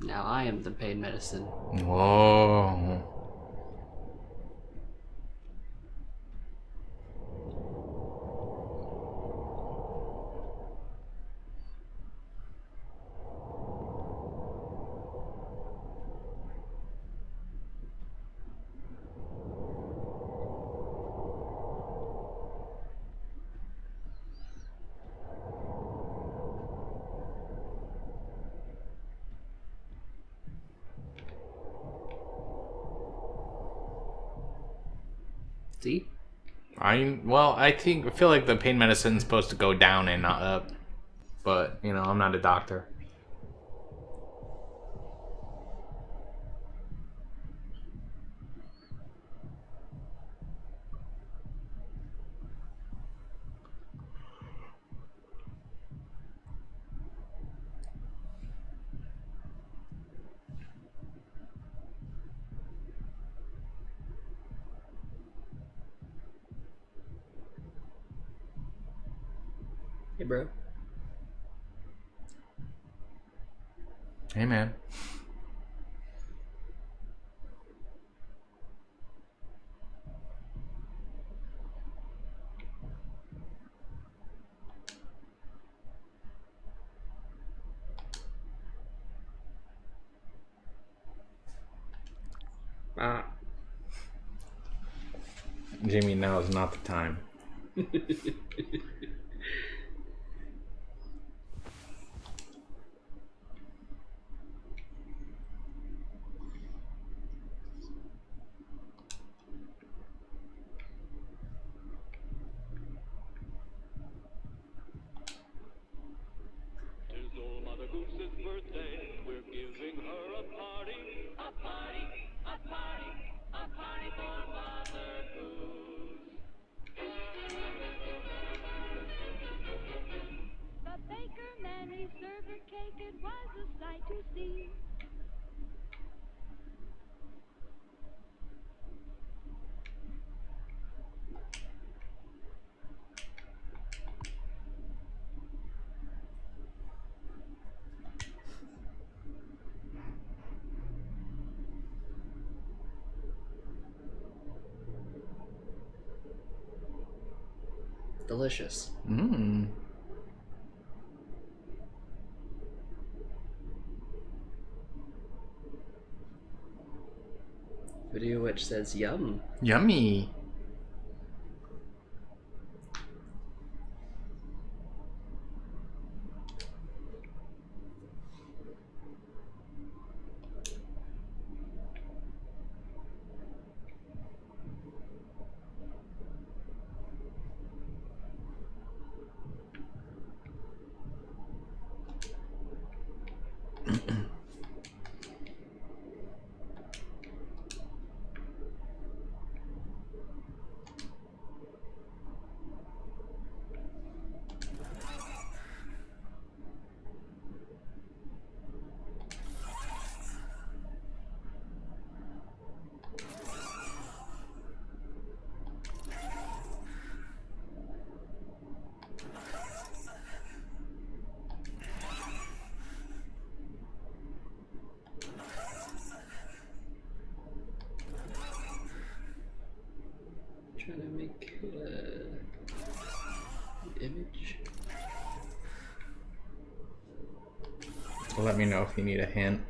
Now I am the pain medicine. Whoa. See? I feel like the pain medicine's supposed to go down and not up. But, I'm not a doctor. Hey, bro. Hey, man. Jimmy, now is not the time. Tis old Mother Goose's birthday. We're giving her a party. A party, a party, a party for Mother Goose. The baker man, he served her cake, it was a sight to see. Delicious. Mmm. Video which says yum. Yummy. Trying to make image. Let me know if you need a hint.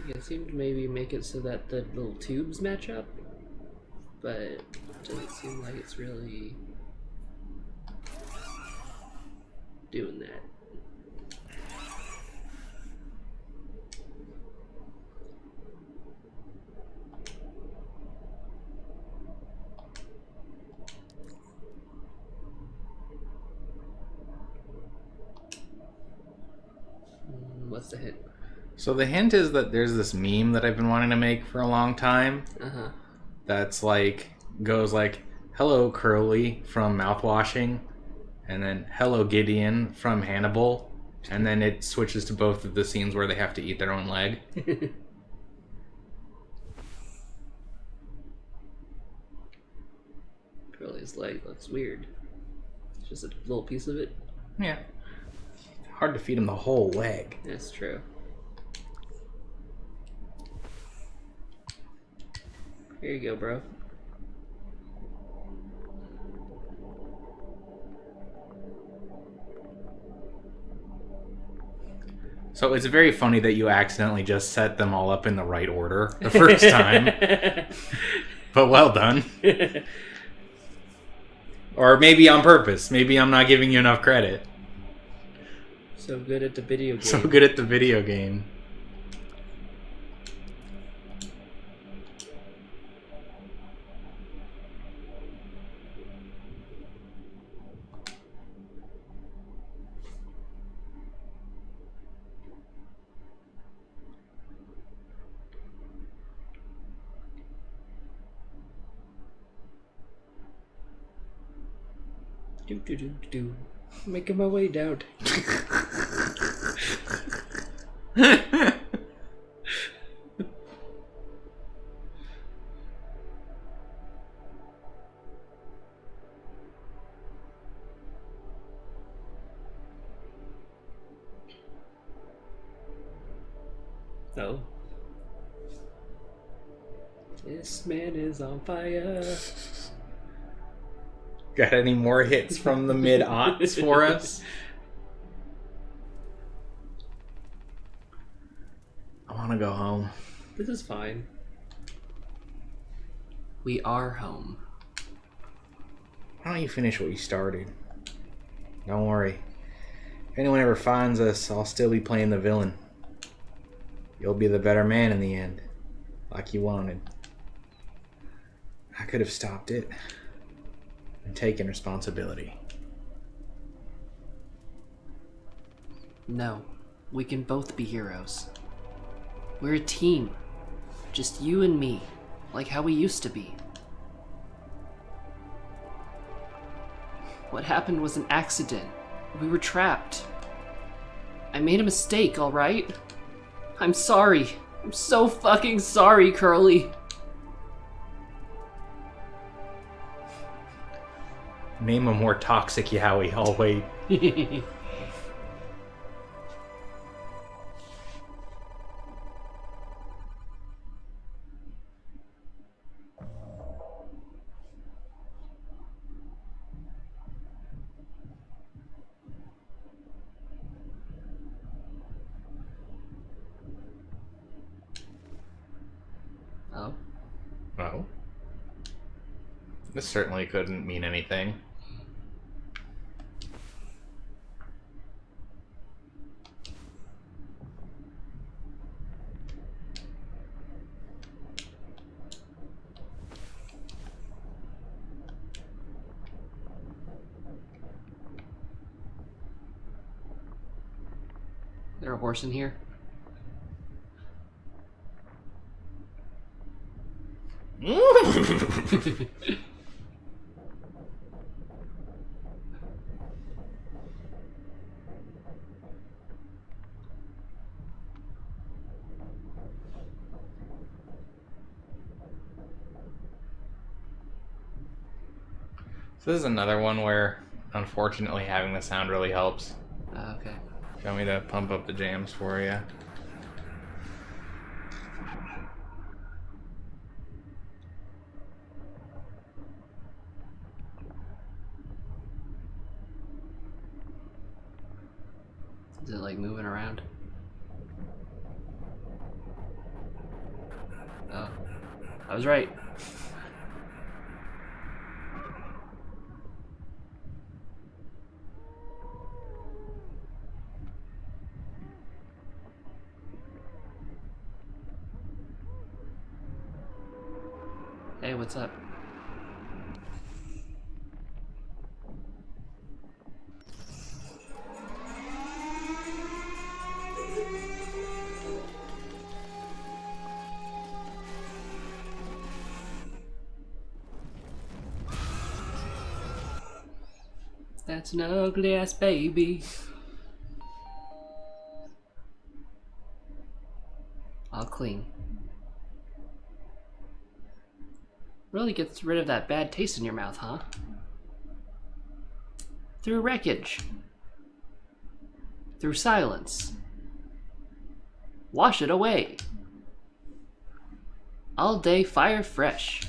You can seem to maybe make it so that the little tubes match up, but it doesn't seem like it's really doing that. What's the hint? So the hint is that there's this meme that I've been wanting to make for a long time. Uh-huh. That's like, goes like, hello Curly from Mouthwashing, and then hello Gideon from Hannibal, and then it switches to both of the scenes where they have to eat their own leg. Curly's leg looks weird. It's just a little piece of it. Yeah. Hard to feed him the whole leg. That's true. Here you go, bro. So it's very funny that you accidentally just set them all up in the right order the first time. But well done. Or maybe on purpose. Maybe I'm not giving you enough credit. So good at the video game. So good at the video game. Do do do do. Making my way down. Oh. This man is on fire. Got any more hits from the mid-aughts for us? want to go home. This is fine. We are home. Why don't you finish what you started? Don't worry. If anyone ever finds us, I'll still be playing the villain. You'll be the better man in the end, like you wanted. I could have stopped it and taken responsibility. No, we can both be heroes. We're a team. Just you and me, like how we used to be. What happened was an accident. We were trapped. I made a mistake, alright? I'm sorry. I'm so fucking sorry, Curly. Name a more toxic Yowie, I'll wait. Oh? Oh? This certainly couldn't mean anything. Is there a horse in here? So this is another one where, unfortunately, having the sound really helps. Okay. Do you want me to pump up the jams for you? Is it like moving around? Oh. I was right. Hey, what's up? That's an ugly ass baby. I'll clean. Really gets rid of that bad taste in your mouth, huh? Through wreckage. Through silence. Wash it away. All day fire fresh.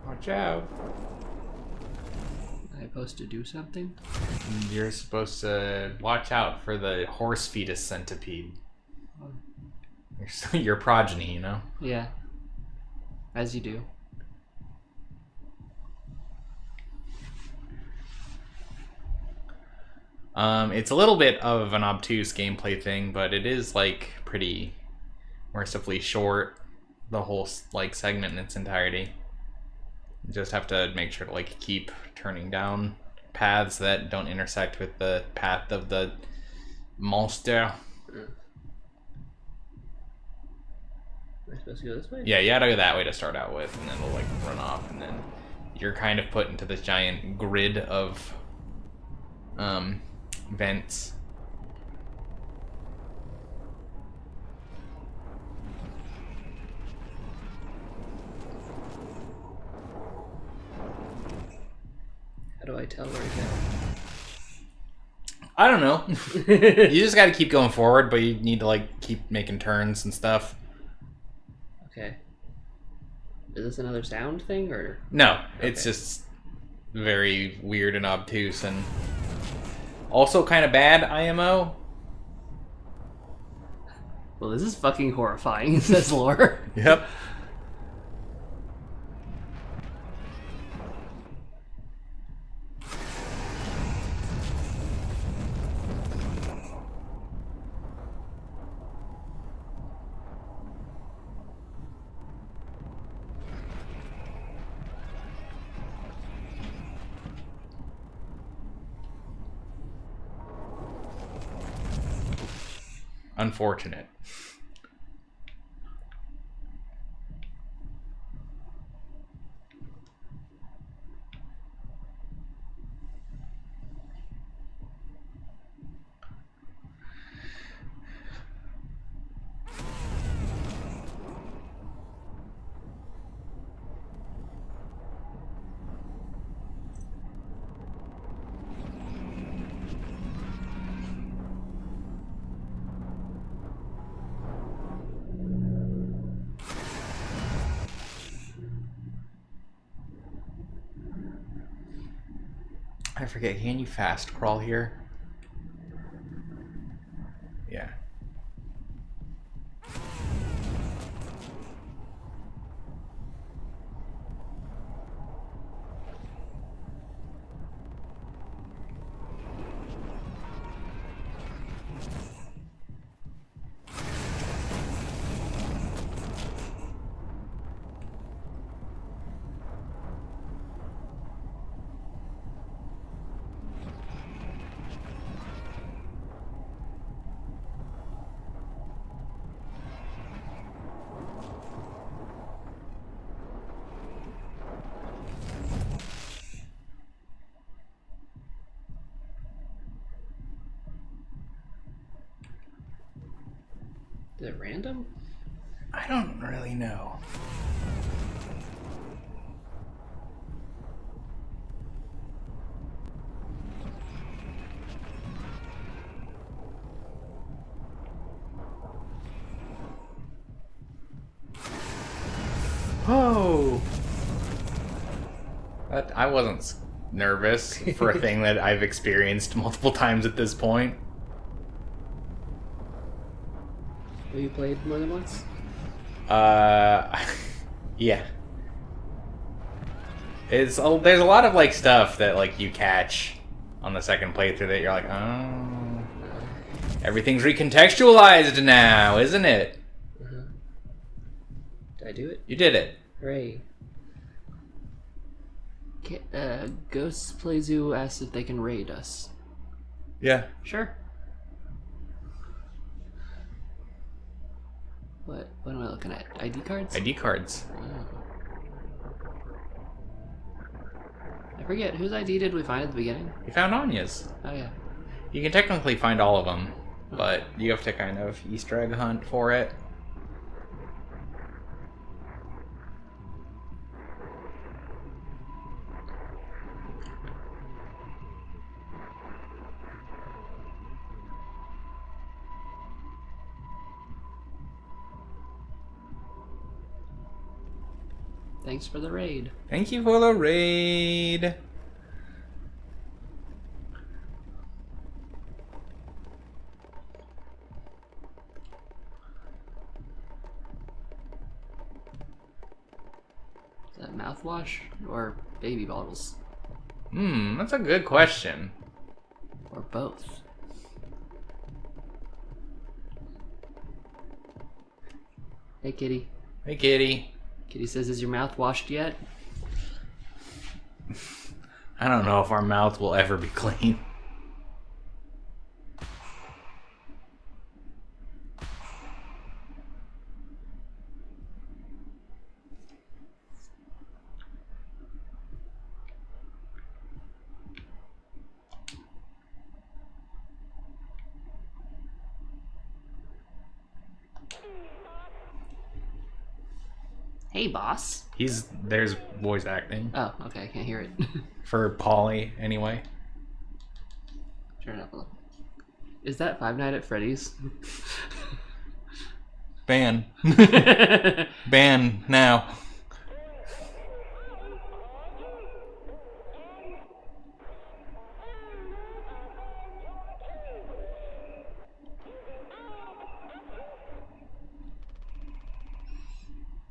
Watch out. Am I supposed to do something? You're supposed to watch out for the horse fetus centipede. Your progeny, you know? Yeah. As you do. It's a little bit of an obtuse gameplay thing, but it is like pretty mercifully short, the whole like segment in its entirety. You just have to make sure to like keep turning down paths that don't intersect with the path of the monster. Am I supposed to go this way? Yeah, you gotta go that way to start out with, and then it'll like run off, and then you're kind of put into this giant grid of vents. How do I tell where to go? I don't know. You just got to keep going forward, but you need to like keep making turns and stuff. Okay. Is this another sound thing or? No, it's Okay. just very weird and obtuse and also kind of bad IMO. Well, this is fucking horrifying, says Lore. Yep. Unfortunate. I forget, can you fast crawl here? Yeah. Is it random? I don't really know. Oh. I wasn't nervous for a thing that I've experienced multiple times at this point. Have you played more than once? Yeah. There's a lot of like stuff that like you catch on the second playthrough that you're like, oh, everything's recontextualized now, isn't it? Uh-huh. Did I do it? You did it. Hooray. Ghost Play Zoo asked if they can raid us. Yeah. Sure. What am I looking at? ID cards? ID cards. Oh. I forget, whose ID did we find at the beginning? You found Anya's. Oh yeah. You can technically find all of them, but you have to kind of Easter egg hunt for it. Thanks for the raid. Thank you for the raid. Is that mouthwash or baby bottles? That's a good question. Or both? Hey kitty. Hey, kitty. Kitty says, is your mouth washed yet? I don't know if our mouth will ever be clean. Hey, boss. There's voice acting. Oh, okay, I can't hear it. For Polly, anyway. Turn it up a little. Is that Five Nights at Freddy's? Ban. Ban now.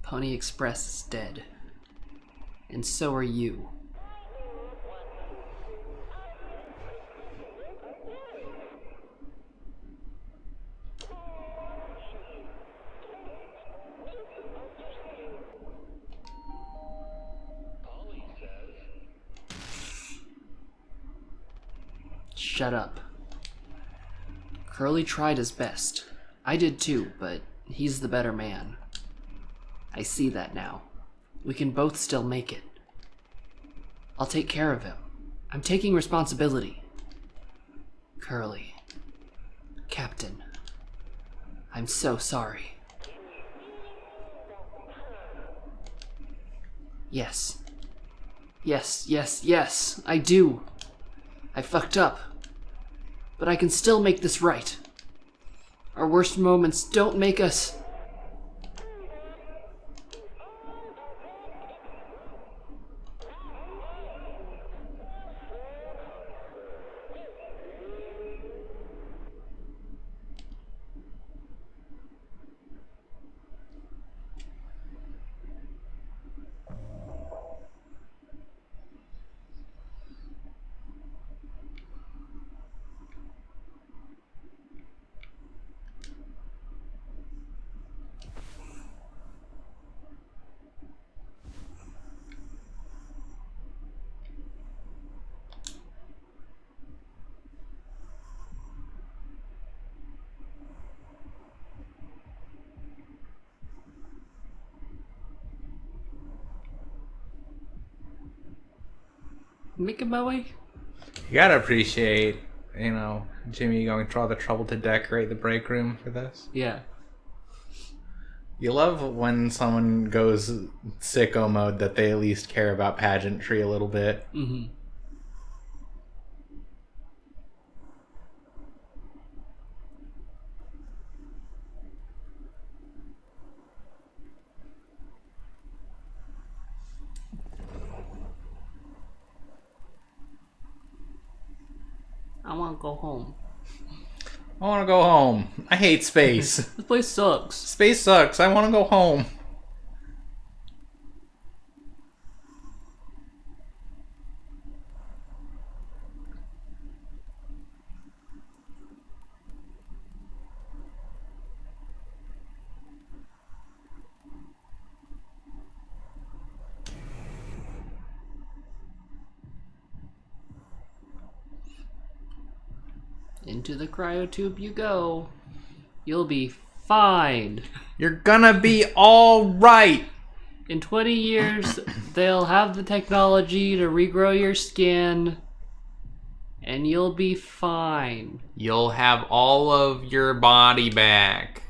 Pony Express is dead. And so are you. Shut up. Curly tried his best. I did too, but he's the better man. I see that now. We can both still make it. I'll take care of him. I'm taking responsibility. Curly. Captain. I'm so sorry. Yes. Yes, I do. I fucked up. But I can still make this right. Our worst moments don't make us... Making my way? You gotta appreciate, Jimmy going through all the trouble to decorate the break room for this. Yeah. You love when someone goes sicko mode that they at least care about pageantry a little bit. Mm-hmm. I want to go home. I want to go home. I hate space. This place sucks. Space sucks. I want to go home. Into the cryotube you go. You'll be fine. You're gonna be all right. In 20 years, they'll have the technology to regrow your skin, and you'll be fine. You'll have all of your body back.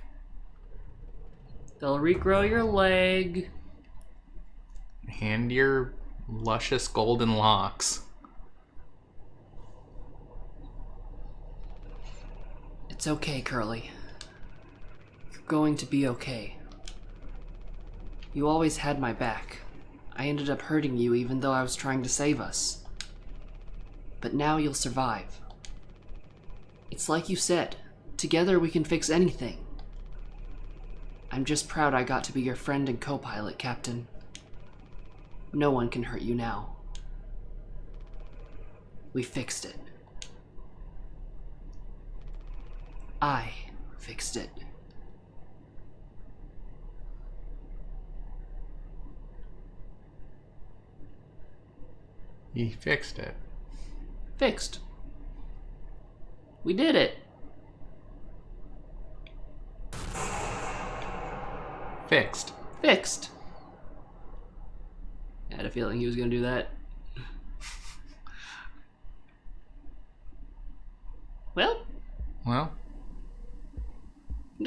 They'll regrow your leg. And your luscious golden locks. It's okay, Curly. You're going to be okay. You always had my back. I ended up hurting you even though I was trying to save us. But now you'll survive. It's like you said, together we can fix anything. I'm just proud I got to be your friend and co-pilot, Captain. No one can hurt you now. We fixed it. I fixed it. He fixed it. Fixed. We did it. Fixed. Fixed. I had a feeling he was going to do that. Well,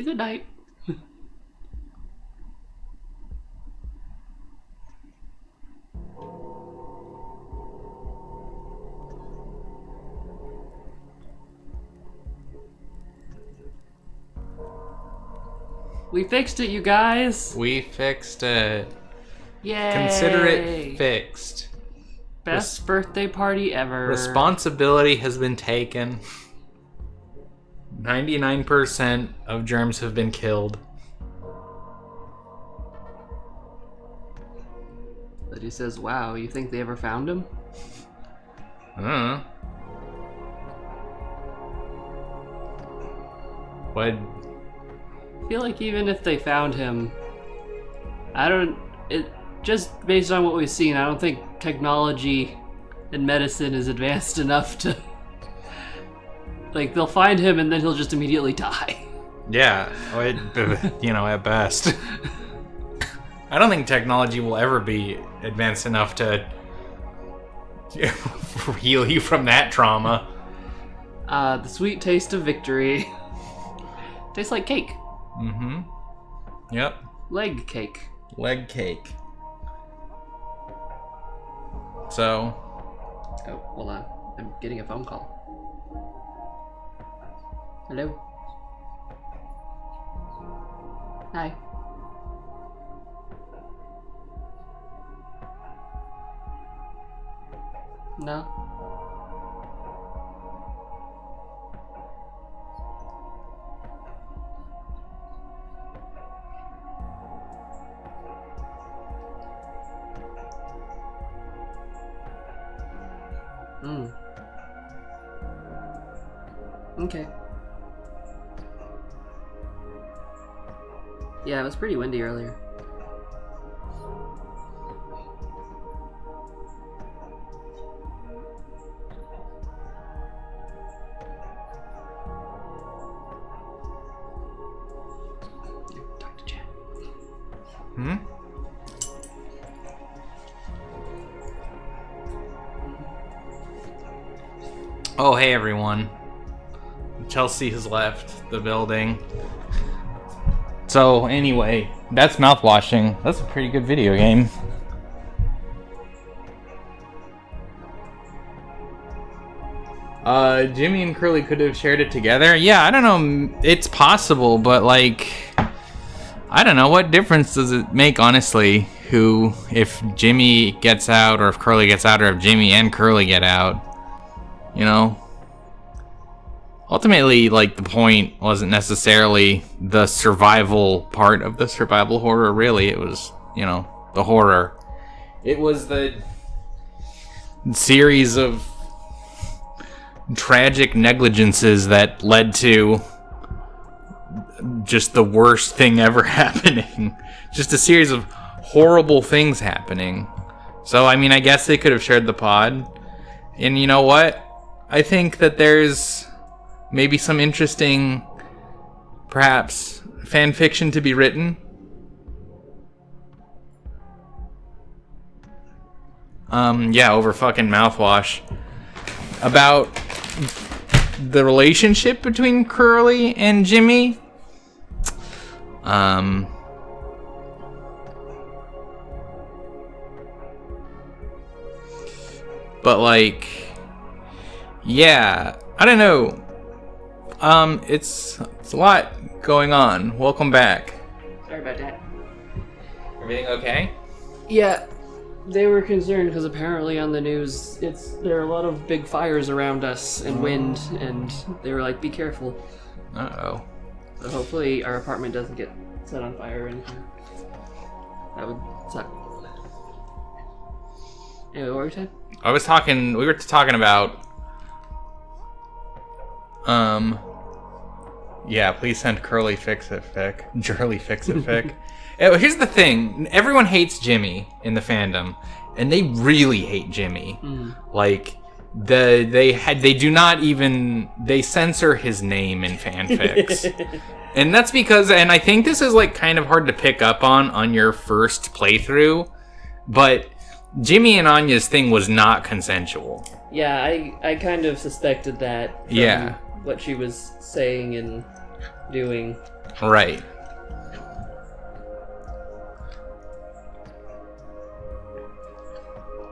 good night. We fixed it, you guys. We fixed it. Yay! Consider it fixed. Best birthday party ever. Responsibility has been taken. 99% of germs have been killed. But he says, wow, you think they ever found him? I don't know. What? I feel like even if they found him, just based on what we've seen, I don't think technology and medicine is advanced enough to, like, they'll find him and then he'll just immediately die. Yeah, at best. I don't think technology will ever be advanced enough to heal you from that trauma. The sweet taste of victory. Tastes like cake. Mm-hmm. Yep. Leg cake. Leg cake. So. Oh, hold on. I'm getting a phone call. Hello? Hi. No? Okay. Yeah, it was pretty windy earlier. Talk to Chad. Hmm? Oh, hey everyone. Chelsea has left the building. So, anyway, that's Mouthwashing. That's a pretty good video game. Jimmy and Curly could have shared it together. Yeah, I don't know. It's possible, but like, I don't know. What difference does it make, honestly? If Jimmy gets out, or if Curly gets out, or if Jimmy and Curly get out? You know? Ultimately, like, the point wasn't necessarily the survival part of the survival horror, really. It was, the horror. It was the series of tragic negligences that led to just the worst thing ever happening. Just a series of horrible things happening. So, I mean, I guess they could have shared the pod. And you know what? I think that there's maybe some interesting, perhaps, fan fiction to be written. Over fucking Mouthwash. About the relationship between Curly and Jimmy. But like, yeah, I don't know. It's a lot going on. Welcome back. Sorry about that. Everything okay? Yeah, they were concerned because apparently on the news there are a lot of big fires around us and wind, and they were like, be careful. Uh-oh. So hopefully our apartment doesn't get set on fire or anything. That would suck. Anyway, what were we saying? We were talking about, yeah, please send Curly Fix-It-Fic. Jurly Fix-It-Fic. Here's the thing. Everyone hates Jimmy in the fandom, and they really hate Jimmy. Like, they do not even, they censor his name in fanfics. And that's because, and I think this is like kind of hard to pick up on your first playthrough, but Jimmy and Anya's thing was not consensual. Yeah, I kind of suspected that from what she was saying and doing. Right.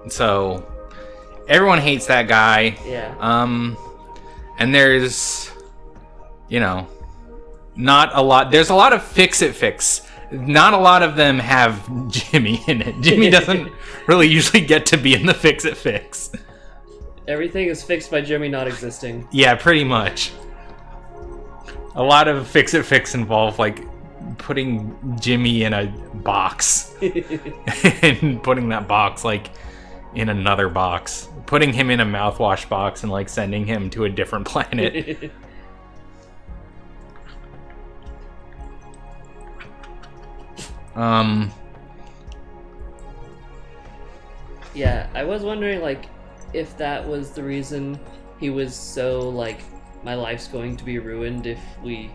So, everyone hates that guy. Yeah. And there's, not a lot. There's a lot of fix. Not a lot of them have Jimmy in it. Jimmy doesn't really usually get to be in the fix. Everything is fixed by Jimmy not existing. Yeah, pretty much. A lot of fix involve like putting Jimmy in a box and putting that box like in another box, putting him in a mouthwash box and like sending him to a different planet. Yeah, I was wondering, like, if that was the reason he was so, like, my life's going to be ruined if we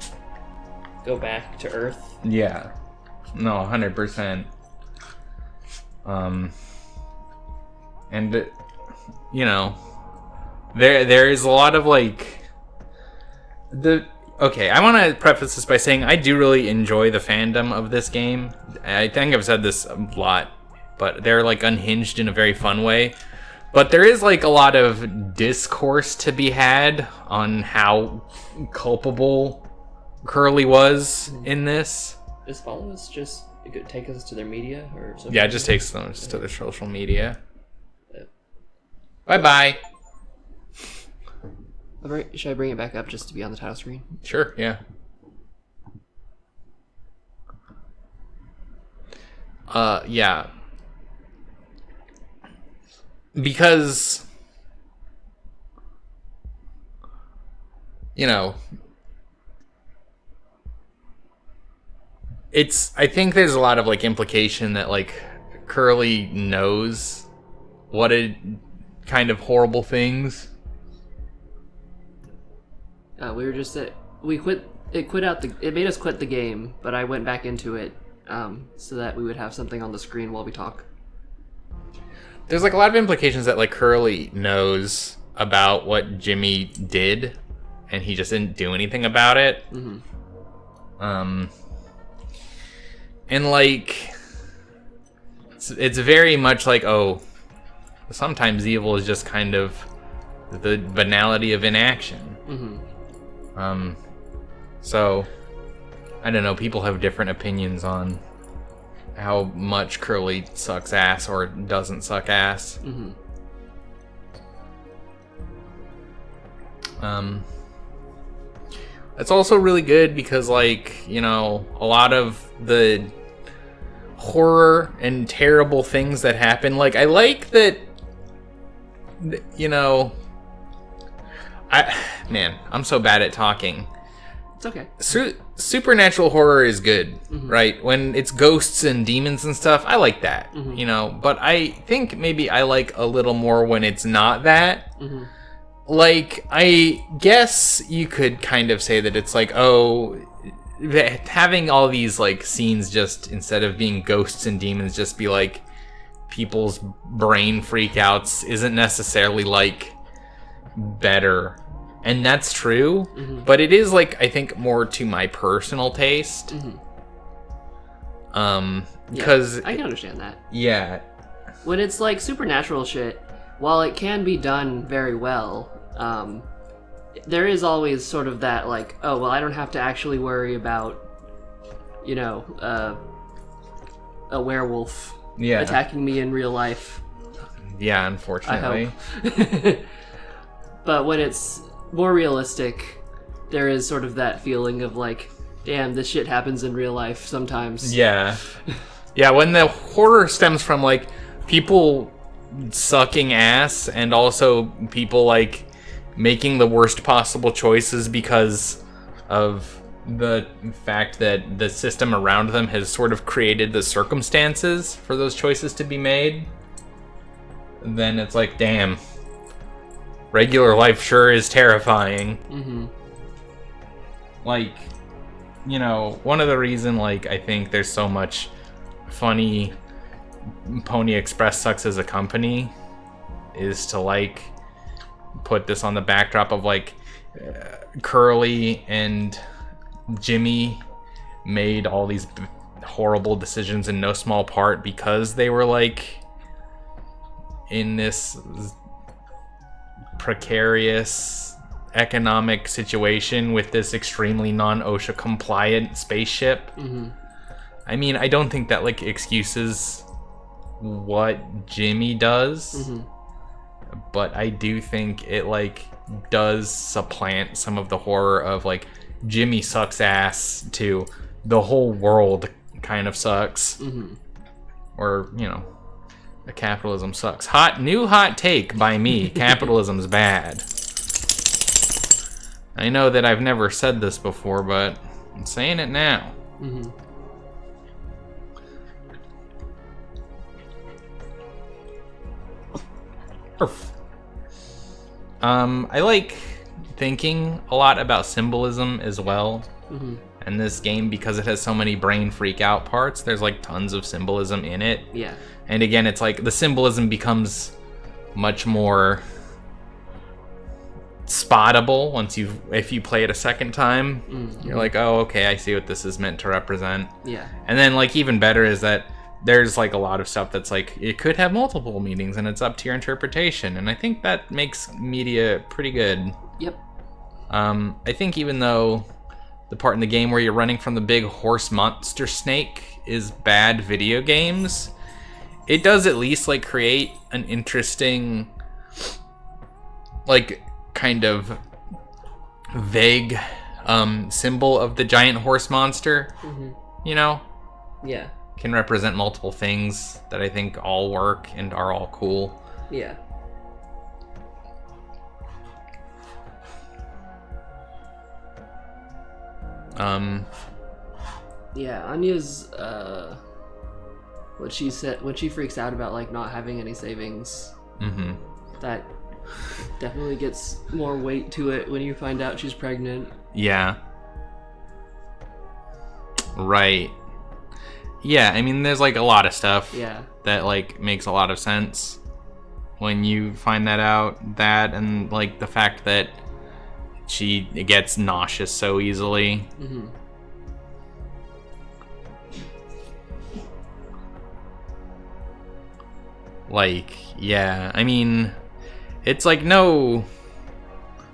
go back to Earth. Yeah. No, 100%. And, you know, there is a lot of, like, okay, I want to preface this by saying I do really enjoy the fandom of this game. I think I've said this a lot, but they're like unhinged in a very fun way. But there is like a lot of discourse to be had on how culpable Curly was in this. Is followers just take us to their media or something? Yeah, it just takes them to their social media. Bye-bye. Should I bring it back up just to be on the title screen? Sure, yeah. Yeah. Because, you know, I think there's a lot of, like, implication that, like, Curly knows what kind of horrible things. We were just it made us quit the game, but I went back into it so that we would have something on the screen while we talk. There's like a lot of implications that like Curly knows about what Jimmy did, and he just didn't do anything about it. Mm-hmm. And like it's very much like, oh, sometimes evil is just kind of the banality of inaction. Mm-hmm. So I don't know, people have different opinions on how much Curly sucks ass or doesn't suck ass. Mm-hmm. It's also really good because, like, you know, a lot of the horror and terrible things that happen, like, I like that, you know, I'm so bad at talking. It's okay. Supernatural horror is good, mm-hmm. right? When it's ghosts and demons and stuff, I like that, mm-hmm. you know? But I think maybe I like a little more when it's not that. Mm-hmm. Like, I guess you could kind of say that it's like, oh, having all these, like, scenes just, instead of being ghosts and demons, just be, like, people's brain freakouts isn't necessarily, like, better. And that's true, mm-hmm. but it is, like, I think more to my personal taste. Mm-hmm. Because... I can understand that. Yeah. When it's, like, supernatural shit, while it can be done very well, there is always sort of that, like, oh, well, I don't have to actually worry about, you know, a werewolf attacking me in real life. Yeah, unfortunately. I hope. But when it's more realistic, there is sort of that feeling of, like, damn, this shit happens in real life sometimes. Yeah. Yeah, when the horror stems from, like, people sucking ass and also people, like, making the worst possible choices because of the fact that the system around them has sort of created the circumstances for those choices to be made, then it's like, damn, regular life sure is terrifying. Mm-hmm. Like, you know, one of the reason, like, I think there's so much funny Pony Express sucks as a company is to, like, put this on the backdrop of, like, Curly and Jimmy made all these horrible decisions in no small part because they were, like, in this precarious economic situation with this extremely non-OSHA compliant spaceship. I mean, I don't think that like excuses what Jimmy does, but I do think it like does supplant some of the horror of like Jimmy sucks ass to the whole world kind of sucks, or you know, the capitalism sucks. New hot take by me. Capitalism's bad. I know that I've never said this before, but I'm saying it now. I like thinking a lot about symbolism as well. And this game, because it has so many brain freak out parts, there's like tons of symbolism in it. Yeah. And again, it's like the symbolism becomes much more spottable if you play it a second time. You're like, oh, okay, I see what this is meant to represent. Yeah. And then like even better is that there's like a lot of stuff that's like it could have multiple meanings and it's up to your interpretation, and I think that makes media pretty good. Yep. I think even though the part in the game where you're running from the big horse monster snake is bad video games, it does at least like create an interesting like kind of vague symbol of the giant horse monster. You know? Yeah. Can represent multiple things that I think all work and are all cool. Yeah. Yeah, Anya's what she said when she freaks out about like not having any savings. That definitely gets more weight to it when you find out she's pregnant. Yeah. Right. Yeah, I mean there's like a lot of stuff that like makes a lot of sense when you find that out. That and like the fact that she gets nauseous so easily. Like, yeah, I mean, it's like no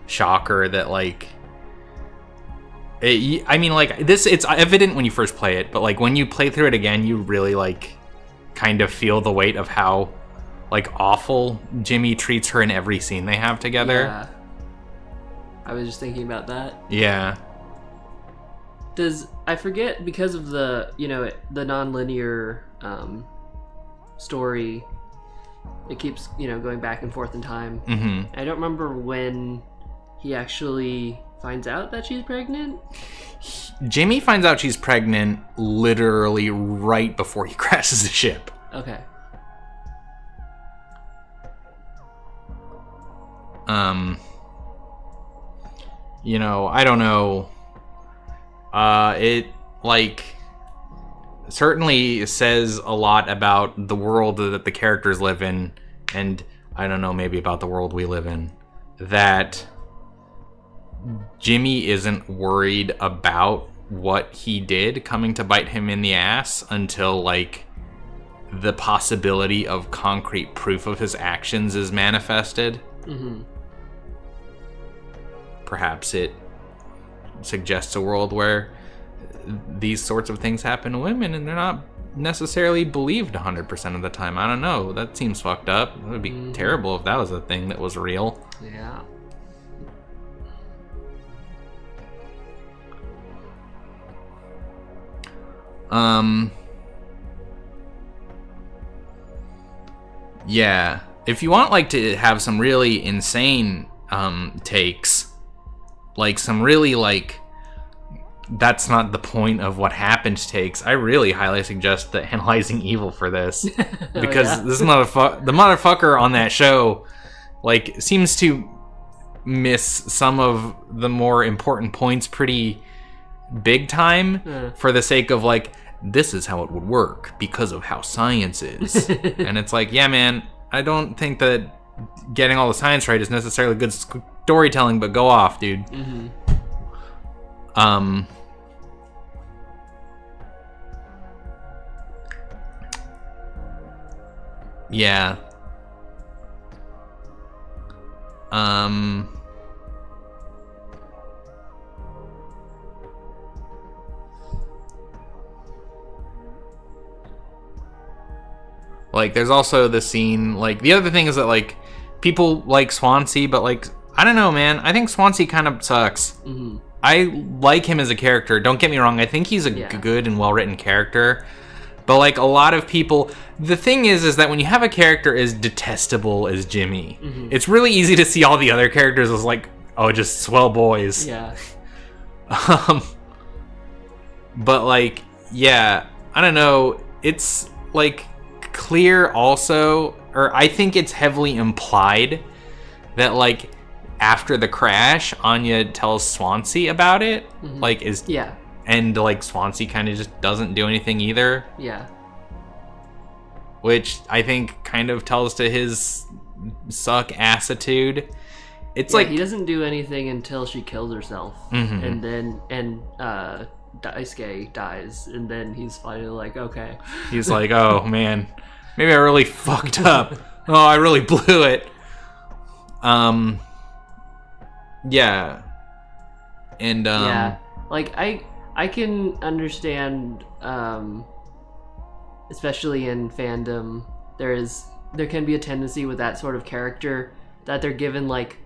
shocker that like I mean, like this, it's evident when you first play it, but like when you play through it again, you really like kind of feel the weight of how like awful Jimmy treats her in every scene they have together. Yeah. I was just thinking about that. Yeah. I forget because of the, you know, the non-linear story, it keeps, you know, going back and forth in time. I don't remember when he actually finds out that she's pregnant. Jimmy finds out she's pregnant literally right before he crashes the ship. Okay. You know, I don't know. It like certainly says a lot about the world that the characters live in, and I don't know, maybe about the world we live in, that Jimmy isn't worried about what he did coming to bite him in the ass until like the possibility of concrete proof of his actions is manifested. Perhaps it suggests a world where these sorts of things happen to women and they're not necessarily believed 100% of the time. I don't know. That seems fucked up. It would be terrible if that was a thing that was real. Yeah. Yeah. If you want like to have some really insane takes, like some really like that's not the point of what happened takes, I really highly suggest the Analyzing Evil for this. Because this the motherfucker on that show like seems to miss some of the more important points pretty big time for the sake of like, this is how it would work because of how science is. And it's like, yeah, man, I don't think that getting all the science right is necessarily good storytelling, but go off, dude. Yeah. Like, there's also the scene, like, the other thing is that, like, people like Swansea, but, like, I don't know, man. I think Swansea kind of sucks. Mm-hmm. I like him as a character. Don't get me wrong. I think he's a good and well-written character. But, like, a lot of people... The thing is that when you have a character as detestable as Jimmy, it's really easy to see all the other characters as, like, oh, just swell boys. Yeah. But, like, yeah, I don't know. It's, like, clear also, or I think it's heavily implied that, like, after the crash, Anya tells Swansea about it. Like, Yeah. And, like, Swansea kind of just doesn't do anything either. Yeah. Which I think kind of tells to his suck-assitude. It's Yeah, like... he doesn't do anything until she kills herself. And then... Daisuke dies, and then he's finally like, okay. He's like, oh, man. Maybe I really fucked up. Oh, I really blew it. Yeah. And, Yeah. Like, I can understand, especially in fandom, there can be a tendency with that sort of character that they're given, like,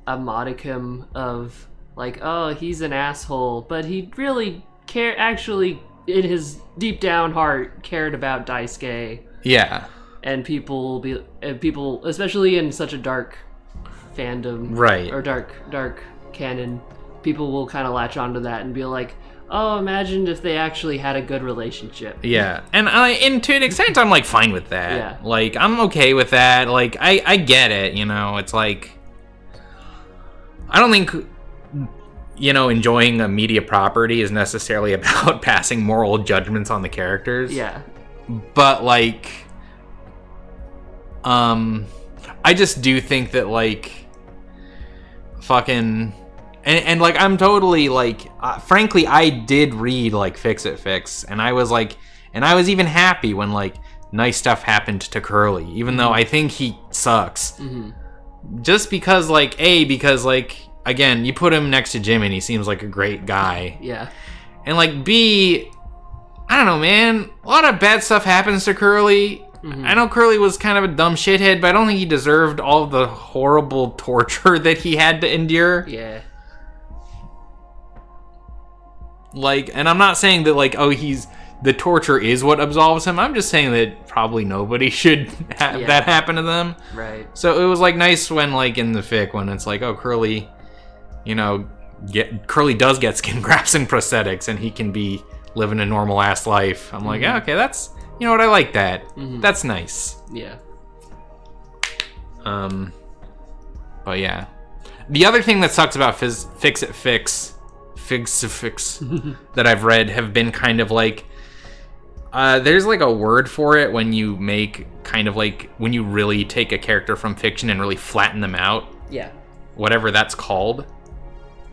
a modicum of, like, oh, he's an asshole, but he really actually, in his deep down heart, cared about Daisuke. Yeah. And people, especially in such a dark fandom, Right. or dark canon, people will kind of latch onto that and be like, oh, imagine if they actually had a good relationship. Yeah. And to an extent, I'm, like, fine with that. Yeah. Like, I'm okay with that. Like, I get it, you know? It's like... I don't think... You know, enjoying a media property is necessarily about passing moral judgments on the characters. Yeah. But, like... I just do think that, like... Fucking... And like, I'm totally, like... frankly, I did read, like, Fix It Fix. And I was, like... And I was even happy when, like, nice stuff happened to Curly. Even though I think he sucks. Just because, like... Because, like... Again, you put him next to Jim and he seems like a great guy. Yeah. And, like, B... I don't know, man. A lot of bad stuff happens to Curly. I know Curly was kind of a dumb shithead, but I don't think he deserved all the horrible torture that he had to endure. Yeah. Like, and I'm not saying that, like, oh, the torture is what absolves him. I'm just saying that probably nobody should have that happen to them. Right. So it was, like, nice when, like, in the fic, when it's like, oh, Curly, you know, Curly does get skin grafts and prosthetics, and he can be living a normal-ass life. I'm like, yeah, okay, that's, you know what, I like that. That's nice. Yeah. But yeah. The other thing that sucks about Fix It Fix that I've read have been kind of like, there's like a word for it when you make kind of like, when you really take a character from fiction and really flatten them out. Yeah. Whatever that's called.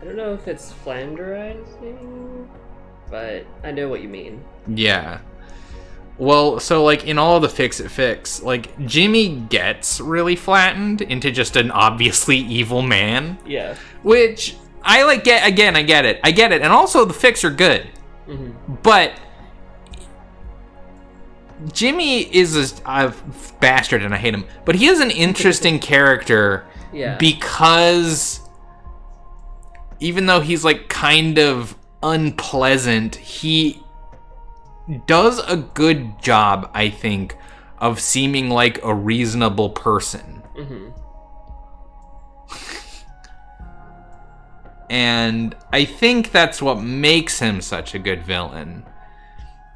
I don't know if it's flanderizing, but I know what you mean. Yeah. Well, so like in all of the Fix It Fix, like Jimmy gets really flattened into just an obviously evil man. Yeah. Which I like I get it. And also the fics are good. But Jimmy is a bastard and I hate him. But he is an interesting character. Yeah. Because even though he's like kind of unpleasant, he does a good job, I think, of seeming like a reasonable person. And I think that's what makes him such a good villain,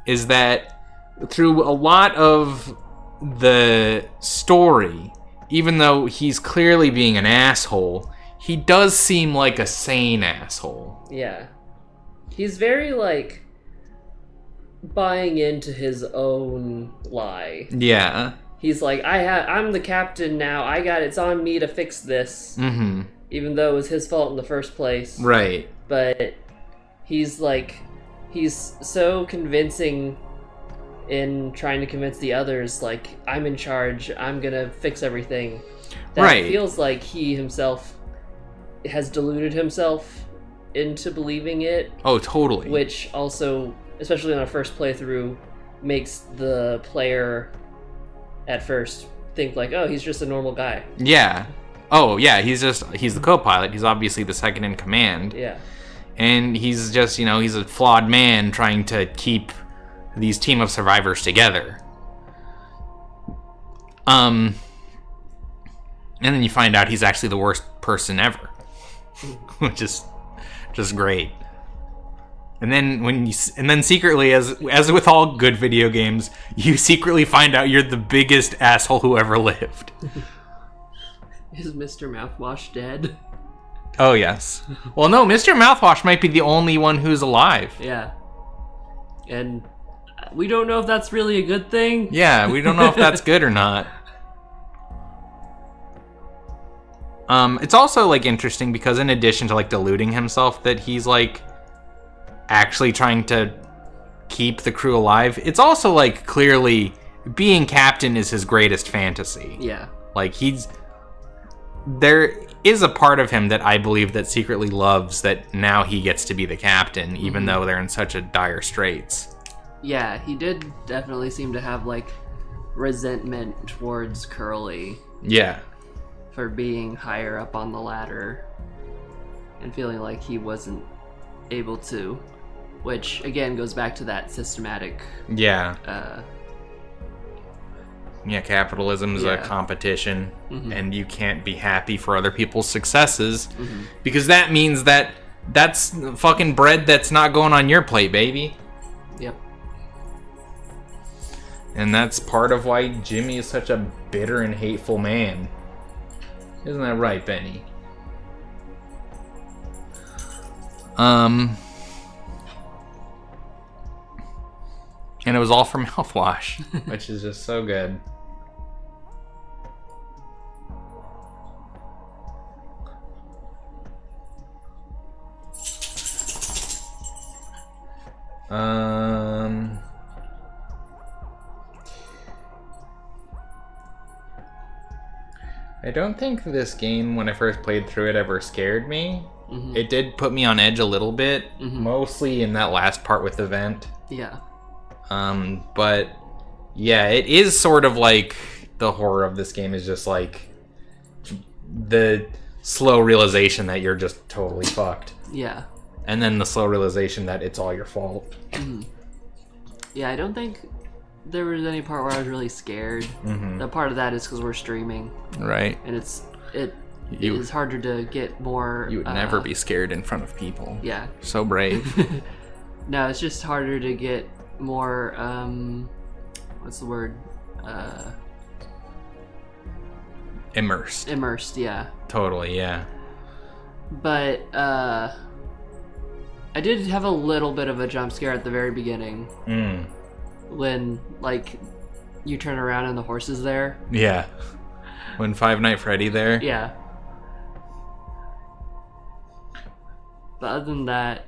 is that through a lot of the story, even though he's clearly being an asshole, he does seem like a sane asshole. Yeah. He's very, like, buying into his own lie. Yeah. He's like, I'm the captain now. It's on me to fix this. Even though it was his fault in the first place. Right. But he's so convincing in trying to convince the others, like, I'm in charge, I'm gonna fix everything. That it feels like he himself has deluded himself into believing it. Oh, totally. Which also, especially on a first playthrough, makes the player at first think like, oh, he's just a normal guy. Yeah. Oh, yeah, he's the co-pilot. He's obviously the second in command. Yeah. And he's just, he's a flawed man trying to keep these team of survivors together. And then you find out he's actually the worst person ever. Which is just great. And then secretly, as with all good video games, you secretly find out you're the biggest asshole who ever lived. Is Mr. Mouthwash dead? Oh, yes. Well, no, Mr. Mouthwash might be the only one who's alive. Yeah. And we don't know if that's really a good thing. Yeah, we don't know if that's good or not. It's also, like, interesting because in addition to, like, deluding himself that he's, like, actually trying to keep the crew alive, it's also, like, clearly being captain is his greatest fantasy. Yeah. Like, there is a part of him that I believe that secretly loves that now he gets to be the captain, even though they're in such a dire straits. Yeah, he did definitely seem to have, like, resentment towards Curly. Yeah. For being higher up on the ladder and feeling like he wasn't able to, which again goes back to that systematic capitalism's a competition, and you can't be happy for other people's successes because that means that's fucking bread that's not going on your plate, baby. Yep. And that's part of why Jimmy is such a bitter and hateful man. Isn't that right, Benny? And it was all for mouthwash, which is just so good. I don't think this game, when I first played through it, ever scared me. It did put me on edge a little bit, mostly in that last part with the vent. Yeah. But yeah, it is sort of like the horror of this game is just like the slow realization that you're just totally fucked. Yeah. And then the slow realization that it's all your fault. Yeah, I don't think there was any part where I was really scared. The part of that is because we're streaming. Right. And it is harder to get more... You would never be scared in front of people. Yeah. So brave. No, it's just harder to get more, what's the word? Immersed. Immersed, yeah. Totally, yeah. But, I did have a little bit of a jump scare at the very beginning. When, like, you turn around and the horse is there. Yeah. When Five Night Freddy there. Yeah. But other than that,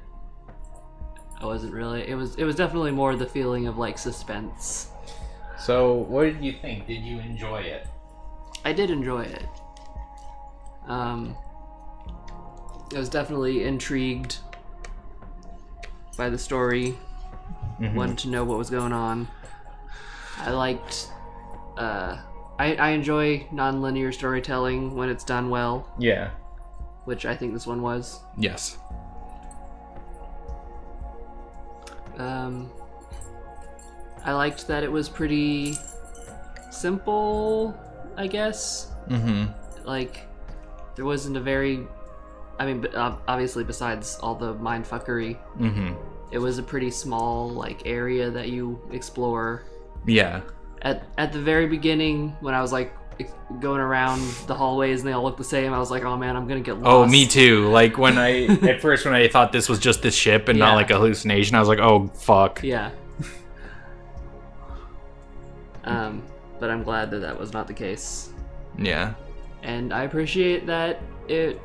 I wasn't really... It was definitely more the feeling of, like, suspense. So, what did you think? Did you enjoy it? I did enjoy it. I was definitely intrigued by the story. Wanted to know what was going on. I liked... I enjoy non-linear storytelling when it's done well. Yeah. Which I think this one was. Yes. I liked that it was pretty simple, I guess. Like, there wasn't a very... I mean, obviously besides all the mindfuckery, it was a pretty small, like, area that you explore. Yeah. At the very beginning, when I was, like, going around the hallways and they all look the same, I was like, oh man, I'm gonna get lost. Oh, me too. Like, at first when I thought this was just this ship and not like a hallucination, I was like, oh, fuck. Yeah. But I'm glad that was not the case. Yeah. And I appreciate that it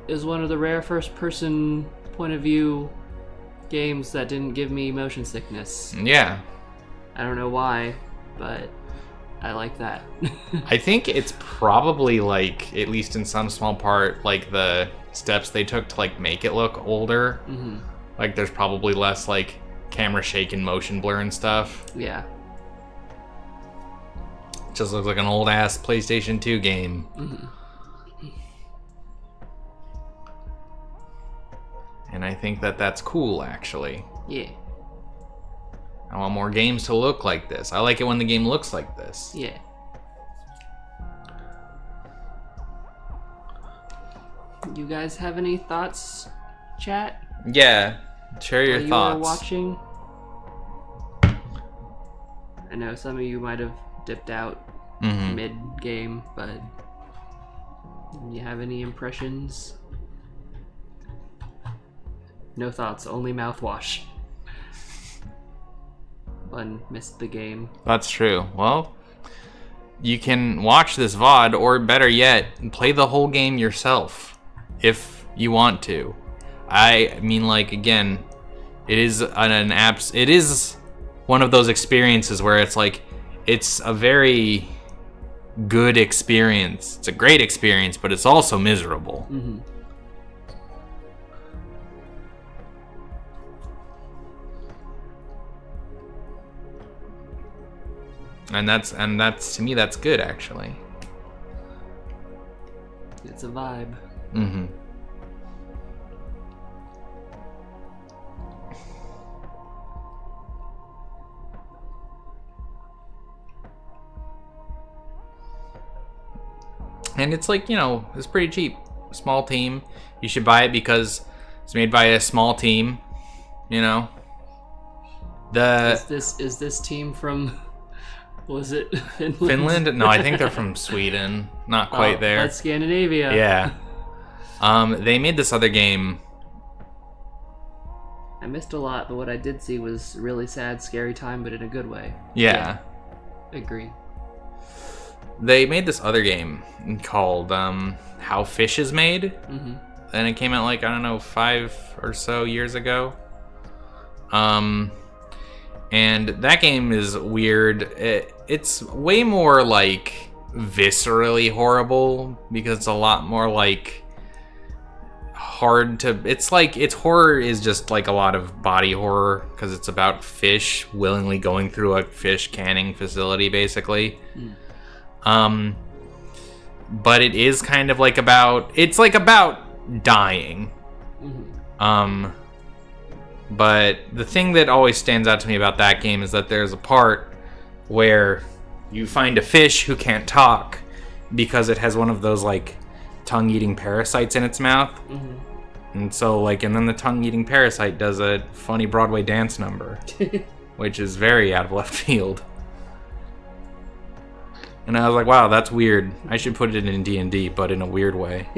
is one of the rare first-person point of view games that didn't give me motion sickness. Yeah. I don't know why, but I like that. I think it's probably, like, at least in some small part, like, the steps they took to, like, make it look older. Like, there's probably less, like, camera shake and motion blur and stuff. Yeah. Just looks like an old ass PlayStation 2 game. And I think that that's cool, actually. Yeah. I want more games to look like this. I like it when the game looks like this. Yeah. You guys have any thoughts, chat? Yeah. Share your While thoughts. You were watching? I know some of you might have dipped out mid-game, but you have any impressions? No thoughts, only mouthwash. One missed the game. That's true. Well, you can watch this VOD, or better yet, play the whole game yourself, if you want to. I mean, like, again, it is it is one of those experiences where it's like, it's a very good experience. It's a great experience, but it's also miserable. And that's to me, that's good, actually. It's a vibe. And it's like, it's pretty cheap. Small team. You should buy it because it's made by a small team. Is this team from? Was it Finland? Finland? No, I think they're from Sweden. Not quite there. That's Scandinavia. Yeah. They made this other game. I missed a lot, but what I did see was really sad, scary time, but in a good way. Yeah. Agree. They made this other game called How Fish is Made. And it came out like, I don't know, 5 or so years ago. And that game is weird. It's way more like viscerally horrible because it's a lot more like hard to. It's like its horror is just like a lot of body horror because it's about fish willingly going through a fish canning facility, basically. But it is kind of like about. It's like about dying. But the thing that always stands out to me about that game is that there's a part where you find a fish who can't talk because it has one of those like tongue-eating parasites in its mouth. And so and then the tongue-eating parasite does a funny Broadway dance number, which is very out of left field. And I was like, wow, that's weird. I should put it in D&D, but in a weird way.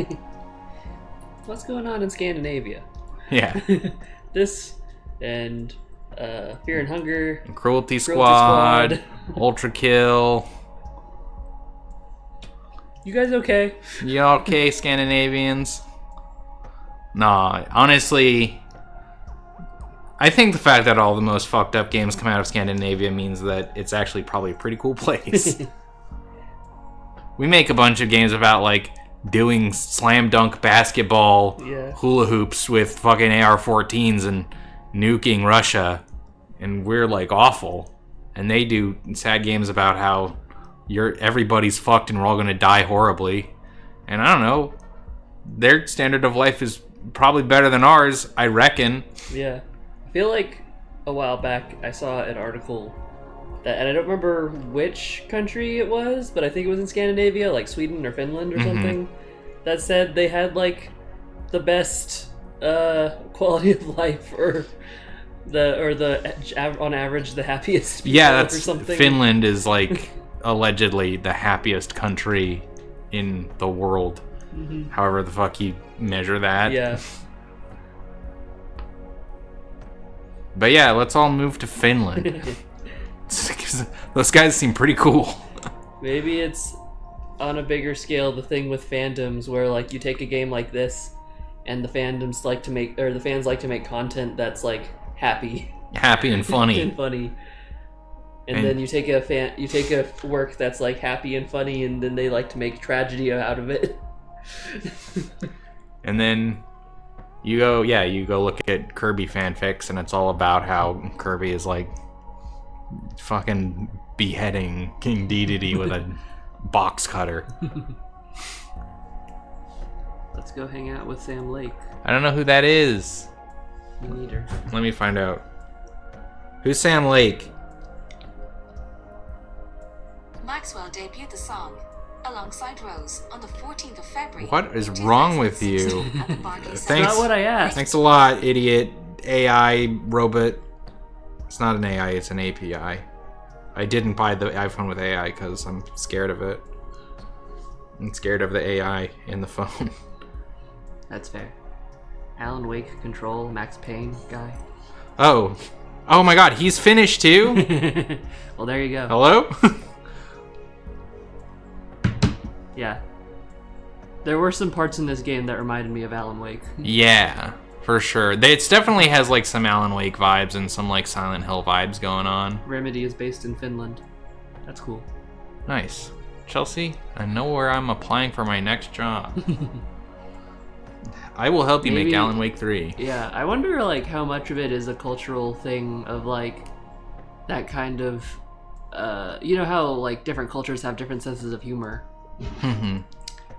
What's going on in Scandinavia? Yeah. This and Fear and Hunger, Cruelty Squad, Ultra Kill. You guys okay? You okay, Scandinavians? Nah, honestly, I think the fact that all the most fucked up games come out of Scandinavia means that it's actually probably a pretty cool place. We make a bunch of games about like doing slam dunk basketball hula hoops with fucking AR-14s and nuking Russia, and we're like awful. And they do sad games about how everybody's fucked and we're all gonna die horribly. And I don't know, their standard of life is probably better than ours, I reckon. Yeah. I feel like a while back I saw an article that, and I don't remember which country it was, but I think it was in Scandinavia, like Sweden or Finland or something, that said they had like the best quality of life, or on average the happiest people, that's or something. Finland is like allegedly the happiest country in the world. However the fuck you measure that. Yeah. But yeah, let's all move to Finland. Those guys seem pretty cool. Maybe it's on a bigger scale the thing with fandoms where like you take a game like this and the fans like to make content that's like happy and funny. And then you take a work that's like happy and funny, and then they like to make tragedy out of it. And then you go look at Kirby fanfics, and it's all about how Kirby is like fucking beheading King Dedede with a box cutter. Let's go hang out with Sam Lake. I don't know who that is. Me neither. Let me find out. Who's Sam Lake? Maxwell debuted the song alongside Rose on the 14th of February. What is wrong with you? at the Barclays Thanks. Not what I asked. Thanks a lot, idiot. AI robot. It's not an AI, it's an API. I didn't buy the iPhone with AI because I'm scared of it. I'm scared of the AI in the phone. That's fair. Alan Wake Control, Max Payne guy. Oh. Oh my god, he's finished too? Well, there you go. Hello? Yeah. There were some parts in this game that reminded me of Alan Wake. Yeah, for sure. It definitely has like some Alan Wake vibes and some like Silent Hill vibes going on. Remedy is based in Finland. That's cool. Nice. Chelsea, I know where I'm applying for my next job. I will help you make Maybe- Alan Wake 3. Yeah, I wonder like how much of it is a cultural thing of like that kind of you know how like different cultures have different senses of humor,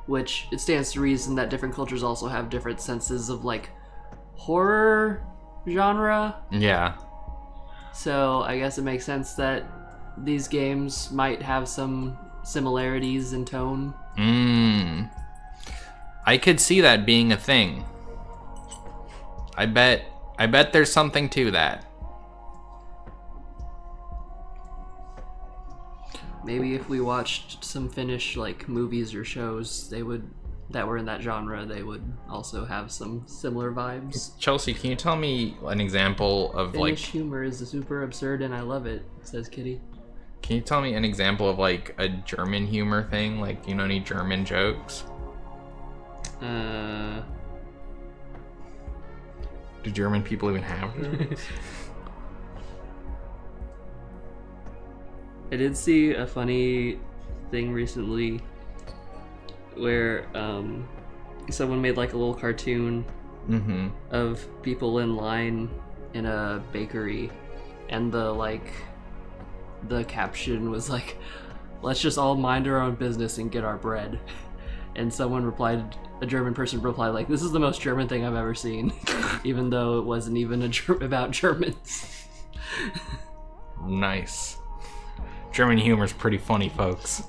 which it stands to reason that different cultures also have different senses of like horror genre. Yeah. So I guess it makes sense that these games might have some similarities in tone. I could see that being a thing. I bet there's something to that. Maybe if we watched some Finnish like movies or shows, that were in that genre, they would also have some similar vibes. Chelsea, can you tell me an example of Finnish like humor is super absurd and I love it, says Kitty. Can you tell me an example of like a German humor thing? Like, you know, any German jokes? Do German people even have jokes? I did see a funny thing recently where someone made like a little cartoon of people in line in a bakery, and the caption was like, "Let's just all mind our own business and get our bread." And someone replied, a German person replied like, "This is the most German thing I've ever seen," even though it wasn't even about Germans. Nice. German humor's pretty funny, folks.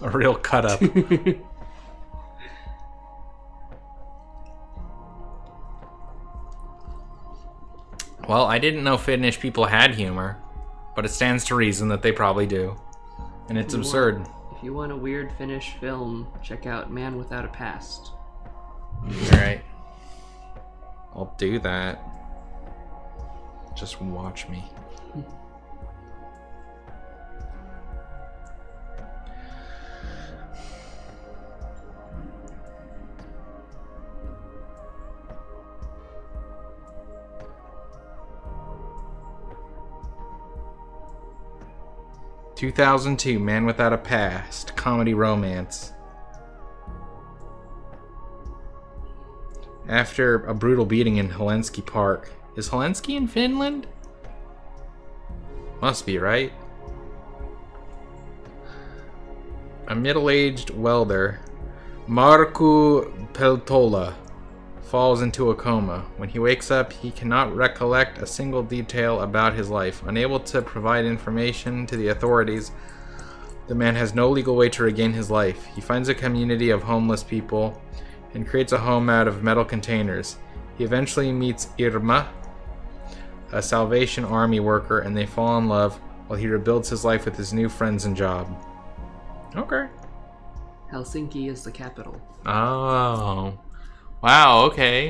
A real cut up. Well, I didn't know Finnish people had humor, but it stands to reason that they probably do. And it's absurd. If you want a weird Finnish film, check out Man Without a Past. Alright. I'll do that. Just watch me. (2002) Man Without a Past, comedy romance. After a brutal beating in Helsinki Park. Is Helsinki in Finland? Must be, right? A middle-aged welder, Markku Peltola, falls into a coma. When he wakes up, he cannot recollect a single detail about his life. Unable to provide information to the authorities, the man has no legal way to regain his life. He finds a community of homeless people and creates a home out of metal containers. He eventually meets Irma, a Salvation Army worker, and they fall in love while he rebuilds his life with his new friends and job. Okay. Helsinki is the capital. Oh. Wow, okay.